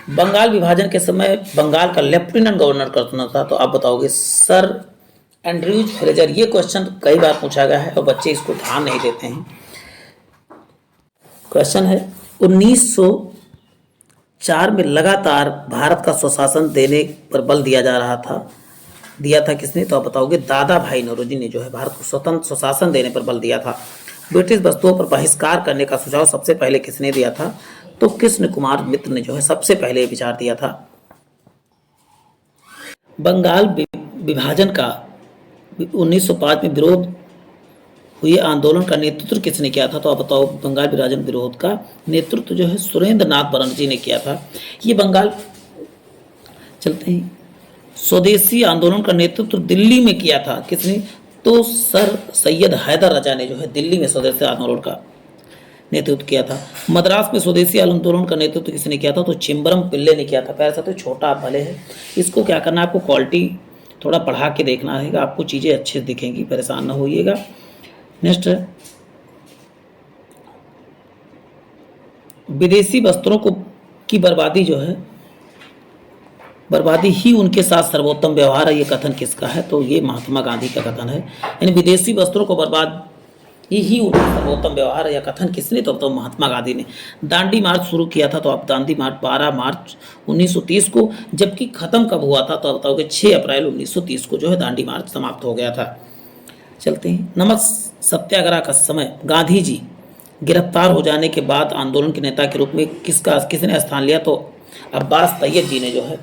बंगाल विभाजन के समय बंगाल का लेफ्टिनेंट गवर्नर कौन था, तो आप बताओगे सर एंड्रयूज फ्रेजर। ये क्वेश्चन कई बार पूछा गया है और बच्चे इसको ध्यान नहीं देते हैं। क्वेश्चन है 1904 में लगातार भारत का स्वशासन देने पर बल दिया था किसने, तो आप बताओगे दादा भाई नौरोजी ने जो है भारत को स्वतंत्र स्वशासन देने पर बल दिया था। ब्रिटिश वस्तुओं पर बहिष्कार करने का सुझाव सबसे पहले किसने दिया था, तो कृष्ण कुमार मित्र ने जो है सबसे पहले विचार दिया था। बंगाल विभाजन का 1905 में विरोध हुए आंदोलन का नेतृत्व किसने किया था, तो आप बताओ बंगाल विभाजन विरोध का नेतृत्व जो है सुरेंद्र नाथ बनर्जी ने किया था। ये बंगाल चलते हैं, स्वदेशी आंदोलन का नेतृत्व दिल्ली में किया था किसने, तो सर सैयद हैदर रजा ने जो है दिल्ली में स्वदेशी आंदोलन का नेतृत्व किया था। मद्रास में स्वदेशी आंदोलन का नेतृत्व किसने किया था, तो चिम्बरम पिल्ले ने किया था। प्यारे साथियों छोटा आप भले है, इसको क्या करना है आपको क्वालिटी थोड़ा पढ़ा के देखना रहेगा, आपको चीज़ें अच्छे से दिखेंगी, परेशान ना होइएगा। नेक्स्ट है, विदेशी वस्त्रों को की बर्बादी जो है, बर्बादी ही उनके साथ सर्वोत्तम व्यवहार है, ये कथन किसका है? तो ये महात्मा गांधी का कथन है। यानी विदेशी वस्त्रों को बर्बाद ही उनका सर्वोत्तम व्यवहार है, यह कथन किसने? तो महात्मा गांधी ने। दांडी मार्च शुरू किया था, तो आप दांडी मार्च 12 मार्च 1930 को, जबकि खत्म कब हुआ था? तो आप बताओगे 6 अप्रैल 1930 को जो है दांडी मार्च समाप्त हो गया था। चलते हैं, नमक सत्याग्रह का समय, गांधी जी गिरफ्तार हो जाने के बाद आंदोलन के नेता के रूप में किसने स्थान लिया? तो अब्बास तैयब जी ने जो है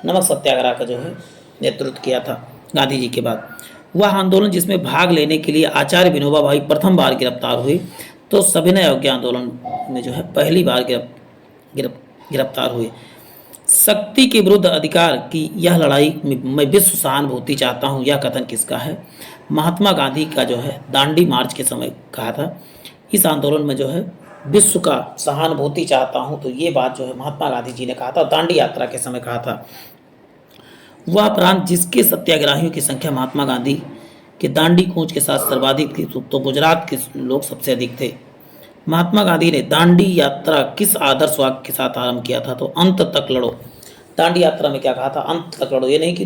नमक सत्याग्रह का जो है नेतृत्व किया था गांधी जी के बाद। वह आंदोलन जिसमें भाग लेने के लिए आचार्य विनोबा भावे प्रथम बार गिरफ्तार हुए, तो सविनय अवज्ञा आंदोलन में जो है पहली बार गिरफ्तार हुए। शक्ति के विरुद्ध अधिकार की यह लड़ाई मैं विश्व सहानुभूति चाहता हूँ, यह कथन किसका है? महात्मा गांधी का जो है दांडी मार्च के समय कहा था। इस आंदोलन में जो है विश्व का सहानुभूति चाहता हूँ, तो ये बात जो है महात्मा गांधी जी ने कहा था, दांडी यात्रा के समय कहा था। वह प्रांत जिसके सत्याग्रहियों की संख्या महात्मा गांधी के दांडी कूच के साथ सर्वाधिक थी, तो गुजरात के लोग सबसे अधिक थे। महात्मा गांधी ने दांडी यात्रा किस आदर्श वाक्य के साथ आरंभ किया था? तो अंत तक लड़ो। दांडी यात्रा में क्या कहा था? अंत तक लड़ो, ये नहीं कि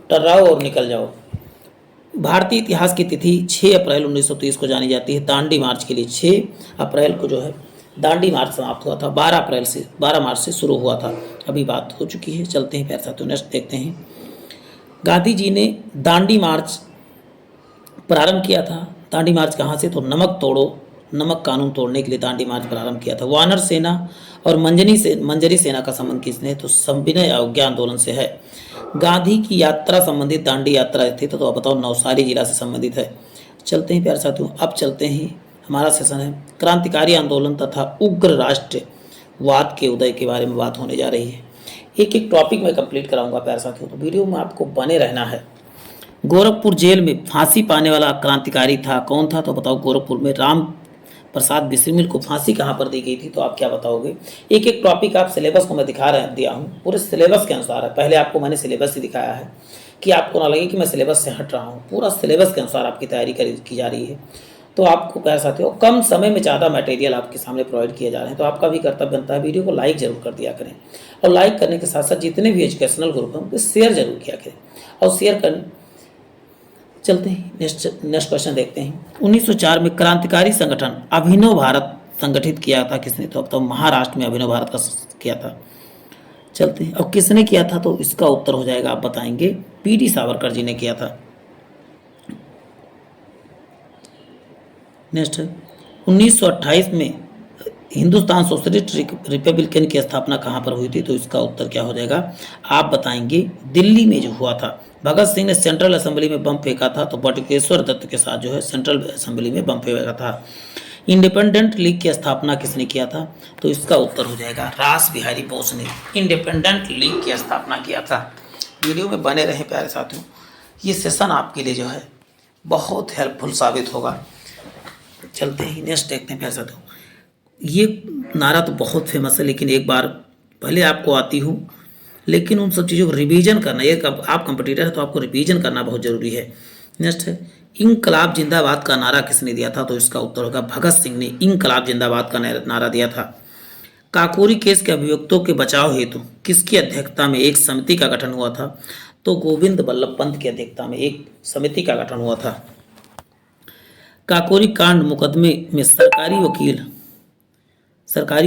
टर्राओ और निकल जाओ। भारतीय इतिहास की तिथि 6 अप्रैल 1930 को जानी जाती है दांडी मार्च के लिए। 6 अप्रैल को जो है दांडी मार्च समाप्त हुआ था, 12 मार्च से शुरू हुआ था। अभी बात हो चुकी है। चलते हैं प्यारे साथियों, नेक्स्ट देखते हैं। गांधी जी ने दांडी मार्च प्रारंभ किया था। दांडी मार्च कहाँ से? तो नमक कानून तोड़ने के लिए दांडी मार्च प्रारंभ किया था। वानर सेना और मंजरी सेना का संबंध किसने? तो सविनय अवज्ञा आंदोलन से है। गांधी की यात्रा संबंधित दांडी यात्रा थी, तो आप बताओ नवसारी जिला से संबंधित है। चलते हैं प्यारे साथियों, अब चलते हैं, हमारा सेशन है क्रांतिकारी आंदोलन तथा उग्र राष्ट्रवाद के उदय के बारे में बात होने जा रही है। एक एक टॉपिक में कंप्लीट कराऊंगा प्यारे साथियों, तो वीडियो में आपको बने रहना है। गोरखपुर जेल में फांसी पाने वाला क्रांतिकारी था, कौन था? तो बताओ, गोरखपुर में राम प्रसाद बिस्मिल को फांसी कहाँ पर दी गई थी? तो आप क्या बताओगे? एक एक टॉपिक आप सिलेबस को मैं दिया हूँ, पूरे सिलेबस के अनुसार है। पहले आपको मैंने सिलेबस ही दिखाया है कि आपको ना लगे कि मैं सिलेबस से हट रहा हूँ, पूरा सिलेबस के अनुसार आपकी तैयारी की जा रही है। तो आपको कह सकते हो कम समय में ज़्यादा मटेरियल आपके सामने प्रोवाइड किए जा रहे हैं, तो आपका भी कर्तव्य बनता है वीडियो को लाइक जरूर कर दिया करें, और लाइक करने के साथ साथ जितने भी एजुकेशनल ग्रुप हैं उनको शेयर जरूर किया करें और शेयर कर। चलते हैं, नेक्स्ट क्वेश्चन देखते हैं। 1904 में क्रांतिकारी संगठन अभिनव भारत संगठित किया था किसने? तो अब तो महाराष्ट्र में अभिनव भारत का किया था। चलते हैं, और किसने किया था? तो इसका उत्तर हो जाएगा, आप बताएंगे, पीडी सावरकर जी ने किया था। नेक्स्ट है, 1928 में हिंदुस्तान सोशलिस्ट रिपब्लिकन की स्थापना कहाँ पर हुई थी? तो इसका उत्तर क्या हो जाएगा, आप बताएंगे, दिल्ली में जो हुआ था। भगत सिंह ने सेंट्रल असेंबली में बम फेंका था, तो बटुकेश्वर दत्त के साथ जो है सेंट्रल असेंबली में बम फेंका था। इंडिपेंडेंट लीग की स्थापना किसने किया था? तो इसका उत्तर हो जाएगा, रास बिहारी बोस ने इंडिपेंडेंट लीग की स्थापना किया था। वीडियो में बने रहे प्यारे साथियों, ये सेशन आपके लिए जो है बहुत हेल्पफुल साबित होगा। चलते ही नेक्स्ट देखते हैं प्यारे साथियों। ये नारा तो बहुत फेमस है, लेकिन एक बार पहले आपको आती हूँ, लेकिन उन सब चीज़ों को रिवीजन करना, ये आप कंपटीटर है तो आपको रिवीजन करना बहुत ज़रूरी है। नेक्स्ट है, इंकलाब जिंदाबाद का नारा किसने दिया था? तो इसका उत्तर होगा, भगत सिंह ने इंकलाब जिंदाबाद का नारा दिया था। काकोरी केस के अभियुक्तों के बचाव हेतु किसकी अध्यक्षता में एक समिति का गठन हुआ था? तो गोविंद बल्लभ पंत की अध्यक्षता में एक समिति का गठन हुआ था। काकोरी कांड मुकदमे में सरकारी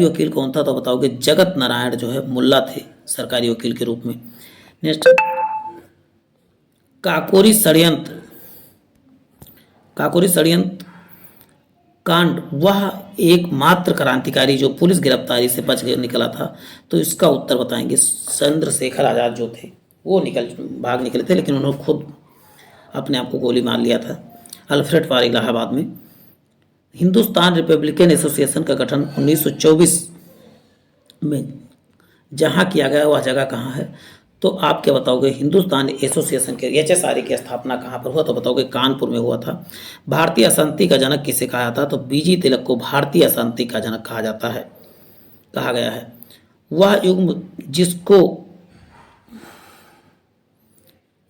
वकील कौन था? तो बताओगे, जगत नारायण जो है मुल्ला थे सरकारी वकील के रूप में। नेक्स्ट, काकोरी षड्यंत्र कांड वह एकमात्र क्रांतिकारी जो पुलिस गिरफ्तारी से बच निकला था, तो इसका उत्तर बताएंगे, चंद्रशेखर आजाद जो थे वो भाग निकले थे, लेकिन उन्होंने खुद अपने आप को गोली मार लिया था अल्फ्रेड पार इलाहाबाद में। हिंदुस्तान रिपब्लिकन एसोसिएशन का गठन 1924 में जहाँ किया गया वह जगह कहाँ है? तो आप क्या बताओगे, हिंदुस्तान एसोसिएशन के HSRA की स्थापना कहाँ पर हुआ? तो बताओगे कानपुर में हुआ था। भारतीय अशांति का जनक किसे कहा जाता? तो बीजी तिलक को भारतीय अशांति का जनक कहा गया है। वह युग जिसको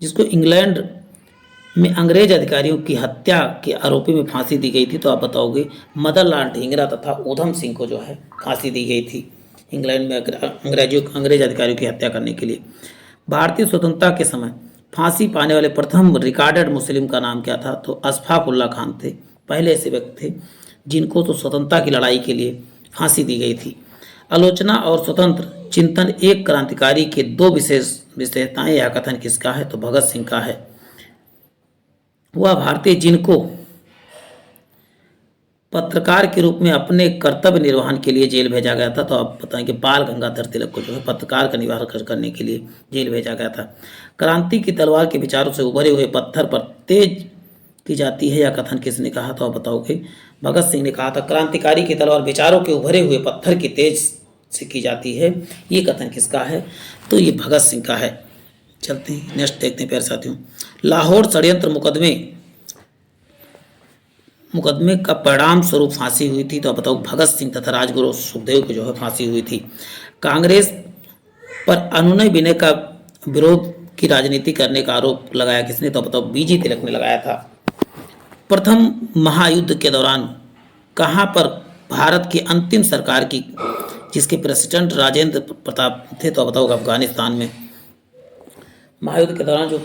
जिसको इंग्लैंड में अंग्रेज अधिकारियों की हत्या के आरोपी में फांसी दी गई थी, तो आप बताओगे मदन लाल ढींगरा तथा ऊधम सिंह को जो है फांसी दी गई थी इंग्लैंड में अंग्रेज अधिकारियों की हत्या करने के लिए। भारतीय स्वतंत्रता के समय फांसी पाने वाले प्रथम रिकॉर्डेड मुस्लिम का नाम क्या था, तो अशफाक उल्लाह खान थे, पहले ऐसे व्यक्ति थे जिनको तो स्वतंत्रता की लड़ाई के लिए फांसी दी गई थी। आलोचना और स्वतंत्र चिंतन एक क्रांतिकारी के दो विशेषताएं, यह कथन किसका है, तो भगत सिंह का है। वह भारतीय जिनको पत्रकार के रूप में अपने कर्तव्य निर्वहन के लिए जेल भेजा गया था, तो आप बताएं कि बाल गंगाधर तिलक को जो है पत्रकार का निर्वहन करने के लिए जेल भेजा गया था। क्रांति की तलवार के विचारों से उभरे हुए पत्थर पर तेज की जाती है, यह कथन किसने कहा, तो आप बताओगे भगत सिंह ने कहा था। क्रांतिकारी की तलवार विचारों के उभरे हुए पत्थर की तेज से की जाती है, ये कथन किसका है, तो ये भगत सिंह का है। चलते हैं नेक्स्ट देखते हैं प्यारे साथियों। लाहौर षड्यंत्र मुकदमे का परिणाम स्वरूप फांसी हुई थी, तो आप बताओ भगत सिंह तथा राजगुरु सुखदेव को जो है फांसी हुई थी। कांग्रेस पर अनुनय विनय का विरोध की राजनीति करने का आरोप लगाया किसने, तो बताओ बीजी तिलक ने लगाया था। प्रथम महायुद्ध के दौरान कहां पर भारत की अंतिम सरकार की जिसके प्रेसिडेंट राजेंद्र प्रताप थे, तो बताओ अफगानिस्तान में। महायुद्ध के दौरान जो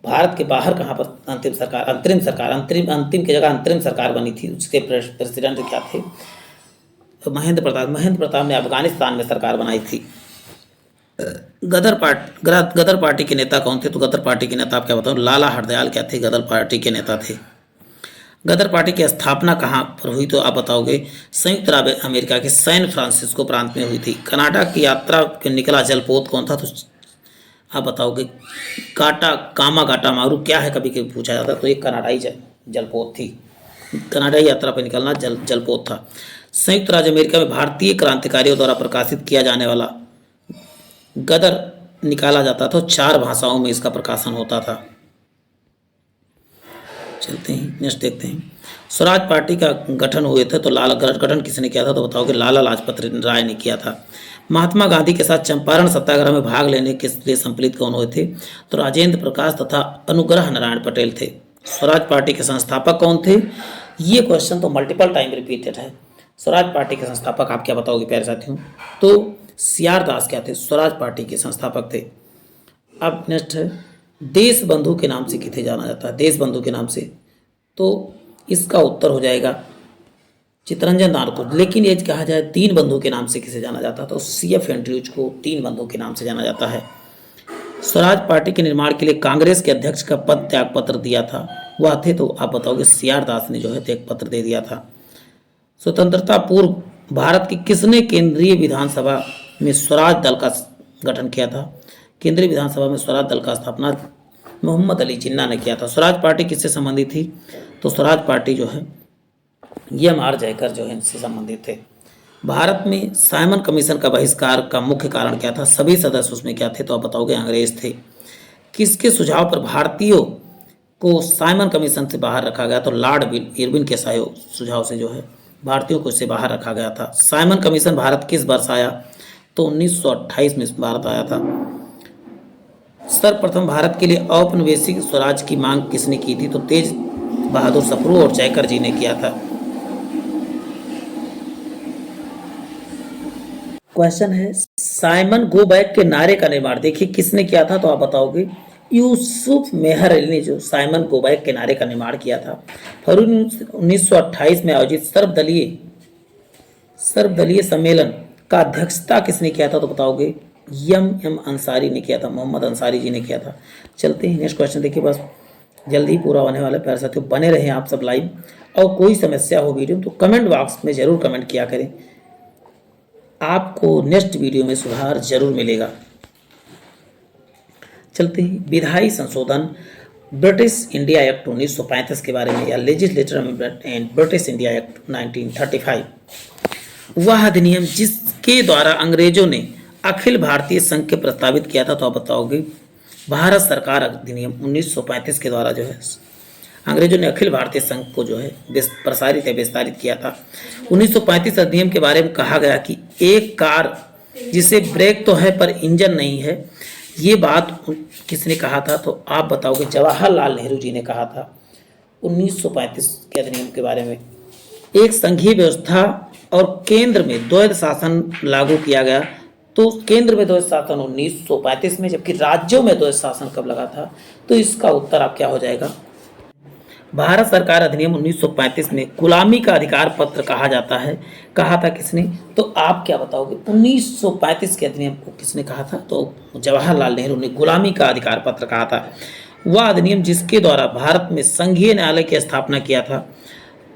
भारत के बाहर कहाँ पर अंतिम की जगह अंतरिम सरकार बनी थी, उसके प्रेसिडेंट क्या थे, तो महेंद्र प्रताप ने अफगानिस्तान में सरकार बनाई थी। गदर पार्टी के नेता कौन थे, तो गदर पार्टी के नेता आप क्या बताओ, लाला हरदयाल क्या थे, गदर पार्टी के नेता थे। गदर पार्टी की स्थापना कहाँ पर हुई, तो आप बताओगे संयुक्त अरब अमेरिका के सैन फ्रांसिस्को प्रांत में हुई थी। कनाडा की यात्रा के निकला जलपोत कौन था, तो आप बताओगे कामा गाटा मारू क्या है, कभी कभी पूछा जाता, तो एक कनाडाई जलपोत थी, कनाडाई यात्रा पर निकलना जलपोत था। संयुक्त राज्य अमेरिका में भारतीय क्रांतिकारियों द्वारा प्रकाशित किया जाने वाला गदर निकाला जाता था, 4 भाषाओं में इसका प्रकाशन होता था। चलते हैं नेक्स्ट देखते हैं। स्वराज पार्टी का गठन हुए थे, तो गठन किसने किया था, तो बताओगे लाला लाजपत राय ने किया था। महात्मा गांधी के साथ चंपारण सत्याग्रह में भाग लेने के लिए संपलित कौन हुए थे, तो राजेंद्र प्रकाश तथा अनुग्रह नारायण पटेल थे। स्वराज पार्टी के संस्थापक कौन थे, ये क्वेश्चन तो मल्टीपल टाइम रिपीटेड है। स्वराज पार्टी के संस्थापक आप क्या बताओगे प्यारे साथियों, तो सीआर दास क्या थे, स्वराज पार्टी के संस्थापक थे। अब नेक्स्ट है देश बंधु के नाम से किसे जाना जाता है, देश बंधु के नाम से, तो इसका उत्तर हो जाएगा चित्तरंजन दास को। लेकिन ये कहा जाए दीन बंधु के नाम से किसे जाना जाता है, तो CF एंड्रयूज को दीन बंधु के नाम से जाना जाता है। स्वराज पार्टी के निर्माण के लिए कांग्रेस के अध्यक्ष का पद त्याग पत्र दिया था, वह थे, तो आप बताओगे सीआर दास ने जो है त्याग पत्र दे दिया था। स्वतंत्रता पूर्व भारत की किसने केंद्रीय विधानसभा में स्वराज दल का गठन किया था, केंद्रीय विधानसभा में स्वराज दल का स्थापना मोहम्मद अली जिन्ना ने किया था। स्वराज पार्टी किससे संबंधित थी, तो स्वराज पार्टी जो है EMR जयकर जो है इनसे संबंधित थे। भारत में साइमन कमीशन का बहिष्कार का मुख्य कारण क्या था, सभी सदस्य उसमें क्या थे, तो आप बताओगे अंग्रेज थे। किसके सुझाव पर भारतीयों को साइमन कमीशन से बाहर रखा गया, तो लॉर्ड इरविन के सुझाव से जो है भारतीयों को इससे बाहर रखा गया था। साइमन कमीशन भारत किस वर्ष आया, तो 1928 में भारत आया था। सर्वप्रथम भारत के लिए औपनिवेशिक स्वराज की मांग किसने की थी, तो तेज बहादुर सप्रू और जयकर जी ने किया था। क्वेश्चन है साइमन गो बैक के नारे का निर्माण देखिए किसने किया था, तो आप बताओगे यूसुफ मेहर अली ने जो साइमन गो बैक के नारे का निर्माण किया था। फरवरी 1928 में आयोजित सर्वदलीय सम्मेलन का अध्यक्षता किसने किया था, तो बताओगे M अंसारी ने किया था, मोहम्मद अंसारी जी ने किया था। चलते हैं नेक्स्ट क्वेश्चन देखिए, बस जल्दी ही पूरा होने वाला है प्यारे साथियों, बने रहें आप सब लाइव। और कोई समस्या हो वीडियो तो कमेंट बॉक्स में जरूर कमेंट किया करें, आपको नेक्स्ट वीडियो में सुधार जरूर मिलेगा। चलते हैं विधायी संशोधन ब्रिटिश इंडिया एक्ट 1935 के बारे में, या legislator amendment and British India act 1935, वह अधिनियम जिसके द्वारा अंग्रेजों ने अखिल भारतीय संघ के प्रस्तावित किया था, तो आप बताओगे भारत सरकार अधिनियम 1935 के द्वारा जो है अंग्रेजों ने अखिल भारतीय संघ को जो है विस्तारित किया था। 1935 अधिनियम के बारे में कहा गया कि एक कार जिसे ब्रेक तो है पर इंजन नहीं है, ये बात किसने कहा था? तो आप बताओगे जवाहरलाल नेहरू जी ने कहा था 1935 के अधिनियम के बारे में। एक संघीय व्यवस्था और केंद्र में द्वैध शासन लागू किया गया। तो केंद्र में द्वैध शासन 1935 में, जबकि राज्यों में द्वैध शासन कब लगा था? तो इसका उत्तर आप क्या हो जाएगा? भारत सरकार अधिनियम 1935 में गुलामी का अधिकार पत्र कहा जाता है। कहा था किसने? तो आप क्या बताओगे? 1935 के अधिनियम को किसने कहा था? तो जवाहरलाल नेहरू ने गुलामी का अधिकार पत्र कहा था। वह अधिनियम जिसके द्वारा भारत में संघीय न्यायालय की स्थापना किया था।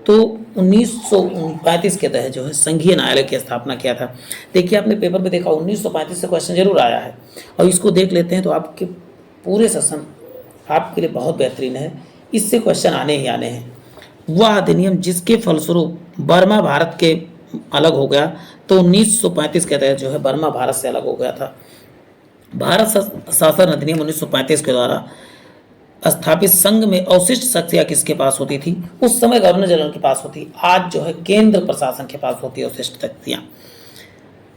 तो 1935 के तहत जो है संघीय न्यायालय की स्थापना किया था। देखिए, आपने पेपर में देखा 1935 से क्वेश्चन जरूर आया है, और इसको देख लेते हैं तो आपके पूरे सेशन आपके लिए बहुत बेहतरीन है। इससे क्वेश्चन आने ही आने हैं। वह अधिनियम जिसके फलस्वरूप बर्मा भारत के अलग हो गया। तो 1935 के तहत जो है बर्मा भारत से अलग हो गया था। भारत शासन अधिनियम 1935 के द्वारा स्थापित संघ में अवशिष्ट शक्तियाँ किसके पास होती थी? उस समय गवर्नर जनरल के पास होती। आज जो है केंद्र प्रशासन के पास होती है अवशिष्ट शक्तियाँ।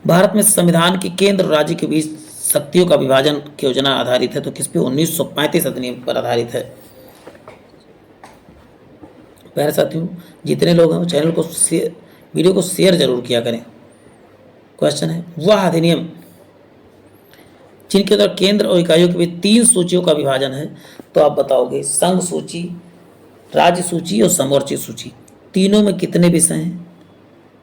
भारत में संविधान की केंद्र और राज्य के बीच शक्तियों का विभाजन की योजना आधारित है। तो किस पे? 1935 अधिनियम पर आधारित है। प्यारे साथियों, जितने लोग हैं वो चैनल को वीडियो को शेयर जरूर किया करें। क्वेश्चन है, वह अधिनियम जिनके द्वारा केंद्र और इकाइयों के बीच 3 सूचियों का विभाजन है। तो आप बताओगे संघ सूची, राज्य सूची और समवर्ती सूची। तीनों में कितने विषय हैं?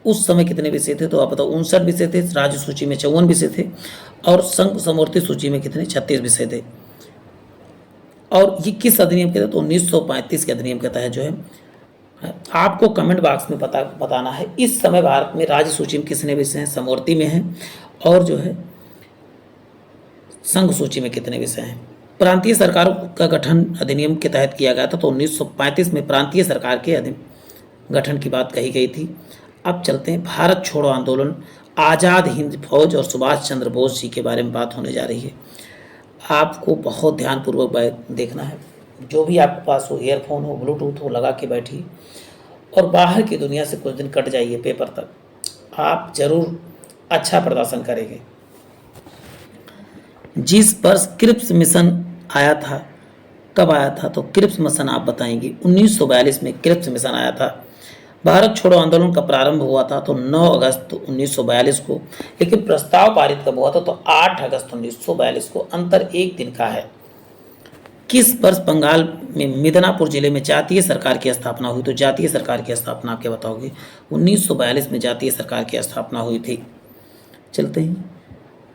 उस समय कितने विषय थे? तो आप बताओ 59 विषय थे। राज्य सूची में 54 विषय थे, और संघ समवर्ती सूची में कितने? 36 विषय थे। और ये किस अधिनियम के तहत? तो 1935 के अधिनियम के तहत जो है। आपको कमेंट बॉक्स में बताना है इस समय भारत में राज्य सूची में कितने विषय हैं, समवर्ती में हैं, और जो है संघ सूची में कितने विषय हैं। प्रांतीय सरकार का गठन अधिनियम के तहत किया गया था। तो 1935 में प्रांतीय सरकार के गठन की बात कही गई थी। अब चलते हैं भारत छोड़ो आंदोलन, आज़ाद हिंद फौज और सुभाष चंद्र बोस जी के बारे में बात होने जा रही है। आपको बहुत ध्यानपूर्वक देखना है। जो भी आपके पास हो, ईयरफोन हो, ब्लूटूथ हो, लगा के बैठिए और बाहर की दुनिया से कुछ दिन कट जाइए पेपर तक। आप जरूर अच्छा प्रदर्शन करेंगे। जिस वर्ष क्रिप्स मिशन आया था, कब आया था? तो क्रिप्स मिशन आप बताएंगे। 1942 में क्रिप्स मिशन आया था। भारत छोड़ो आंदोलन का प्रारंभ हुआ था तो 9 अगस्त 1942 को, लेकिन प्रस्ताव पारित कब हुआ था? तो 8 अगस्त 1942 को। अंतर एक दिन का है। किस वर्ष बंगाल में मिदनापुर जिले में जातीय सरकार की स्थापना हुई? तो जातीय सरकार की स्थापना आप क्या बताओगे? 1942 में जातीय सरकार की स्थापना हुई थी। चलते हैं,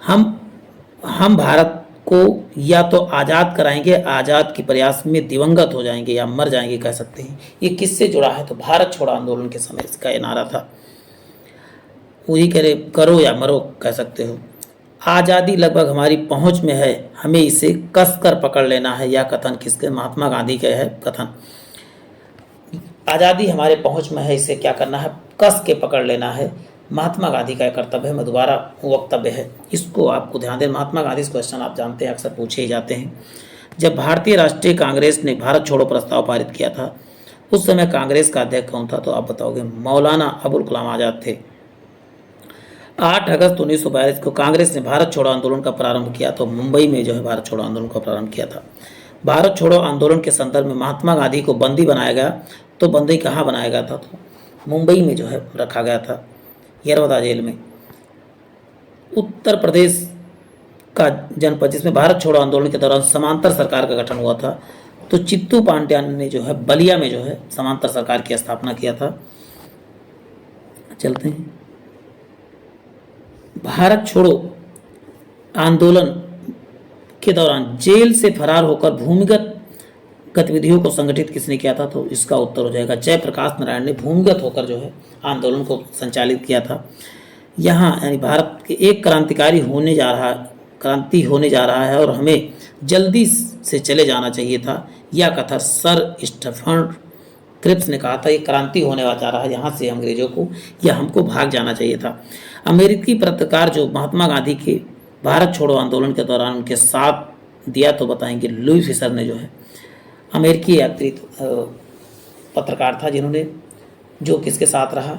हम भारत को या तो आज़ाद कराएंगे, आज़ाद के प्रयास में दिवंगत हो जाएंगे, या मर जाएंगे कह सकते हैं। ये किससे जुड़ा है? तो भारत छोड़ो आंदोलन के समय इसका ये नारा था। वही करे, करो या मरो कह सकते हो। आज़ादी लगभग हमारी पहुंच में है, हमें इसे कस कर पकड़ लेना है। यह कथन किसके? महात्मा गांधी का है कथन। आज़ादी हमारे पहुंच में है, इसे क्या करना है? कस के पकड़ लेना है। महात्मा गांधी का कर्तव्य है। मैं दोबारा वक्तव्य है, इसको आपको ध्यान दें। महात्मा गांधी इस क्वेश्चन आप जानते हैं, अक्सर पूछे ही जाते हैं। जब भारतीय राष्ट्रीय कांग्रेस ने भारत छोड़ो प्रस्ताव पारित किया था, उस समय कांग्रेस का अध्यक्ष कौन था? तो आप बताओगे मौलाना अबुल कलाम आज़ाद थे। 8 अगस्त 1942 को कांग्रेस ने भारत छोड़ो आंदोलन का प्रारंभ किया। तो मुंबई में जो है भारत छोड़ो आंदोलन का प्रारंभ किया था। भारत छोड़ो आंदोलन के संदर्भ में महात्मा गांधी को बंदी बनाया गया। तो बंदी कहाँ बनाया गया था? तो मुंबई में जो है रखा गया था, यरवदा जेल में। उत्तर प्रदेश का जनपद जिसमें भारत छोड़ो आंदोलन के दौरान समांतर सरकार का गठन हुआ था। तो चित्तू पांड्यान ने जो है बलिया में जो है समांतर सरकार की स्थापना किया था। चलते हैं, भारत छोड़ो आंदोलन के दौरान जेल से फरार होकर भूमिगत गतिविधियों को संगठित किसने किया था? तो इसका उत्तर हो जाएगा जयप्रकाश नारायण ने भूमिगत होकर जो है आंदोलन को संचालित किया था। यहाँ यानी भारत के एक क्रांति होने जा रहा है और हमें जल्दी से चले जाना चाहिए था। यह कथा सर स्टीफन क्रिप्स ने कहा था। ये क्रांति होने जा रहा है यहाँ से अंग्रेजों को, या हमको भाग जाना चाहिए था। अमेरिकी पत्रकार जो महात्मा गांधी के भारत छोड़ो आंदोलन के दौरान उनके साथ दिया, तो बताएंगे लुई फिशर ने जो है अमेरिकी यात्री पत्रकार था, जिन्होंने जो किसके साथ रहा?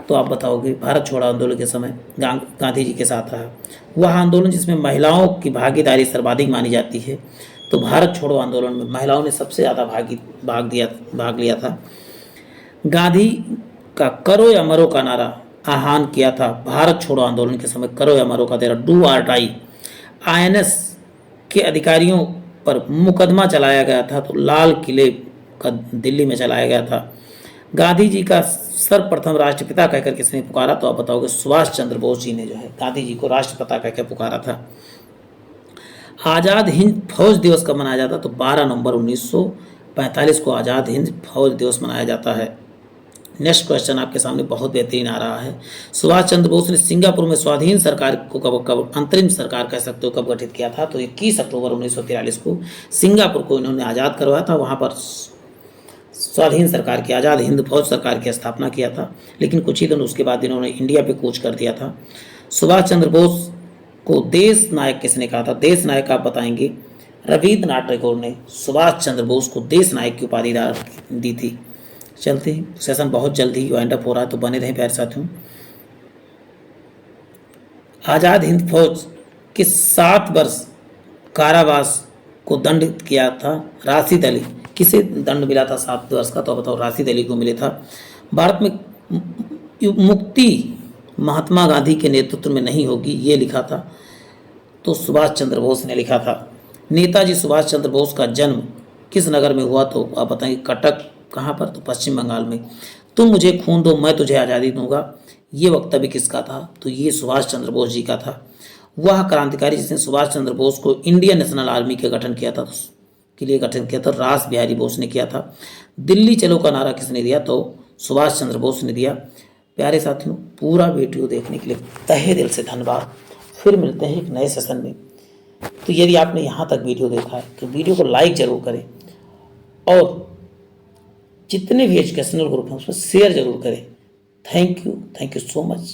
तो आप बताओगे भारत छोड़ो आंदोलन के समय गांधी जी के साथ रहा। वह आंदोलन जिसमें महिलाओं की भागीदारी सर्वाधिक मानी जाती है, तो भारत छोड़ो आंदोलन में महिलाओं ने सबसे ज़्यादा भाग लिया था। गांधी का करो या मरो का नारा आह्वान किया था भारत छोड़ो आंदोलन के समय, करो या मरो का तेरा डू और डाई। आईएनएस के अधिकारियों पर मुकदमा चलाया गया था, तो लाल किले का दिल्ली में चलाया गया था। गांधी जी का सर्वप्रथम राष्ट्रपिता कहकर किसने पुकारा, तो आप बताओगे सुभाष चंद्र बोस जी ने जो है गांधी जी को राष्ट्रपिता कहकर पुकारा था। आज़ाद हिंद फौज दिवस कब मनाया जाता है, तो 12 नवंबर 1945 को आज़ाद हिंद फौज दिवस मनाया जाता है। नेक्स्ट क्वेश्चन आपके सामने बहुत बेहतरीन आ रहा है। सुभाष चंद्र बोस ने सिंगापुर में स्वाधीन सरकार को कब अंतरिम सरकार कह सकते हो कब गठित किया था, तो 21 अक्टूबर 1943 को सिंगापुर को इन्होंने आज़ाद करवाया था। वहाँ पर स्वाधीन सरकार की, आज़ाद हिंद फौज सरकार की स्थापना किया था। लेकिन कुछ ही दिन उसके बाद इन्होंने इंडिया पे कूच कर दिया था। सुभाष चंद्र बोस को देश नायक किसने कहा था, देश नायक आप बताएंगे रविंद्रनाथ टैगोर ने सुभाष चंद्र बोस को देश नायक की उपाधि दी थी। चलते हैं, सेशन बहुत जल्दी वाइंड अप हो रहा है, तो बने रहें प्यारे साथियों। आज़ाद हिंद फौज के 7 वर्ष कारावास को दंडित किया था राशिद अली। किसे दंड मिला था 7 वर्ष का, तो बताओ राशिद अली को मिले था। भारत में मुक्ति महात्मा गांधी के नेतृत्व में नहीं होगी, ये लिखा था तो सुभाष चंद्र बोस ने लिखा था। नेताजी सुभाष चंद्र बोस का जन्म किस नगर में हुआ, तो आप बताएंगे कटक। कहाँ पर, तो पश्चिम बंगाल में। तुम मुझे खून दो मैं तुझे आज़ादी दूंगा, ये वक्तव्य किसका था, तो ये सुभाष चंद्र बोस जी का था। वह क्रांतिकारी जिसने सुभाष चंद्र बोस को इंडियन नेशनल आर्मी के गठन किया था, के लिए गठन किया था, रास बिहारी बोस ने किया था। दिल्ली चलो का नारा किसने दिया, तो सुभाष चंद्र बोस ने दिया। प्यारे साथियों, पूरा वीडियो देखने के लिए तहे दिल से धन्यवाद। फिर मिलते हैं एक नए सेशन में। तो यदि आपने यहाँ तक वीडियो देखा है तो वीडियो को लाइक जरूर करें, और जितने भी एजुकेशनल ग्रुप हैं उसमें शेयर जरूर करें। Thank you so much.